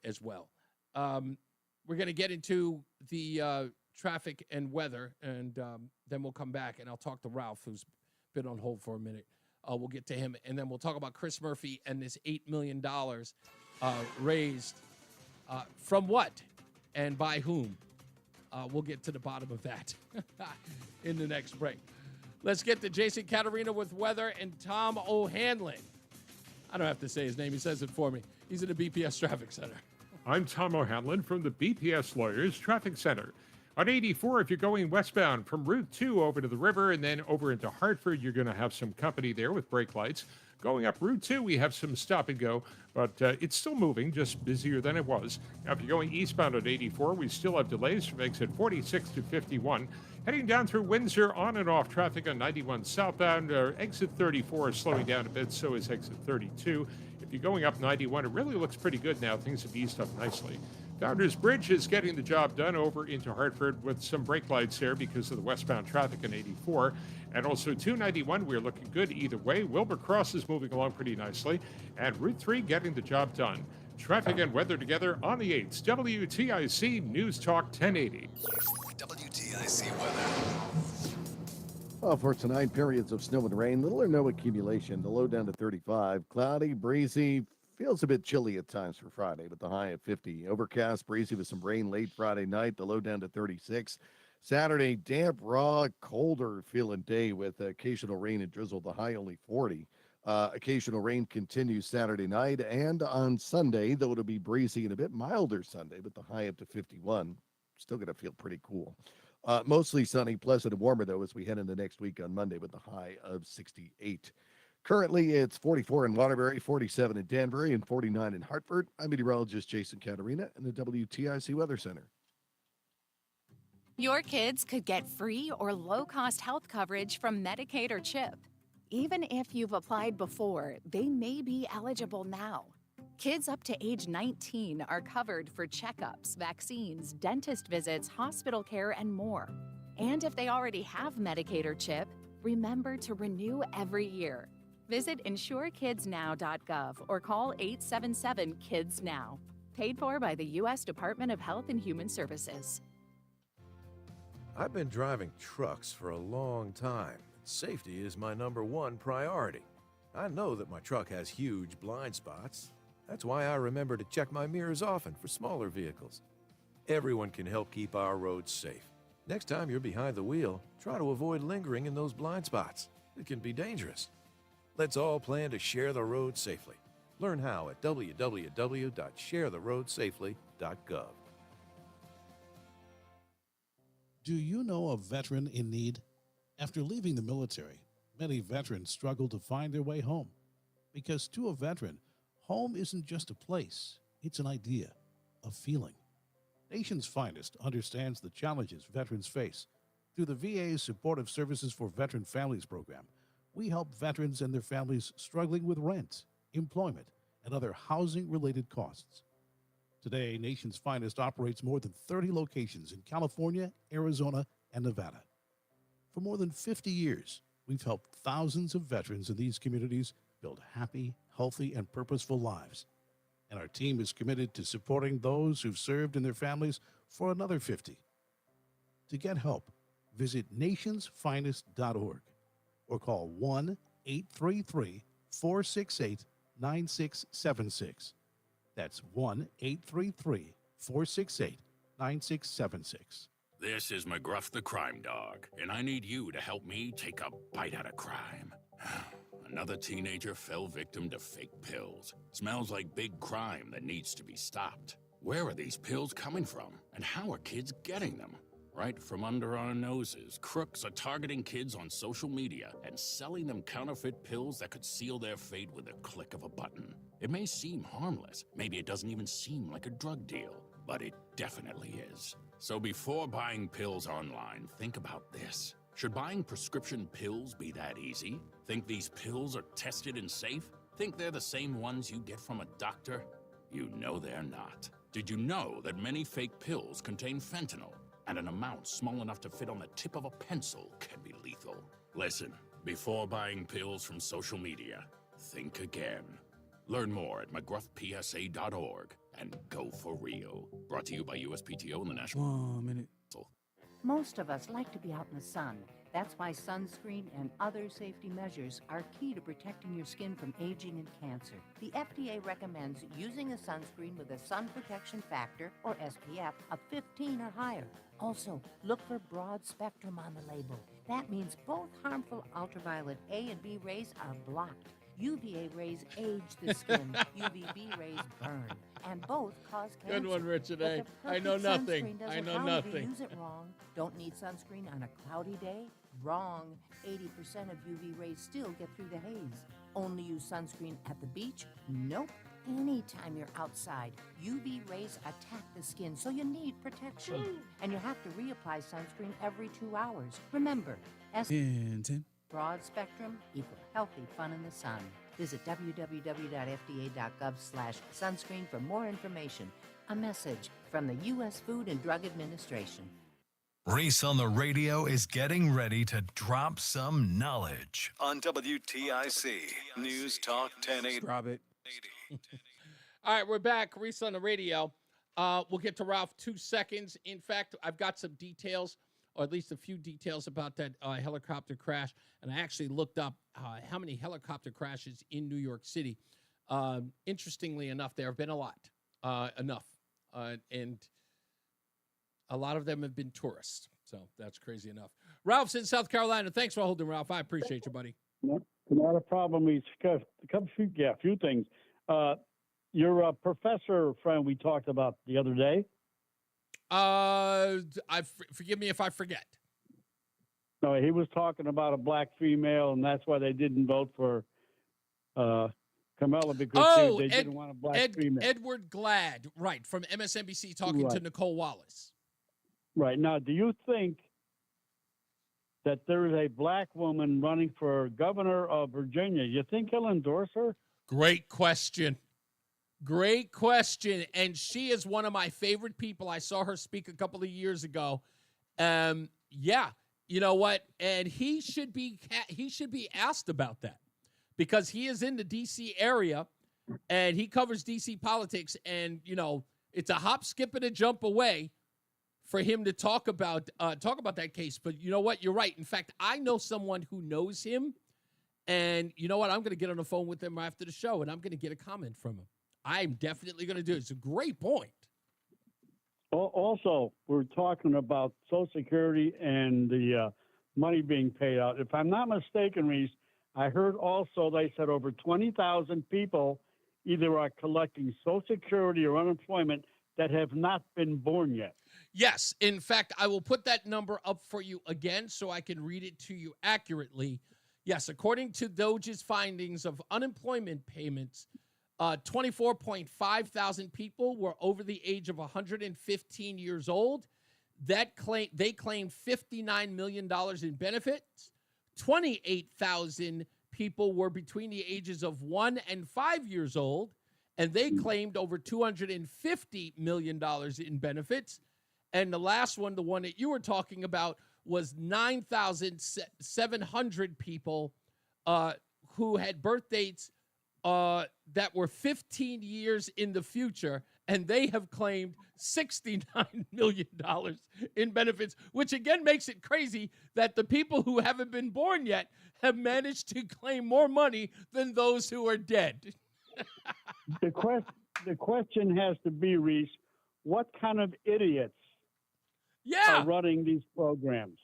as well. We're going to get into the traffic and weather, and then we'll come back, and I'll talk to Ralph, who's been on hold for a minute. We'll get to him, and then we'll talk about Chris Murphy and this $8 million raised from what and by whom. We'll get to the bottom of that in the next break. Let's get to Jason Caterina with weather and Tom O'Hanlon. I don't have to say his name. He says it for me. He's in the BPS Traffic Center. I'm Tom O'Hanlon from the BPS Lawyers Traffic Center. On 84, if you're going westbound from Route 2 over to the river and then over into Hartford, you're going to have some company there with brake lights. Going up Route 2, we have some stop and go, but it's still moving, just busier than it was. Now, if you're going eastbound on 84, we still have delays from exit 46 to 51. Heading down through Windsor, on and off traffic on 91 southbound. Exit 34 is slowing down a bit, so is exit 32. If you're going up 91, it really looks pretty good now. Things have eased up nicely. Founders Bridge is getting the job done over into Hartford with some brake lights there because of the westbound traffic in 84. And also 291, we're looking good either way. Wilbur Cross is moving along pretty nicely. And Route 3 getting the job done. Traffic and weather together on the 8th. WTIC News Talk 1080. WTIC weather. Well, for tonight, periods of snow and rain, little or no accumulation. The low down to 35. Cloudy, breezy. Feels a bit chilly at times for Friday, with the high at 50. Overcast, breezy with some rain late Friday night, the low down to 36. Saturday, damp, raw, colder feeling day with occasional rain and drizzle, the high only 40. Occasional rain continues Saturday night, and on Sunday, though it'll be breezy and a bit milder Sunday, but the high up to 51. Still going to feel pretty cool. Mostly sunny, pleasant, and warmer, though, as we head into next week on Monday with the high of 68. Currently, it's 44 in Waterbury, 47 in Danbury, and 49 in Hartford. I'm meteorologist Jason Caterina in the WTIC Weather Center. Your kids could get free or low-cost health coverage from Medicaid or CHIP. Even if you've applied before, they may be eligible now. Kids up to age 19 are covered for checkups, vaccines, dentist visits, hospital care, and more. And if they already have Medicaid or CHIP, remember to renew every year. Visit insurekidsnow.gov or call 877-KIDS-NOW. Paid for by the U.S. Department of Health and Human Services. I've been driving trucks for a long time. Safety is my #1 priority. I know that my truck has huge blind spots. That's why I remember to check my mirrors often for smaller vehicles. Everyone can help keep our roads safe. Next time you're behind the wheel, try to avoid lingering in those blind spots. It can be dangerous. Let's all plan to share the road safely. Learn how at www.sharetheroadsafely.gov. Do you know a veteran in need? After leaving the military, many veterans struggle to find their way home. Because to a veteran, home isn't just a place, it's an idea, a feeling. Nation's Finest understands the challenges veterans face. Through the VA's Supportive Services for Veteran Families program, we help veterans and their families struggling with rent, employment, and other housing-related costs. Today, Nation's Finest operates more than 30 locations in California, Arizona, and Nevada. For more than 50 years, we've helped thousands of veterans in these communities build happy, healthy, and purposeful lives. And our team is committed to supporting those who've served and their families for another 50. To get help, visit nationsfinest.org or call 1-833-468-9676. That's 1-833-468-9676. This is McGruff the Crime Dog, and I need you to help me take a bite out of crime. Another teenager fell victim to fake pills. Smells like big crime that needs to be stopped. Where are these pills coming from, and how are kids getting them? Right from under our noses, crooks are targeting kids on social media and selling them counterfeit pills that could seal their fate with a click of a button. It may seem harmless, maybe it doesn't even seem like a drug deal, but it definitely is. So before buying pills online, think about this. Should buying prescription pills be that easy? Think these pills are tested and safe? Think they're the same ones you get from a doctor? You know they're not. Did you know that many fake pills contain fentanyl? And an amount small enough to fit on the tip of a pencil can be lethal. Listen, before buying pills from social media, think again. Learn more at mcgruffpsa.org and go for real. Brought to you by USPTO and the National... 1 minute. Most of us like to be out in the sun. That's why sunscreen and other safety measures are key to protecting your skin from aging and cancer. The FDA recommends using a sunscreen with a sun protection factor, or SPF, of 15 or higher. Also, look for broad spectrum on the label. That means both harmful ultraviolet A and B rays are blocked. UVA rays age the skin, UVB rays burn, and both cause cancer. Good one, Richard But A. the I know perfect nothing. sunscreen doesn't I know harm if you nothing. use it wrong. Don't need sunscreen on a cloudy day? Wrong. 80% of UV rays still get through the haze. Only use sunscreen at the beach? Nope. Anytime you're outside, UV rays attack the skin, so you need protection. And you have to reapply sunscreen every 2 hours. Remember, broad spectrum equal healthy fun in the sun. Visit www.fda.gov/sunscreen for more information. A message from the U.S. Food and Drug Administration. Reese on the Radio is getting ready to drop some knowledge on WTIC News Talk 1080. Drop it. All right, we're back. Reese on the Radio. We'll get to Ralph 2 seconds. In fact, I've got some details, or at least a few details about that helicopter crash. And I actually looked up how many helicopter crashes in New York City. Interestingly enough, there have been a lot. And a lot of them have been tourists. So that's crazy enough. Ralph's in South Carolina. Thanks for holding, Ralph. I appreciate you, buddy. Not a problem. We a few things. Your professor friend we talked about the other day. Forgive me if I forget. No, he was talking about a black female, and that's why they didn't vote for Kamala, because they didn't want a black female. Edward Glad, right, from MSNBC talking to Nicole Wallace. Right. Now, do you think that there is a black woman running for governor of Virginia? You think he'll endorse her? Great question. Great question. And she is one of my favorite people. I saw her speak a couple of years ago. Yeah, you know what? And he should be asked about that, because he is in the D.C. area and he covers D.C. politics. And, you know, it's a hop, skip, and a jump away for him to talk about that case. But you know what? You're right. In fact, I know someone who knows him. And you know what? I'm going to get on the phone with him after the show, and I'm going to get a comment from him. I'm definitely going to do it. It's a great point. Also, we're talking about Social Security and the money being paid out. If I'm not mistaken, Reese, I heard also they said over 20,000 people either are collecting Social Security or unemployment that have not been born yet. Yes. In fact, I will put that number up for you again so I can read it to you accurately. Yes, according to DOGE's findings of unemployment payments, 24.5 thousand people were over the age of 115 years old. They claimed $59 million in benefits. 28,000 people were between the ages of 1 and 5 years old, and they claimed over $250 million in benefits. And the last one, the one that you were talking about, was 9,700 people who had birth dates that were 15 years in the future, and they have claimed $69 million in benefits, which again makes it crazy that the people who haven't been born yet have managed to claim more money than those who are dead. The question has to be, Reese, what kind of idiots are running these programs?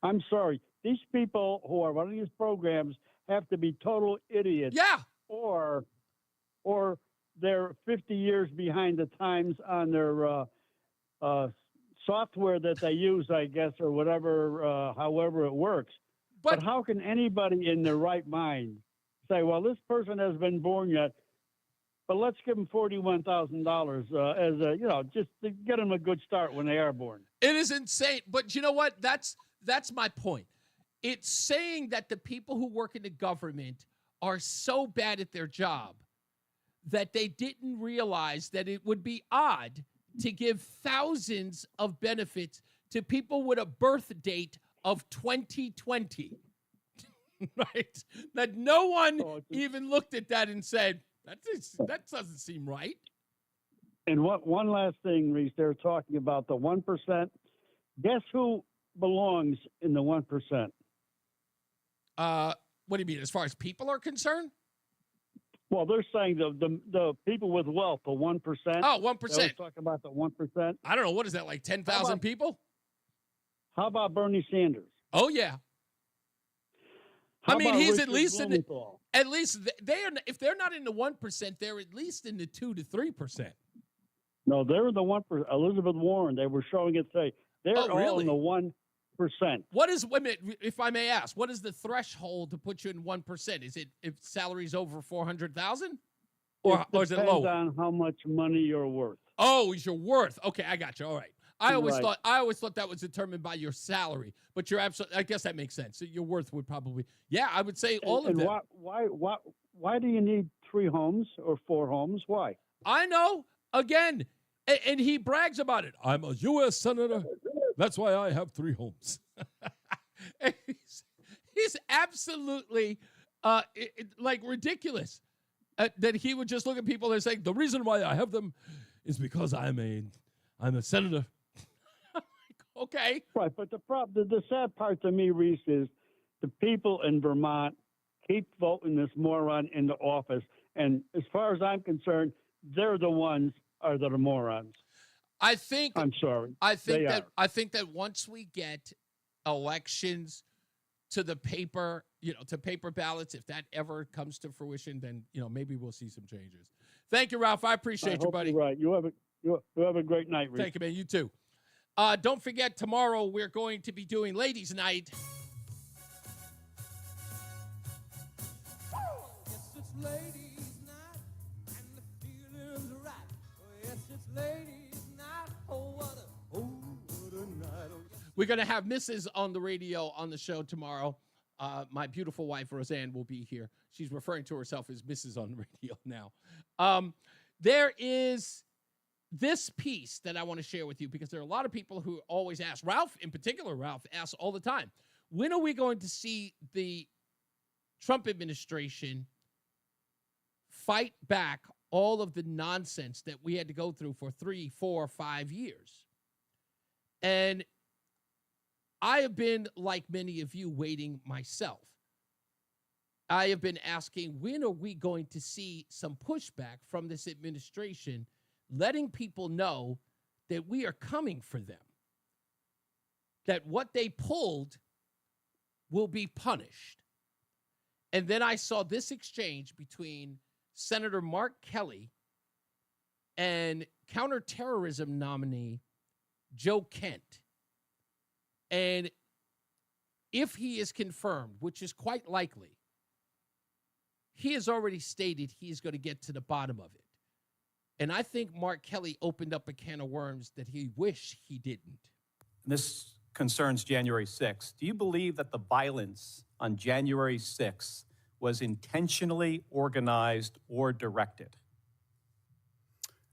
I'm sorry. These people who are running these programs have to be total idiots. Yeah. Or they're 50 years behind the times on their software that they use, I guess, or whatever, however it works. But how can anybody in their right mind say, well, this person hasn't been born yet, but let's give them $41,000 as a, just to get them a good start when they are born. It is insane. But you know what? That's my point. It's saying that the people who work in the government are so bad at their job that they didn't realize that it would be odd to give thousands of benefits to people with a birth date of 2020. Right? That no one even looked at that and said, that doesn't seem right. And one last thing, Reese, they're talking about the 1%. Guess who belongs in the 1%? What do you mean, as far as people are concerned? Well, they're saying the people with wealth, the 1%. Oh, 1%. They're talking about the 1%. I don't know. What is that, like 10,000 people? How about Bernie Sanders? Oh, yeah. How I mean, about he's Richard at least Blumenthal? at least they are. If they're not in the 1%, they're at least in the 2 to 3%. No, they're in the 1%. Elizabeth Warren, they were showing it today. They're all in the 1%. What is, wait a minute, if I may ask, what is the threshold to put you in 1%? Is it if salary's over $400,000, or is it lower? Depends on how much money you're worth. Oh, is your worth? Okay, I got you. All right. I always thought that was determined by your salary, but you're absolutely. I guess that makes sense. So your worth would probably, I would say all of them. Why do you need 3 homes or 4 homes? Why? I know. Again, And he brags about it. I'm a U.S. Senator. That's why I have 3 homes. And he's absolutely like ridiculous that he would just look at people and say, the reason why I have them is because I'm a senator. Okay. Right, but the sad part to me, Reese, is the people in Vermont keep voting this moron into office. And as far as I'm concerned, they're the ones that are morons. I'm sorry. I think that once we get elections to the paper, to paper ballots, if that ever comes to fruition, then maybe we'll see some changes. Thank you, Ralph. I appreciate you, buddy. You're right. You have a great night, Reese. Thank you, man. You too. Don't forget, tomorrow we're going to be doing Ladies' Night. Yes, it's ladies' night, and the feeling's right. Oh, yes, it's ladies' night. Oh, what a night. Oh, yes. We're going to have Mrs. on the radio on the show tomorrow. My beautiful wife, Roseanne, will be here. She's referring to herself as Mrs. on the radio now. There is this piece that I want to share with you because there are a lot of people who always ask, Ralph in particular, Ralph asks all the time, when are we going to see the Trump administration fight back all of the nonsense that we had to go through for 3, 4, 5 years? And I have been, like many of you, waiting myself. I have been asking, when are we going to see some pushback from this administration, letting people know that we are coming for them, that what they pulled will be punished? And then I saw this exchange between Senator Mark Kelly and counterterrorism nominee Joe Kent. And if he is confirmed, which is quite likely, he has already stated he is going to get to the bottom of it. And I think Mark Kelly opened up a can of worms that he wished he didn't. This concerns January 6th. Do you believe that the violence on January 6th was intentionally organized or directed?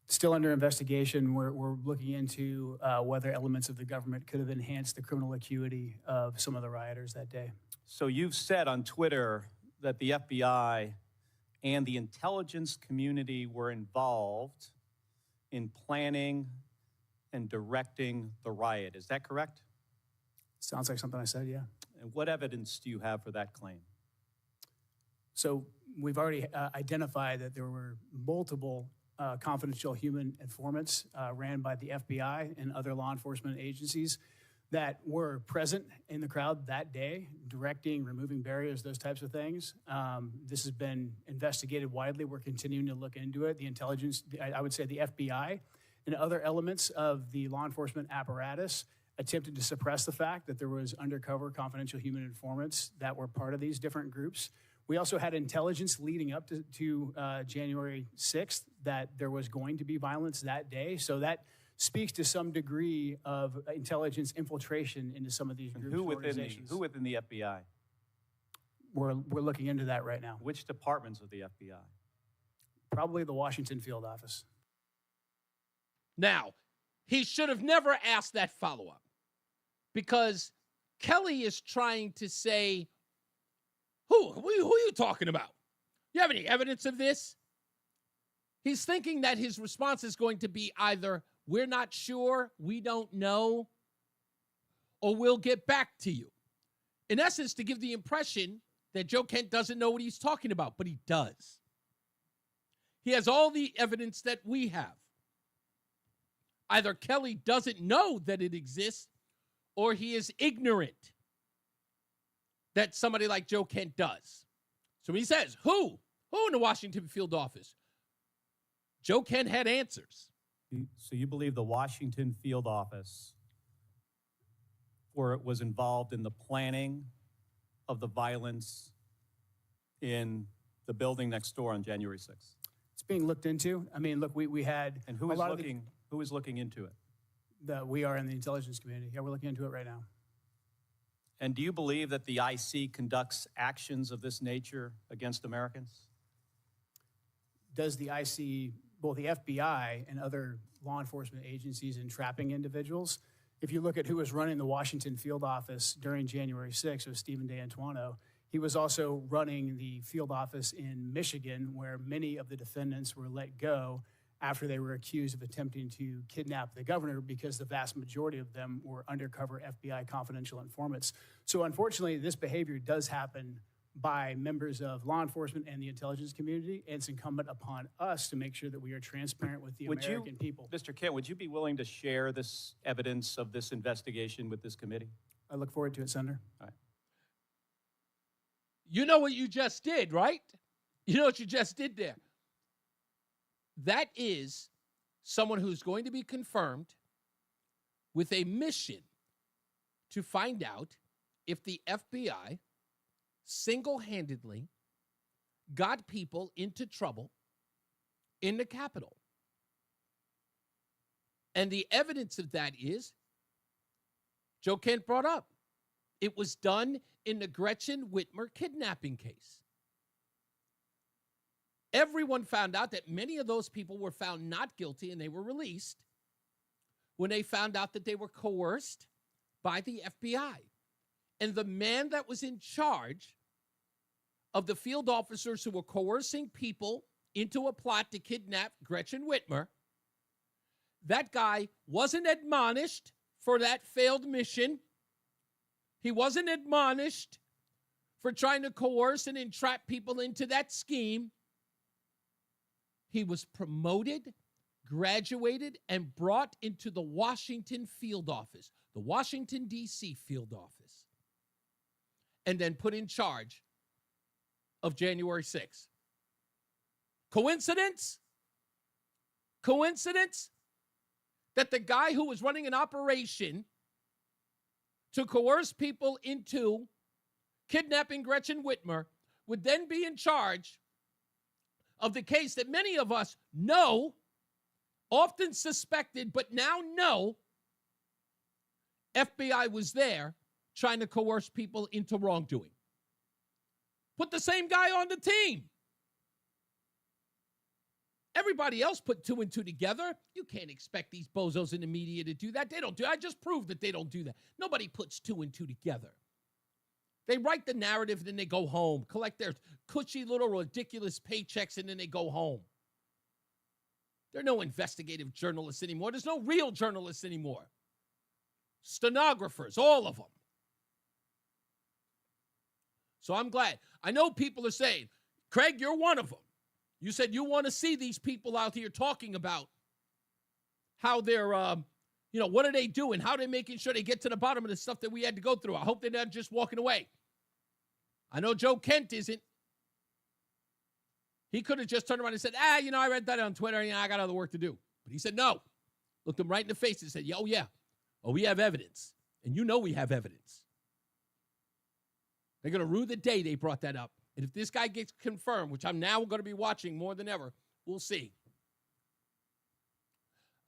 Still under investigation. We're looking into whether elements of the government could have enhanced the criminal acuity of some of the rioters that day. So you've said on Twitter that the FBI and the intelligence community were involved in planning and directing the riot. Is that correct? Sounds like something I said, yeah. And what evidence do you have for that claim? So we've already identified that there were multiple confidential human informants ran by the FBI and other law enforcement agencies that were present in the crowd that day, directing, removing barriers, those types of things. This has been investigated widely. We're continuing to look into it. The intelligence, I would say the FBI and other elements of the law enforcement apparatus attempted to suppress the fact that there was undercover confidential human informants that were part of these different groups. We also had intelligence leading up to January 6th that there was going to be violence that day. So that speaks to some degree of intelligence infiltration into some of these groups. Who within the FBI? We're looking into that right now. Which departments of the FBI? Probably the Washington field office. Now, he should have never asked that follow-up because Kelly is trying to say, who are you talking about? You have any evidence of this? He's thinking that his response is going to be either, we're not sure, we don't know, or we'll get back to you. In essence, to give the impression that Joe Kent doesn't know what he's talking about, but he does. He has all the evidence that we have. Either Kelly doesn't know that it exists, or he is ignorant that somebody like Joe Kent does. So he says, who? Who in the Washington field office? Joe Kent had answers. So you believe the Washington field office was involved in the planning of the violence in the building next door on January 6th? It's being looked into. I mean, look, we had and who is looking into it? We are in the intelligence community. Yeah, we're looking into it right now. And do you believe that the IC conducts actions of this nature against Americans? Does the IC both the FBI and other law enforcement agencies in trapping individuals. If you look at who was running the Washington field office during January 6th, it was Stephen DeAntuono. He was also running the field office in Michigan, where many of the defendants were let go after they were accused of attempting to kidnap the governor, because the vast majority of them were undercover FBI confidential informants. So unfortunately, this behavior does happen by members of law enforcement and the intelligence community, and it's incumbent upon us to make sure that we are transparent with the American people. Mr. Kent, would you be willing to share this evidence of this investigation with this committee? I look forward to it, Senator. All right. You know what you just did, right? You know what you just did there. That is someone who's going to be confirmed with a mission to find out if the FBI single-handedly got people into trouble in the Capitol. And the evidence of that is, Joe Kent brought up, it was done in the Gretchen Whitmer kidnapping case. Everyone found out that many of those people were found not guilty and they were released when they found out that they were coerced by the FBI. And the man that was in charge of the field officers who were coercing people into a plot to kidnap Gretchen Whitmer, that guy wasn't admonished for that failed mission. He wasn't admonished for trying to coerce and entrap people into that scheme. He was promoted, graduated, and brought into the Washington field office, the Washington, D.C. field office, and then put in charge of January 6th. Coincidence? Coincidence that the guy who was running an operation to coerce people into kidnapping Gretchen Whitmer would then be in charge of the case that many of us know, often suspected, but now know FBI was there trying to coerce people into wrongdoing. Put the same guy on the team. Everybody else put two and two together. You can't expect these bozos in the media to do that. They don't do it. I just proved that they don't do that. Nobody puts two and two together. They write the narrative, and then they go home, collect their cushy little ridiculous paychecks, and then they go home. There are no investigative journalists anymore. There's no real journalists anymore. Stenographers, all of them. So I'm glad. I know people are saying, Craig, you're one of them. You said you want to see these people out here talking about how they're, what are they doing? How are they making sure they get to the bottom of the stuff that we had to go through? I hope they're not just walking away. I know Joe Kent isn't. He could have just turned around and said, I read that on Twitter. I got other work to do. But he said, no. Looked him right in the face and said, we have evidence. And you know we have evidence. They're going to rue the day they brought that up. And if this guy gets confirmed, which I'm now going to be watching more than ever, we'll see.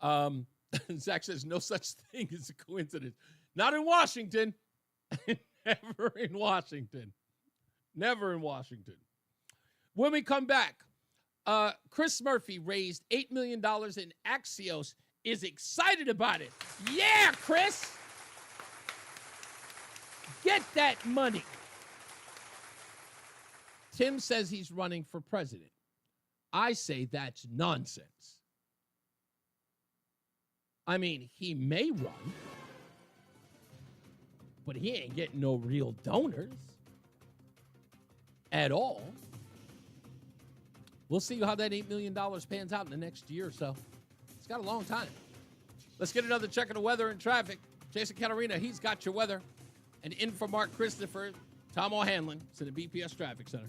Zach says, no such thing as a coincidence. Not in Washington. Never in Washington. Never in Washington. When we come back, Chris Murphy raised $8 million in Axios, is excited about it. Yeah, Chris! Get that money. Tim says he's running for president. I say that's nonsense. I mean, he may run, but he ain't getting no real donors at all. We'll see how that $8 million pans out in the next year or so. It's got a long time. Let's get another check of the weather and traffic. Jason Catarina, he's got your weather. And in for Mark Christopher, Tom O'Hanlon, to the BPS Traffic Center.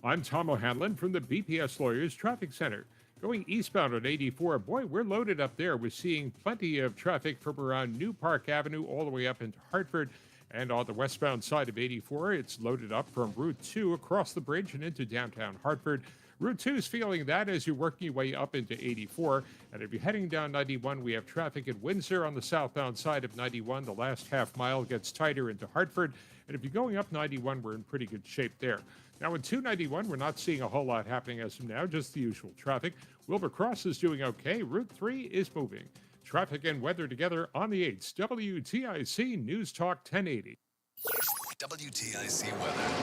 I'm Tom O'Hanlon from the BPS Lawyers Traffic Center. Going eastbound on 84, boy, we're loaded up there. We're seeing plenty of traffic from around New Park Avenue all the way up into Hartford. And on the westbound side of 84, it's loaded up from Route 2 across the bridge and into downtown Hartford. Route 2 is feeling that as you're working your way up into 84. And if you're heading down 91, we have traffic at Windsor on the southbound side of 91. The last half mile gets tighter into Hartford. And if you're going up 91, we're in pretty good shape there. Now, in 291, we're not seeing a whole lot happening as of now, just the usual traffic. Wilbur Cross is doing okay. Route 3 is moving. Traffic and weather together on the 8th. WTIC News Talk 1080. WTIC weather.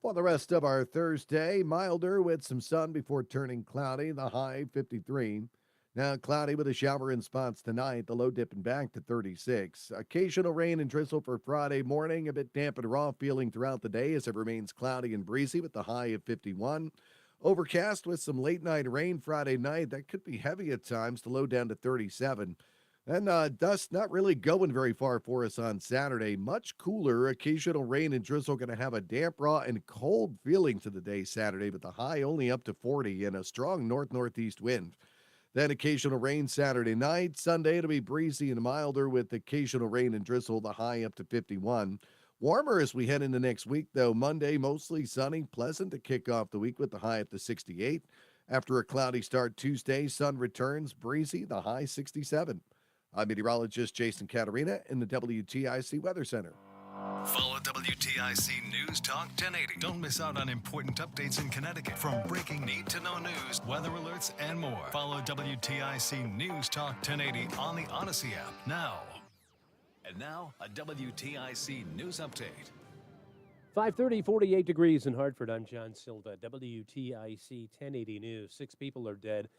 For the rest of our Thursday, milder with some sun before turning cloudy, the high 53. Now cloudy with a shower in spots tonight, the low dipping back to 36. Occasional rain and drizzle for Friday morning, a bit damp and raw feeling throughout the day as it remains cloudy and breezy with the high of 51. Overcast with some late night rain Friday night. That could be heavy at times, the low down to 37. And dust not really going very far for us on Saturday. Much cooler. Occasional rain and drizzle going to have a damp, raw, and cold feeling to the day Saturday, but the high only up to 40 and a strong north-northeast wind. Then occasional rain Saturday night. Sunday it'll be breezy and milder with occasional rain and drizzle, the high up to 51. Warmer as we head into next week, though. Monday mostly sunny, pleasant to kick off the week with the high up to 68. After a cloudy start Tuesday, sun returns, breezy, the high 67. I'm meteorologist Jason Caterina in the WTIC Weather Center. Follow WTIC News Talk 1080. Don't miss out on important updates in Connecticut. From breaking need-to-know news, weather alerts, and more. Follow WTIC News Talk 1080 on the Odyssey app now. And now, a WTIC news update. 5:30, 48 degrees in Hartford. I'm John Silva, WTIC 1080 News. 6 people are dead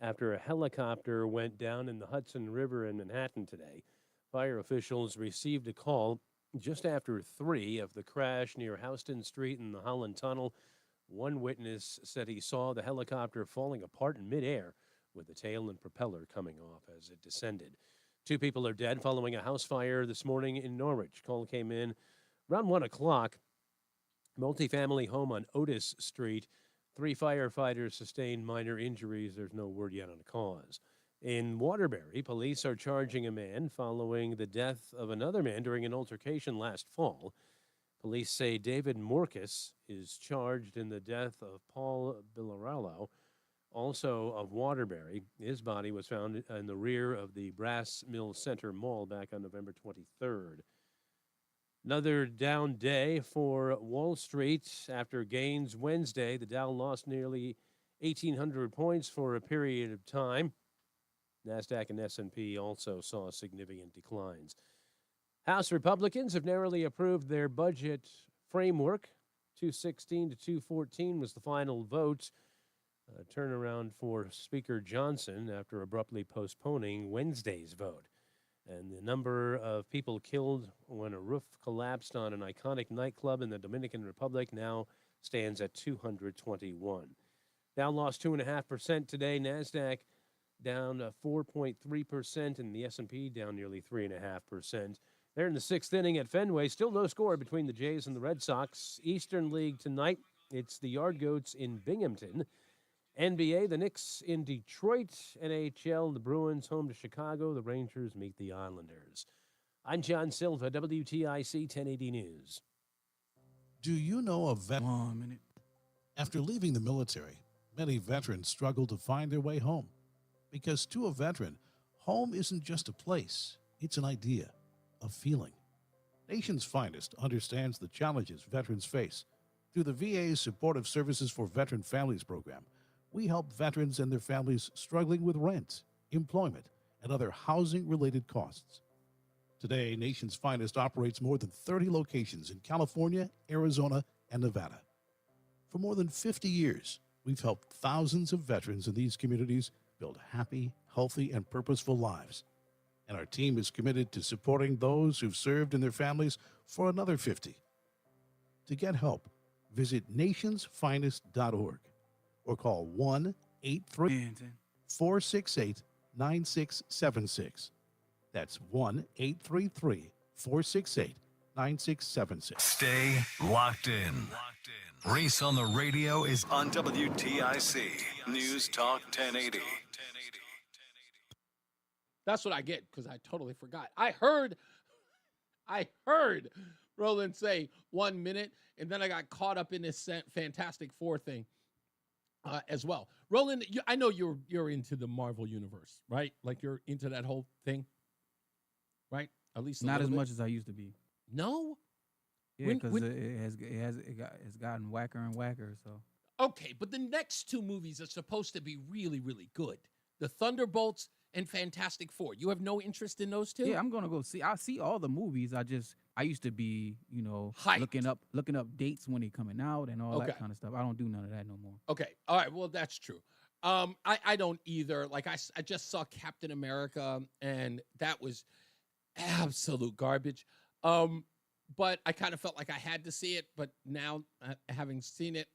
after a helicopter went down in the Hudson River in Manhattan today. Fire officials received a call just after 3 of the crash near Houston Street in the Holland Tunnel. One witness said he saw the helicopter falling apart in midair with the tail and propeller coming off as it descended. 2 people are dead following a house fire this morning in Norwich. Call came in around 1 o'clock. Multifamily home on Otis Street. 3 firefighters sustained minor injuries. There's no word yet on the cause. In Waterbury, police are charging a man following the death of another man during an altercation last fall. Police say David Morcus is charged in the death of Paul Villarallo, also of Waterbury. His body was found in the rear of the Brass Mill Center Mall back on November 23rd. Another down day for Wall Street after gains Wednesday. The Dow lost nearly 1,800 points for a period of time. NASDAQ and S&P also saw significant declines. House Republicans have narrowly approved their budget framework. 216 to 214 was the final vote. A turnaround for Speaker Johnson after abruptly postponing Wednesday's vote. And the number of people killed when a roof collapsed on an iconic nightclub in the Dominican Republic now stands at 221. Dow lost 2.5% today. NASDAQ down 4.3%, and the S&P down nearly 3.5%. They're in the 6th inning at Fenway. Still no score between the Jays and the Red Sox. Eastern League tonight, it's the Yard Goats in Binghamton. NBA, the Knicks in Detroit. NHL, the Bruins home to Chicago. The Rangers meet the Islanders. I'm John Silva, WTIC 1080 News. Do you know a veteran? After leaving the military, many veterans struggle to find their way home. Because to a veteran, home isn't just a place, it's an idea, a feeling. Nation's Finest understands the challenges veterans face. Through the VA's Supportive Services for Veteran Families program, we help veterans and their families struggling with rent, employment, and other housing-related costs. Today, Nation's Finest operates more than 30 locations in California, Arizona, and Nevada. For more than 50 years, we've helped thousands of veterans in these communities build happy, healthy, and purposeful lives. And our team is committed to supporting those who've served and their families for another 50. To get help, visit nationsfinest.org. or call 1-833-468-9676. That's 1-833-468-9676. Stay locked in. Reese on the Radio is on WTIC News Talk 1080. That's what I get because I totally forgot. I heard Roland say 1 minute, and then I got caught up in this Fantastic Four thing. As well. Roland, I know you're into the Marvel universe, right? Like you're into that whole thing, right? At least not as much as I used to be. No. Yeah, because it's gotten whacker and whacker. So Okay, but the next two movies are supposed to be really, really good. The Thunderbolts and Fantastic Four. You have no interest in those two? yeah, I'm gonna go see. I see all the movies. I used to be, Hyped. looking up dates when they coming out and all Okay. that kind of stuff. I don't do none of that no more. Okay. All right. Well, that's true. I don't either. Like I just saw Captain America, and that was absolute garbage. But I kind of felt like I had to see it. But now, having seen it,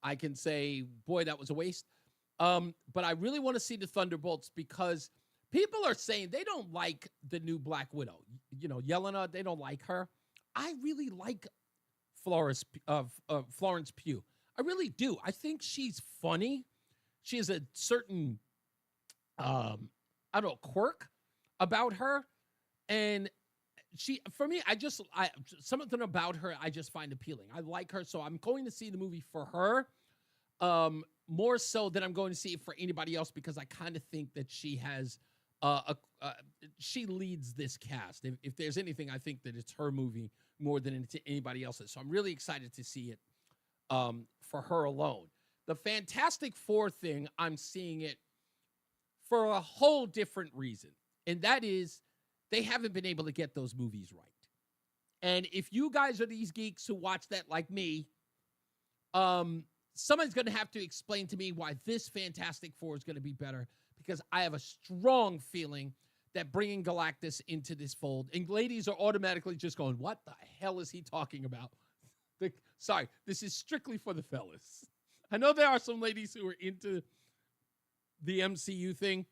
I can say, boy, that was a waste. But I really want to see the Thunderbolts because people are saying they don't like the new Black Widow. Yelena, they don't like her. I really like Florence Pugh. I really do. I think she's funny. She has a certain, quirk about her. And for me, something about her I just find appealing. I like her, so I'm going to see the movie for her. More so than I'm going to see it for anybody else because I kind of think that she has she leads this cast. If there's anything, I think that it's her movie more than anybody else's. So I'm really excited to see it for her alone. The Fantastic Four thing, I'm seeing it for a whole different reason, and that is they haven't been able to get those movies right. And if you guys are these geeks who watch that like me, someone's going to have to explain to me why this Fantastic Four is going to be better because I have a strong feeling that bringing Galactus into this fold, and ladies are automatically just going, what the hell is he talking about? Sorry, this is strictly for the fellas. I know there are some ladies who are into the MCU thing.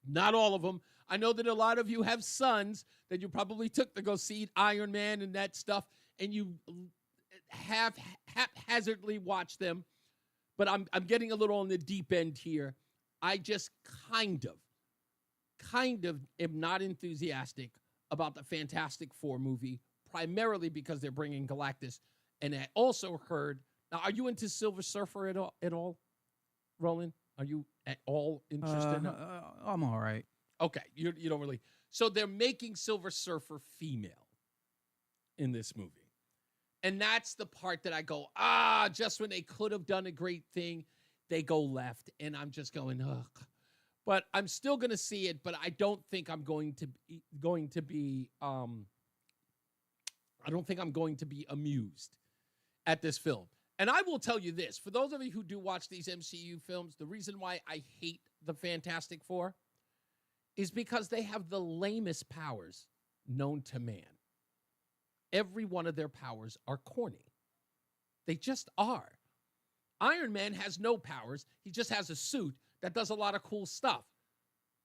Not all of them. I know that a lot of you have sons that you probably took to go see Iron Man and that stuff, and you have haphazardly watched them. But I'm getting a little on the deep end here. I just kind of am not enthusiastic about the Fantastic Four movie, primarily because they're bringing Galactus. And I also heard, now, are you into Silver Surfer at all, Roland? Are you at all interested in it? I'm all right. Okay, you don't really. So they're making Silver Surfer female in this movie. And that's the part that I go, just when they could have done a great thing, they go left. And I'm just going, ugh. But I'm still going to see it, but I don't think I'm going to be I don't think I'm going to be amused at this film. And I will tell you this, for those of you who do watch these MCU films, the reason why I hate the Fantastic Four is because they have the lamest powers known to man. Every one of their powers are corny. They just are. Iron Man has no powers. He just has a suit that does a lot of cool stuff.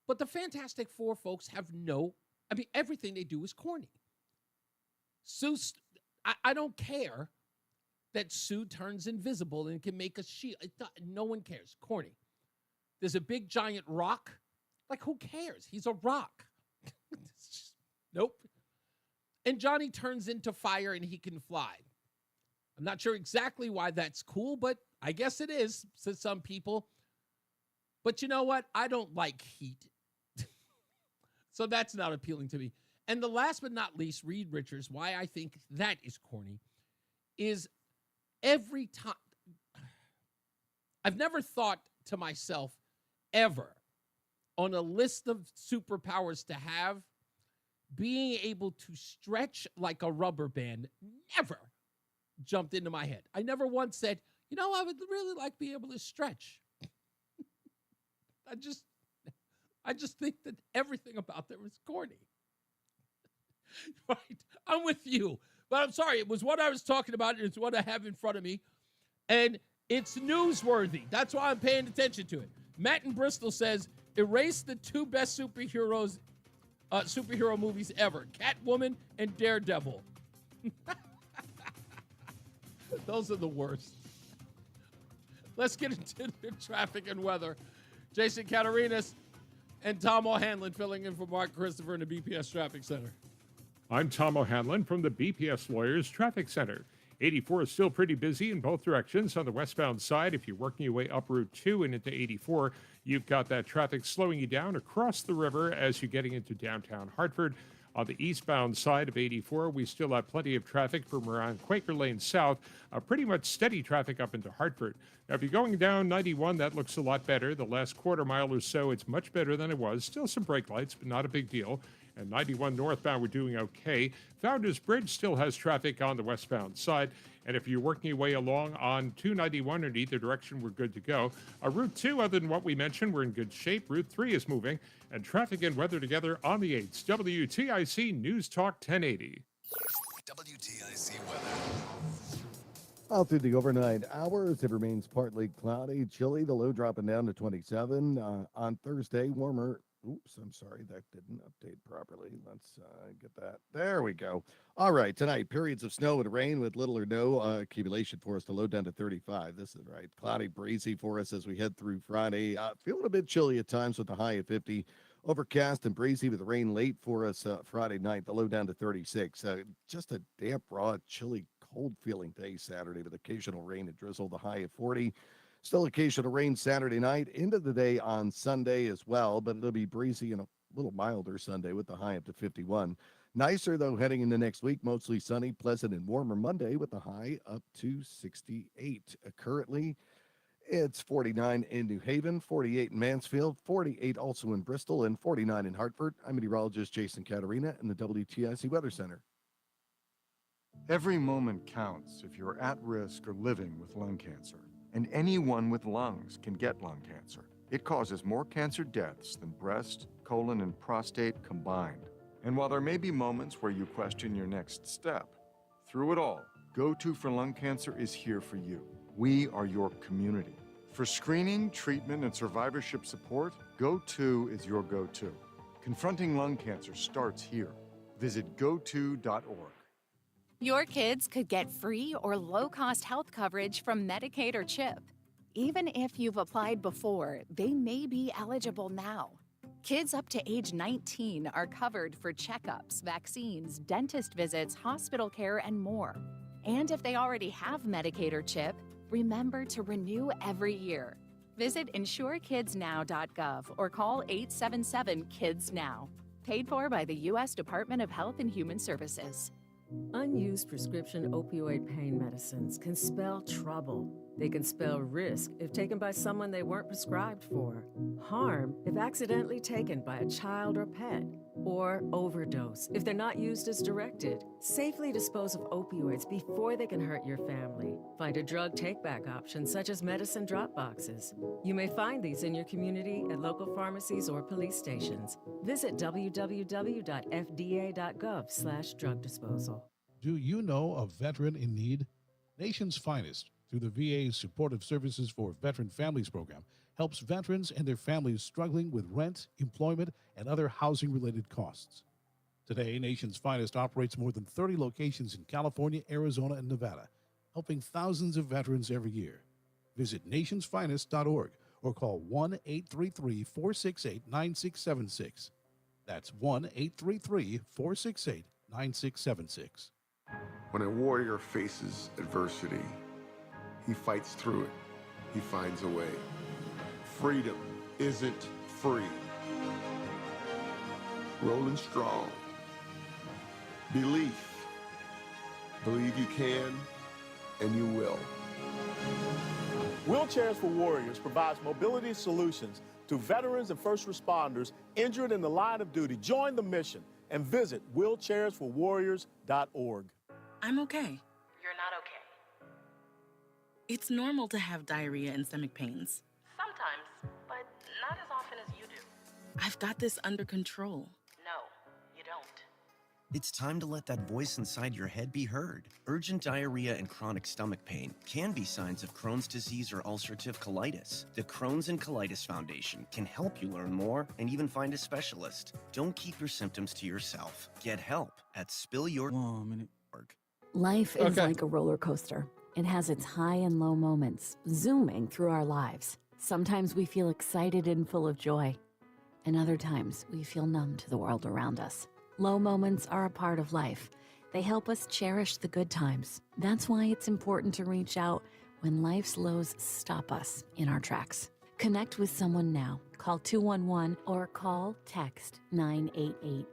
But the Fantastic Four folks have everything they do is corny. Sue, I don't care that Sue turns invisible and can make a shield. No one cares. Corny. There's a big giant rock. Like, who cares? He's a rock. Nope. And Johnny turns into fire and he can fly. I'm not sure exactly why that's cool, but I guess it is to some people. But you know what? I don't like heat. So that's not appealing to me. And the last but not least, Reed Richards, why I think that is corny, is every time. I've never thought to myself ever on a list of superpowers to have, being able to stretch like a rubber band never jumped into my head. I never once said, I would really like to be able to stretch. I just think that everything about them is corny. Right? I'm with you. But I'm sorry, it was what I was talking about. It's what I have in front of me. And it's newsworthy. That's why I'm paying attention to it. Matt in Bristol says, erase the two best superhero movies ever, Catwoman and Daredevil. Those are the worst. Let's get into the traffic and weather. Jason Catarinas and Tom O'Hanlon filling in for Mark Christopher in the BPS Traffic Center. I'm Tom O'Hanlon from the BPS Lawyers Traffic Center. 84 is still pretty busy in both directions on the westbound side. If you're working your way up Route 2 and into 84, you've got that traffic slowing you down across the river as you're getting into downtown Hartford. On the eastbound side of 84, we still have plenty of traffic from around Quaker Lane South, pretty much steady traffic up into Hartford. Now, if you're going down 91, that looks a lot better. The last quarter mile or so, it's much better than it was. Still some brake lights, but not a big deal. And 91 northbound, we're doing okay. Founders Bridge still has traffic on the westbound side. And if you're working your way along on 291 in either direction, we're good to go. Route 2, other than what we mentioned, we're in good shape. Route 3 is moving. And traffic and weather together on the 8th. WTIC News Talk 1080. WTIC weather. All through the overnight hours, it remains partly cloudy, chilly. The low dropping down to 27. On Thursday, warmer. Oops, I'm sorry, that didn't update properly. Let's get that. There we go. All right, tonight, periods of snow and rain with little or no accumulation for us. The low down to 35. This is right. Cloudy, breezy for us as we head through Friday. Feeling a bit chilly at times with the high at 50. Overcast and breezy with the rain late for us Friday night. The low down to 36. Just a damp, raw, chilly, cold feeling day Saturday with occasional rain and drizzle. The high at 40. Still occasional rain Saturday night, into the day on Sunday as well, but it'll be breezy and a little milder Sunday with the high up to 51. Nicer, though, heading into next week, mostly sunny, pleasant, and warmer Monday with the high up to 68. Currently, it's 49 in New Haven, 48 in Mansfield, 48 also in Bristol, and 49 in Hartford. I'm meteorologist Jason Caterina in the WTIC Weather Center. Every moment counts if you're at risk or living with lung cancer. And anyone with lungs can get lung cancer. It causes more cancer deaths than breast, colon, and prostate combined. And while there may be moments where you question your next step, through it all, Go-To for Lung Cancer is here for you. We are your community. For screening, treatment, and survivorship support, Go-To is your go-to. Confronting lung cancer starts here. Visit goto.org. Your kids could get free or low-cost health coverage from Medicaid or CHIP. Even if you've applied before, they may be eligible now. Kids up to age 19 are covered for checkups, vaccines, dentist visits, hospital care, and more. And if they already have Medicaid or CHIP, remember to renew every year. Visit insurekidsnow.gov or call 877-KIDS-NOW. Paid for by the U.S. Department of Health and Human Services. Unused prescription opioid pain medicines can spell trouble. They can spell risk if taken by someone they weren't prescribed for, harm if accidentally taken by a child or pet, or overdose if they're not used as directed. Safely dispose of opioids before they can hurt your family. Find a drug take-back option such as medicine drop boxes. You may find these in your community at local pharmacies or police stations. Visit www.fda.gov/drug disposal. Do you know a veteran in need? Nation's Finest, through the VA's Supportive Services for Veteran Families program, helps veterans and their families struggling with rent, employment, and other housing-related costs. Today, Nation's Finest operates more than 30 locations in California, Arizona, and Nevada, helping thousands of veterans every year. Visit nationsfinest.org or call 1-833-468-9676. That's 1-833-468-9676. When a warrior faces adversity, he fights through it. He finds a way. Freedom isn't free. Rolling strong. Belief. Believe you can, and you will. Wheelchairs for Warriors provides mobility solutions to veterans and first responders injured in the line of duty. Join the mission and visit wheelchairsforwarriors.org. I'm okay. You're not okay. It's normal to have diarrhea and stomach pains. Sometimes, but not as often as you do. I've got this under control. No, you don't. It's time to let that voice inside your head be heard. Urgent diarrhea and chronic stomach pain can be signs of Crohn's disease or ulcerative colitis. The Crohn's and Colitis Foundation can help you learn more and even find a specialist. Don't keep your symptoms to yourself. Get help at spillyour.org. Life is like a roller coaster. It has its high and low moments, zooming through our lives. Sometimes we feel excited and full of joy, and other times we feel numb to the world around us. Low moments are a part of life. They help us cherish the good times. That's why it's important to reach out when life's lows stop us in our tracks. Connect with someone now. Call 211 or text 988.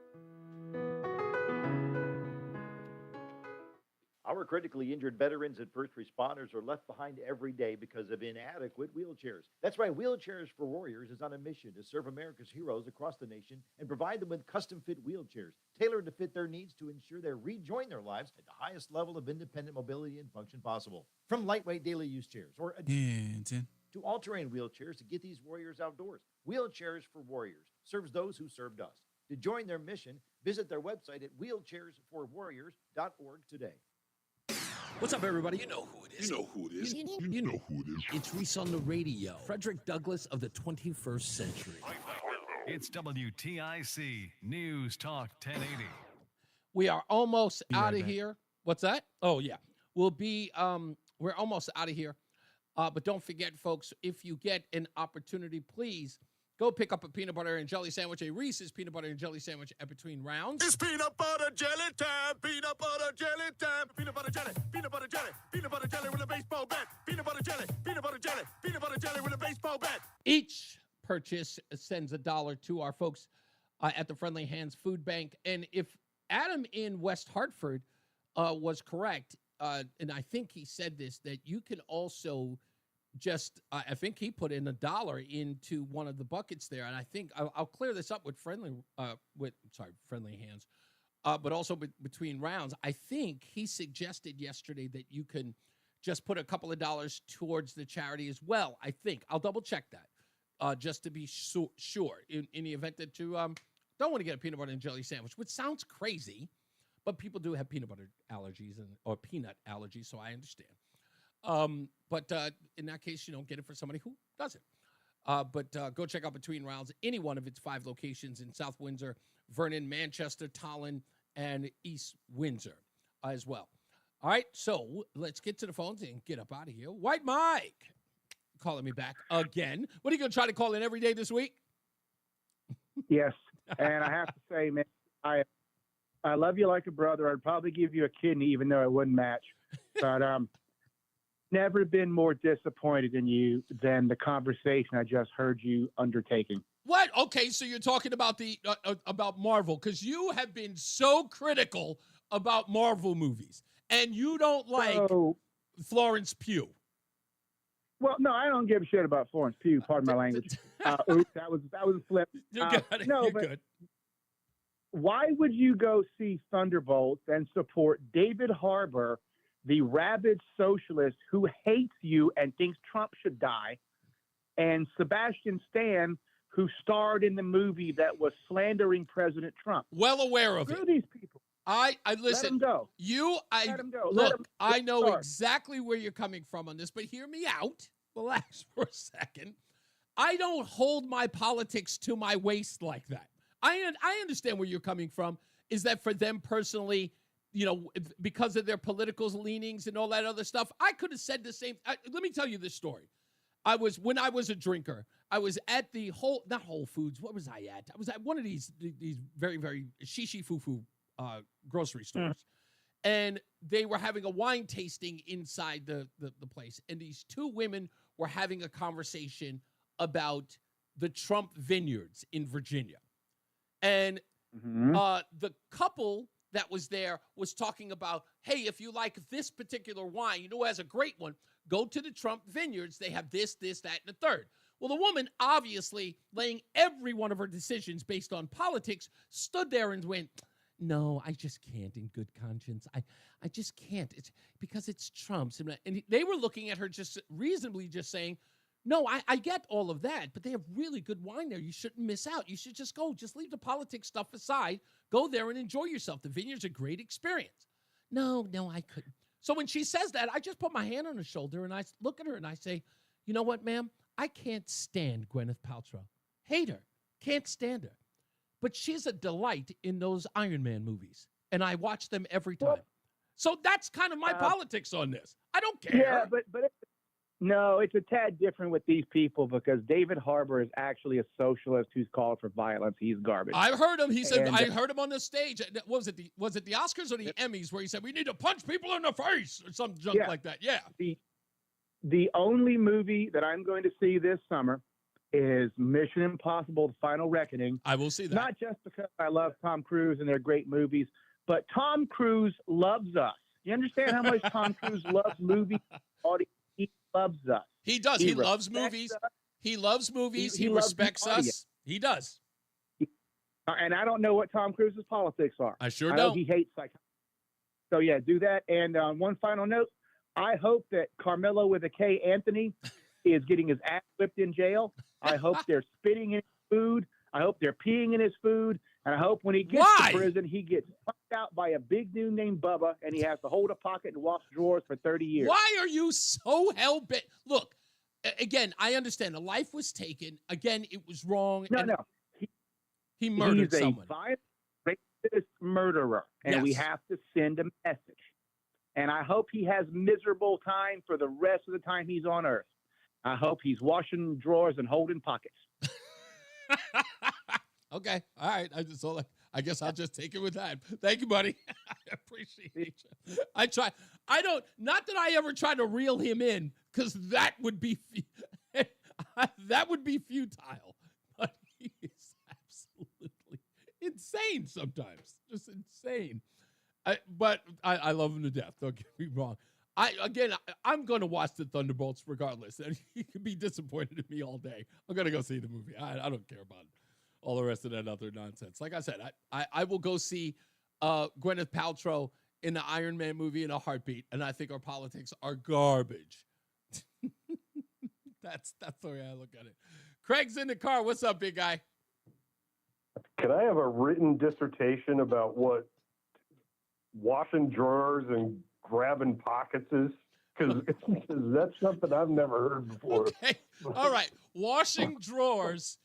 Our critically injured veterans and first responders are left behind every day because of inadequate wheelchairs. That's right, Wheelchairs for Warriors is on a mission to serve America's heroes across the nation and provide them with custom-fit wheelchairs, tailored to fit their needs to ensure they rejoin their lives at the highest level of independent mobility and function possible. From lightweight daily use chairs or to all-terrain wheelchairs to get these warriors outdoors. Wheelchairs for Warriors serves those who served us. To join their mission, visit their website at wheelchairsforwarriors.org today. What's up, everybody? You know who it is. You know who it is. You know who it is. It's Reese on the Radio. Frederick Douglass of the 21st century. It's WTIC News Talk 1080. We are almost out of here. What's that? Oh, yeah. We're almost out of here. But don't forget, folks, if you get an opportunity, please go pick up a peanut butter and jelly sandwich, a Reese's peanut butter and jelly sandwich at between rounds. It's peanut butter jelly time, peanut butter jelly time, peanut butter jelly, peanut butter jelly, peanut butter jelly with a baseball bat, peanut butter jelly, peanut butter jelly, peanut butter jelly with a baseball bat. Each purchase sends $1 to our folks at the Friendly Hands Food Bank. And if Adam in West Hartford was correct, and I think he said this, that you can also just, I think he put in $1 into one of the buckets there. And I think I'll clear this up with Friendly Hands, but also between rounds. I think he suggested yesterday that you can just put a couple of dollars towards the charity as well. I think I'll double check that just to be sure in the event that you don't want to get a peanut butter and jelly sandwich, which sounds crazy, but people do have peanut butter allergies or peanut allergies, so I understand. But in that case, get it for somebody who doesn't. But go check out Between Rounds, any one of its 5 locations in South Windsor, Vernon, Manchester, Tolland, and East Windsor as well. All right, so let's get to the phones and get up out of here. White Mike calling me back again. What are you going to try to call in every day this week? Yes, and I have to say, man, I love you like a brother. I'd probably give you a kidney, even though it wouldn't match. But never been more disappointed in you than the conversation I just heard you undertaking. What? Okay, so you're talking about about Marvel, because you have been so critical about Marvel movies, and you don't like Florence Pugh. Well, no, I don't give a shit about Florence Pugh. Pardon my language. Oops, that was a flip. You got it. No, you're but good. Why would you go see Thunderbolts and support David Harbour, the rabid socialist who hates you and thinks Trump should die, and Sebastian Stan, who starred in the movie that was slandering President Trump? Well aware of Screw it. these people. I listen. Let him go. Let him go. Look, I know exactly where you're coming from on this, but hear me out. Relax for a second. I don't hold my politics to my waist like that. I understand where you're coming from, is that for them personally, because of their political leanings and all that other stuff, I could have said the same. Let me tell you this story. When I was a drinker, I was at not Whole Foods. What was I at? I was at one of these very, very shishi foo-foo grocery stores. And they were having a wine tasting inside the place. And these 2 women were having a conversation about the Trump vineyards in Virginia. And the couple that was there was talking about, hey, if you like this particular wine, who has a great one, go to the Trump vineyards. They have this, that, and the third. Well, the woman, obviously laying every one of her decisions based on politics, stood there and went, no, I just can't in good conscience. I just can't. It's because it's Trump's. And they were looking at her just reasonably just saying, no, I get all of that, but they have really good wine there. You shouldn't miss out. You should just go. Just leave the politics stuff aside. Go there and enjoy yourself. The vineyard's a great experience. No, I couldn't. So when she says that, I just put my hand on her shoulder and I look at her and I say, you know what, ma'am? I can't stand Gwyneth Paltrow. Hate her. Can't stand her. But she's a delight in those Iron Man movies. And I watch them every time. So that's kind of my politics on this. I don't care. Yeah, but no, it's a tad different with these people because David Harbour is actually a socialist who's called for violence. He's garbage. I heard him. He said, I heard him on the stage. What was it the Oscars or the Emmys where he said, we need to punch people in the face or some junk like that? Yeah. The only movie that I'm going to see this summer is Mission Impossible: The Final Reckoning. I will see that. Not just because I love Tom Cruise and they're great movies, but Tom Cruise loves us. You understand how much Tom Cruise loves movies? He loves us. He does. He loves respects movies. us. He loves movies. He loves the respects audience. us. He does. And I don't know what Tom Cruise's politics are. I sure I know don't. he hates psychology. So, yeah, do that. And one final note, I hope that Carmelo with a K, Anthony, is getting his ass whipped in jail. I hope they're spitting in his food. I hope they're peeing in his food. And I hope when he gets Why? to prison, he gets pumped out by a big dude named Bubba, and he has to hold a pocket and wash drawers for 30 years. Why are you so hell-bent? Look, again, I understand. A life was taken. Again, it was wrong. No. He murdered He's someone. a violent, racist murderer, and we Yes. have to send a message. And I hope he has miserable time for the rest of the time he's on Earth. I hope he's washing drawers and holding pockets. Okay. All right. I guess I'll just take it with that. Thank you, buddy. I appreciate you. Not that I ever try to reel him in, because that would be futile. But he is absolutely insane sometimes. Just insane. But I love him to death. Don't get me wrong. I'm going to watch the Thunderbolts regardless. And he can be disappointed in me all day. I'm going to go see the movie. I don't care about all the rest of that other nonsense. Like I said, I will go see Gwyneth Paltrow in the Iron Man movie in a heartbeat. And I think our politics are garbage. That's the way I look at it. Craig's in the car. What's up, big guy? Can I have a written dissertation about what washing drawers and grabbing pockets is? Because that's something I've never heard before. Okay. All right. Washing drawers.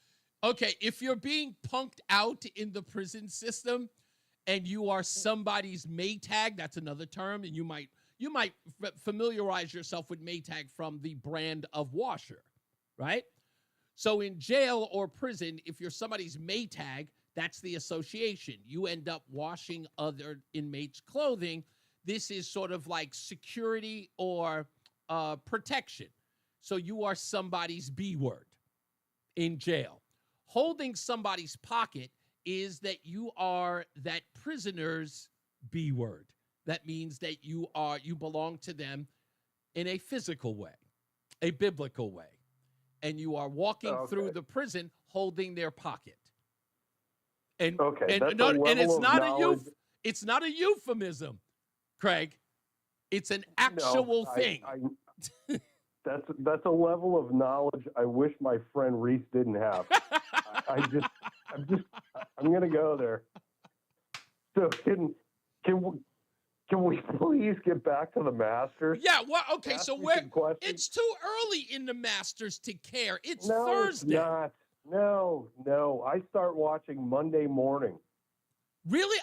Okay. If you're being punked out in the prison system and you are somebody's Maytag, that's another term. And you might familiarize yourself with Maytag from the brand of washer, right? So in jail or prison, if you're somebody's Maytag, that's the association. You end up washing other inmates' clothing. This is sort of like security or protection. So you are somebody's B word in jail. Holding somebody's pocket is that you are that prisoner's B word. That means that you belong to them in a physical way, a biblical way. And you are walking through the prison holding their pocket. And it's not a euphemism, Craig. It's an actual thing. That's a level of knowledge I wish my friend Reese didn't have. I'm gonna go there. So can we please get back to the Masters? Yeah, well, okay, so it's too early in the Masters to care. It's Thursday. It's not. No. I start watching Monday morning. Really?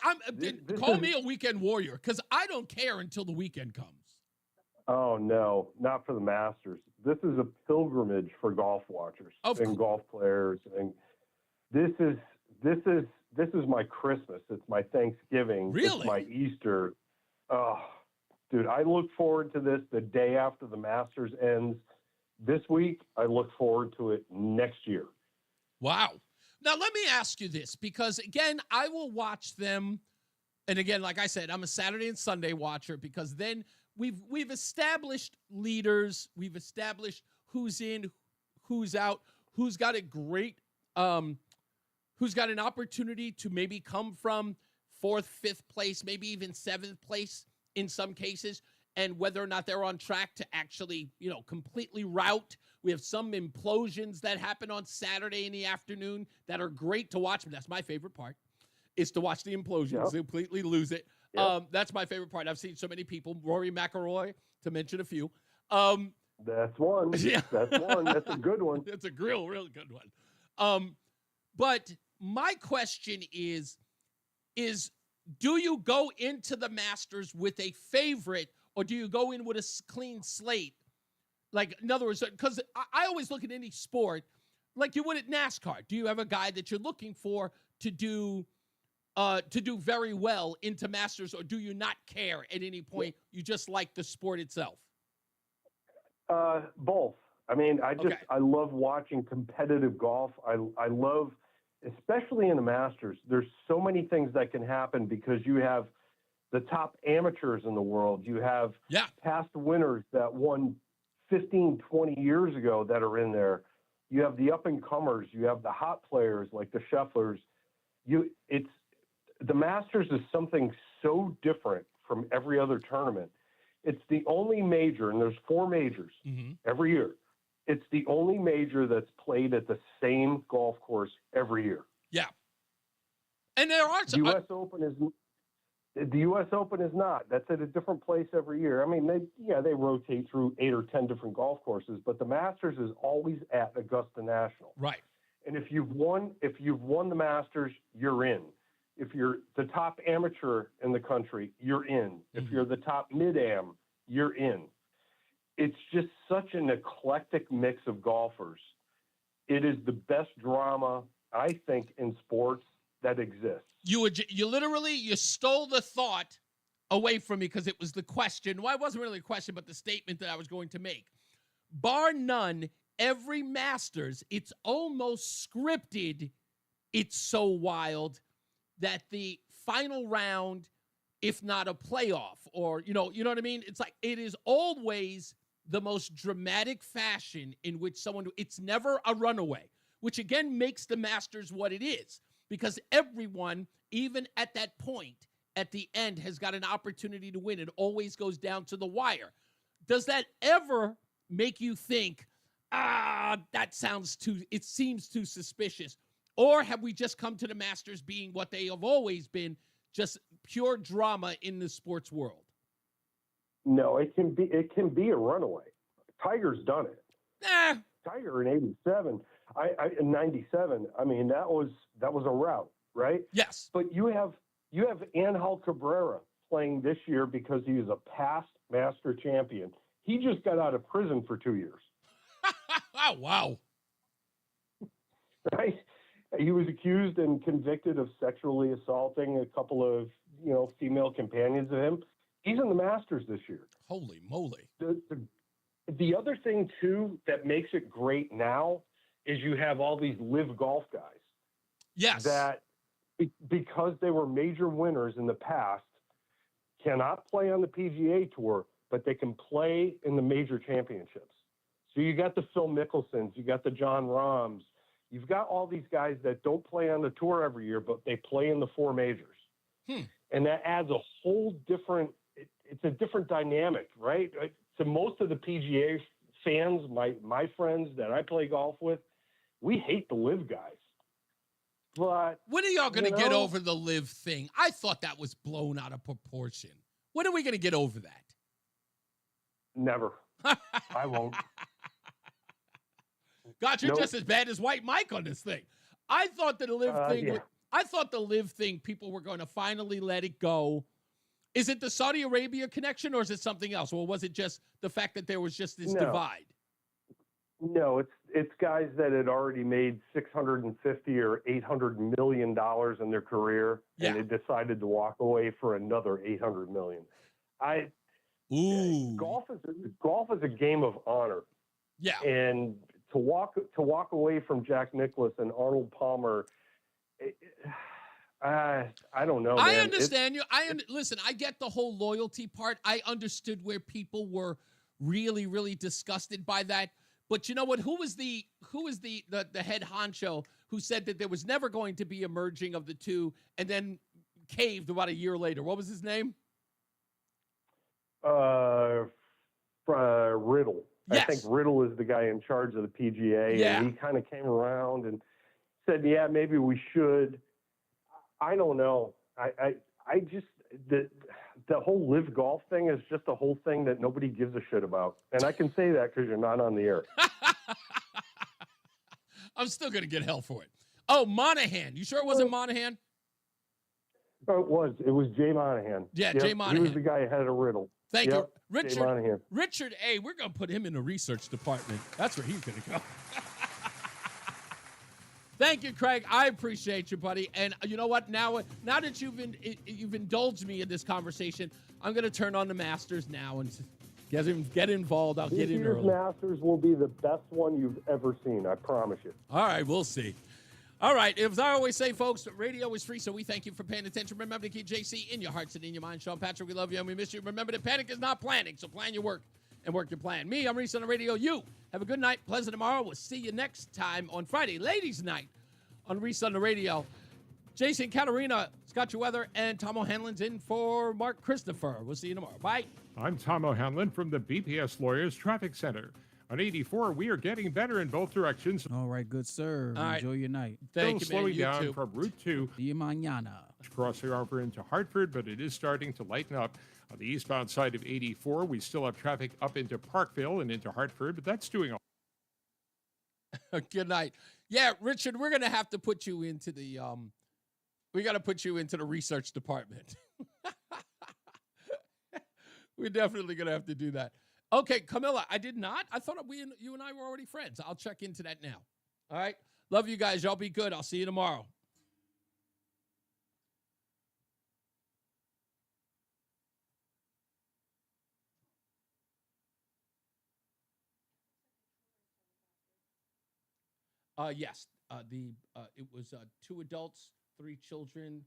Call me a weekend warrior, because I don't care until the weekend comes. Oh no, not for the Masters. This is a pilgrimage for golf watchers and golf players, and this is my Christmas. It's my Thanksgiving. Really? It's my Easter. Oh, dude, I look forward to this the day after the Masters ends. This week, I look forward to it next year. Wow. Now, let me ask you this, because, again, I will watch them. And, again, like I said, I'm a Saturday and Sunday watcher, because then we've established leaders. We've established who's in, who's out, who's got a great who's got an opportunity to maybe come from 4th, 5th place, maybe even 7th place in some cases, and whether or not they're on track to actually, completely rout. We have some implosions that happen on Saturday in the afternoon that are great to watch, but that's my favorite part, is to watch the implosions, completely lose it. Yep. That's my favorite part. I've seen so many people, Rory McIlroy, to mention a few. That's one. Yeah. That's one. That's a good one. That's a real good one. But my question is do you go into the Masters with a favorite, or do you go in with a clean slate? Like, in other words, because I always look at any sport like you would at NASCAR. Do you have a guy that you're looking for to do very well into Masters, or do you not care at any point? You just like the sport itself? Both. I mean, I love watching competitive golf. I love, especially in the Masters, there's so many things that can happen because you have the top amateurs in the world. You have past winners that won 15, 20 years ago that are in there. You have the up-and-comers. You have the hot players like the Schefflers. The Masters is something so different from every other tournament. It's the only major, and there's 4 majors every year. It's the only major that's played at the same golf course every year. Yeah. And there are some... The U.S. Open is not. That's at a different place every year. I mean, they rotate through 8 or 10 different golf courses, but the Masters is always at Augusta National. Right. And if you've won the Masters, you're in. If you're the top amateur in the country, you're in. If you're the top mid-am, you're in. It's just such an eclectic mix of golfers. It is the best drama, I think, in sports that exists. You literally stole the thought away from me because it was the question. Well, it wasn't really a question, but the statement that I was going to make. Bar none, every Masters, it's almost scripted. It's so wild that the final round, if not a playoff, or you know what I mean? It's like it is always the most dramatic fashion in which it's never a runaway, which again makes the Masters what it is. Because everyone, even at that point, at the end, has got an opportunity to win. It always goes down to the wire. Does that ever make you think, that seems too suspicious? Or have we just come to the Masters being what they have always been, just pure drama in the sports world? No, it can be a runaway. Tiger's done it. Tiger in 87. In 97, I mean, that was a rout, right? Yes. But you have Angel Cabrera playing this year because he is a past master champion. He just got out of prison for 2 years. Oh, wow. Right? He was accused and convicted of sexually assaulting a couple of, female companions of him. He's in the Masters this year. Holy moly. The other thing, too, that makes it great now is you have all these live golf guys. Yes. That, because they were major winners in the past, cannot play on the PGA Tour, but they can play in the major championships. So you got the Phil Mickelsons, you got the John Rahms, you've got all these guys that don't play on the tour every year, but they play in the 4 majors. And that adds a whole different, it's a different dynamic, right? To most of the PGA fans, my friends that I play golf with, we hate the live guys. But when are y'all going to get over the live thing? I thought that was blown out of proportion. When are we going to get over that? Never. I won't. God, you're just as bad as White Mike on this thing. I thought that the live thing. Yeah. I thought the live thing, people were going to finally let it go. Is it the Saudi Arabia connection, or is it something else, or was it just the fact that there was just this divide? No, it's guys that had already made $650 or $800 million in their career, and they decided to walk away for another $800 million. Golf is a game of honor. Yeah, and to walk away from Jack Nicklaus and Arnold Palmer, I don't know. I understand you. Listen. I get the whole loyalty part. I understood where people were really, really disgusted by that. But you know what? Who was the head honcho who said that there was never going to be a merging of the two, and then caved about a year later? What was his name? Riddle. Yes. I think Riddle is the guy in charge of the PGA. Yeah. And he kind of came around and said, "Yeah, maybe we should." I don't know. I just the whole live golf thing is just a whole thing that nobody gives a shit about. And I can say that because you're not on the air. I'm still going to get hell for it. Oh, Monahan. You sure it wasn't Monahan? Oh, it was. It was Jay Monahan. Yeah, Yep. Jay Monahan. He was the guy ahead of Riddle. Thank you. Jay Monahan. Richard A., we're going to put him in the research department. That's where he's going to go. Thank you, Craig. I appreciate you, buddy. And you know what? Now that you've indulged me in this conversation, I'm going to turn on the Masters now and get involved. I'll get in early. This Masters will be the best one you've ever seen. I promise you. All right, we'll see. All right. As I always say, folks, radio is free, so we thank you for paying attention. Remember to keep JC in your hearts and in your mind. Sean Patrick, we love you and we miss you. Remember that panic is not planning, so plan your work and work your plan. Me, I'm Reese on the radio. You have a good night. Pleasant tomorrow. We'll see you next time on Friday, ladies' night on Reese on the radio. Jason, Katarina, Scott your weather, and Tom O'Hanlon's in for Mark Christopher. We'll see you tomorrow. Bye. I'm Tom O'Hanlon from the BPS Lawyers Traffic Center. On 84, we are getting better in both directions. All right, good sir. All right. Enjoy your night. Thank Still you, man. slowing You down too. from Route 2. See you mañana. Crossing over into Hartford, but it is starting to lighten up. On the eastbound side of 84, we still have traffic up into Parkville and into Hartford, but that's doing all. Good night. Yeah, Richard, we're gonna have to put you into the we got to put you into the research department. We're definitely gonna have to do that. Okay, Camilla, I did not. I thought you and I were already friends. I'll check into that now. All right. Love you guys. Y'all be good. I'll see you tomorrow. Yes. It was 2 adults, 3 children.